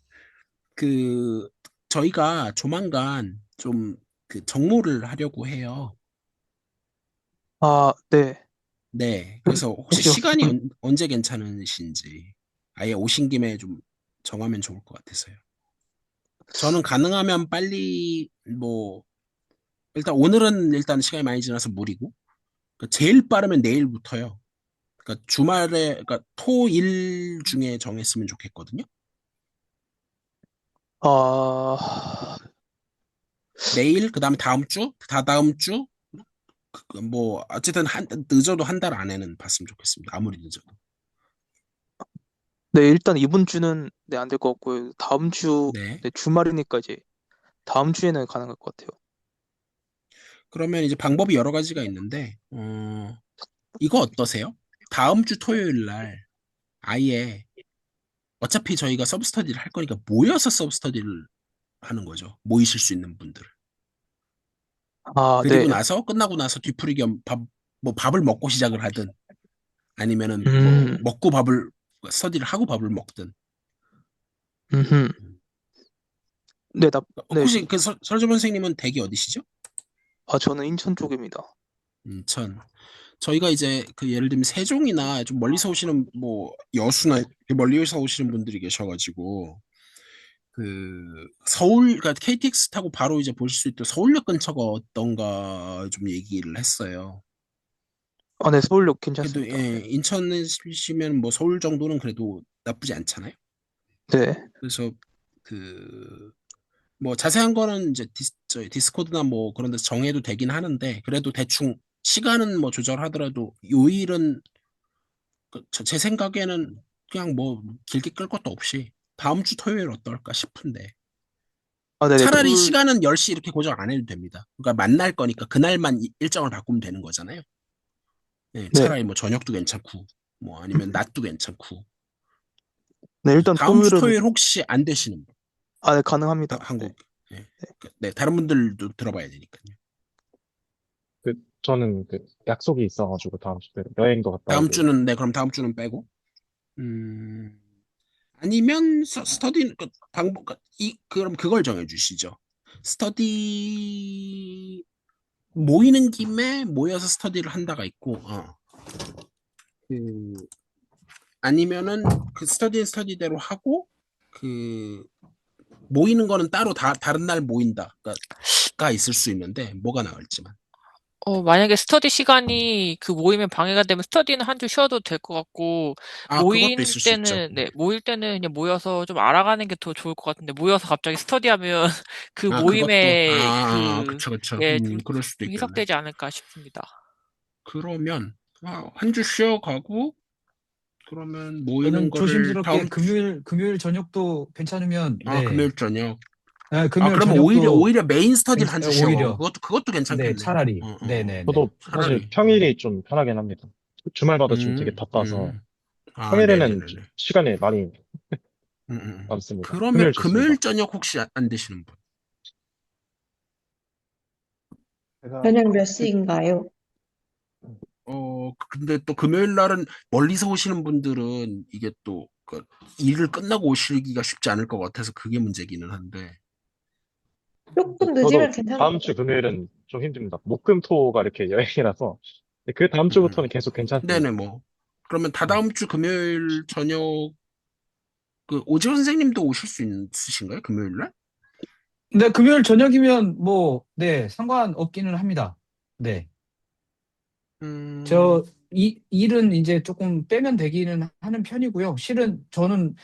그 저희가 조만간 좀 그 정모를 하려고 해요. 네. 네. 그래서 혹시 혹시 시간이 언제 괜찮으신지 아예 오신 김에 좀 정하면 좋을 것 같아서요. 저는 가능하면 빨리 뭐 일단 오늘은 일단 시간이 많이 지나서 무리고 제일 빠르면 내일부터요. 그러니까 주말에 그러니까 토일 중에 정했으면 좋겠거든요. 아, 내일 그다음에 다음 주, 다다음 주 뭐 어쨌든 늦어도 한 달 안에는 봤으면 좋겠습니다. 아무리 늦어도. 네, 일단 이번 주는 네, 안 될 것 같고요. 다음 주, 네. 네, 주말이니까 이제 다음 주에는 가능할 것 같아요. 그러면 이제 방법이 여러 가지가 있는데 이거 어떠세요? 다음 주 토요일 날 아예 어차피 저희가 서브스터디를 할 거니까 모여서 서브스터디를 하는 거죠. 모이실 수 있는 분들. 아, 네. 그리고 나서 끝나고 나서 뒤풀이 겸 뭐 밥을 먹고 시작을 하든 아니면은 뭐 음, 먹고 스터디를 하고 밥을 먹든. 음, 네, 네, 혹시 그 설조 선생님은 댁이 어디시죠? 아, 저는 인천 쪽입니다. 인천. 저희가 이제 그 예를 들면 세종이나 좀 멀리서 오시는 뭐 여수나 이렇게 멀리서 오시는 분들이 계셔가지고 그 서울 그러니까 KTX 타고 바로 이제 보실 수 있도록 서울역 근처가 어떤가 좀 얘기를 했어요. 아, 네, 서울역 그래도 괜찮습니다. 예, 인천이시면 뭐 서울 정도는 그래도 나쁘지 않잖아요. 네, 그래서 그 뭐 자세한 거는 이제 저희 디스코드나 뭐 그런 데서 정해도 되긴 하는데 그래도 대충 시간은 뭐 조절하더라도 요일은 제 생각에는 그냥 뭐 길게 끌 것도 없이 다음 주 토요일 어떨까 싶은데 아, 네네, 차라리 시간은 10시 이렇게 고정 안 해도 됩니다. 그러니까 만날 거니까 그날만 일정을 바꾸면 되는 거잖아요. 네, 네, 차라리 뭐 저녁도 괜찮고 뭐 아니면 낮도 괜찮고 네, 일단 다음 주 토요일은, 토요일 혹시 안 되시는 분 아, 네, 가능합니다. 네, 한국 네. 네, 다른 분들도 들어봐야 되니까요. 저는 약속이 있어가지고 다음 주에 여행도 갔다 다음 오고. 주는 네 그럼 다음 주는 빼고 아니면 스터디 방법 그럼 그걸 정해 주시죠. 스터디 모이는 김에 모여서 스터디를 한다가 있고 그 아니면은 그 스터디대로 하고 그 모이는 거는 따로 다른 날 모인다가 있을 수 있는데 뭐가 나을지만 만약에 스터디 시간이 그 모임에 방해가 되면 스터디는 한 주 쉬어도 될 것 같고, 그것도 있을 수 있죠. 모일 때는 그냥 모여서 좀 알아가는 게 더 좋을 것 같은데, 모여서 갑자기 스터디 하면 그 그것도 모임에 그쵸 예, 그럴 수도 좀 있겠네. 희석되지 않을까 싶습니다. 그러면 한 주 쉬어가고 그러면 모이는 저는 거를 조심스럽게 다음 금요일 저녁도 괜찮으면, 네. 금요일 저녁. 금요일 그러면 저녁도 오히려 메인 스터디를 한 주 쉬어가고 오히려, 그것도 네, 괜찮겠네요. 차라리. 네네네. 저도 사실 차라리. 평일이 좀 편하긴 합니다. 주말마다 지금 되게 음, 바빠서 음. 평일에는 네네네네. 시간이 많이 음. 남습니다. 그러면 금요일 금요일 좋습니다. 저녁 혹시 안 되시는 분? 제가 저녁 몇 시인가요? 근데 또 금요일 날은 멀리서 오시는 분들은 이게 또 일을 끝나고 오시기가 쉽지 않을 것 같아서 그게 문제기는 한데. 조금 늦으면 저도 괜찮을 다음 것 주 같아요. 금요일은 좀 힘듭니다. 목, 금, 토가 이렇게 여행이라서 그 다음 음, 음. 주부터는 계속 네네 괜찮습니다. 뭐. 그러면 다다음 주 금요일 저녁 오지호 선생님도 오실 수 있으신가요? 금요일 날? 근데 금요일 저녁이면 뭐, 네, 상관없기는 합니다. 네. 음, 일은 이제 조금 빼면 되기는 하는 편이고요. 실은 저는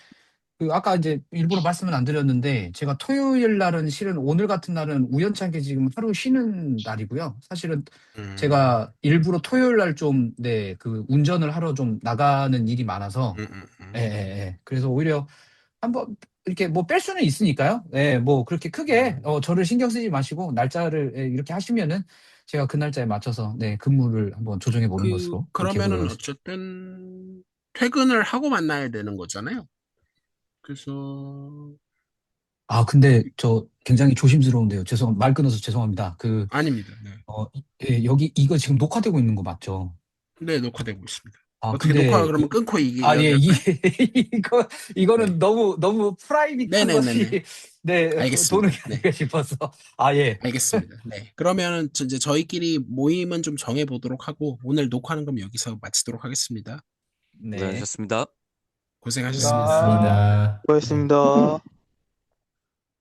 아까 이제 일부러 말씀은 안 드렸는데, 제가 토요일 날은 실은 오늘 같은 날은 우연찮게 지금 하루 쉬는 날이고요. 사실은 음, 제가 일부러 토요일 날 좀, 네, 운전을 하러 좀 나가는 일이 많아서, 예, 예, 예. 그래서 오히려 한번 이렇게 뭐 뺄 수는 있으니까요. 예, 뭐 그렇게 크게 저를 신경 쓰지 마시고 날짜를 이렇게 하시면은 제가 그 날짜에 맞춰서 네, 근무를 한번 조정해 보는 것으로 그렇게 그러면은 어쨌든 퇴근을 하고 만나야 되는 거잖아요. 그래서 근데 저 굉장히 조심스러운데요. 말 끊어서 죄송합니다. 아닙니다. 네. 여기 이거 지금 녹화되고 있는 거 맞죠? 네, 녹화되고 있습니다. 어떻게 근데 녹화 그러면 끊고 이게 예, 이야기할까요? 이거는 네. 너무 프라이빗한 네네네네. 것이, 네, 도는 알겠습니다. 게 네. 아닌가 싶어서. 예. 알겠습니다. 네. 그러면 이제 저희끼리 모임은 좀 정해 보도록 하고 오늘 녹화하는 건 여기서 마치도록 하겠습니다. 네. 고생하셨습니다. 고생하셨습니다. 아. 수고하셨습니다. 네. 수고하셨습니다.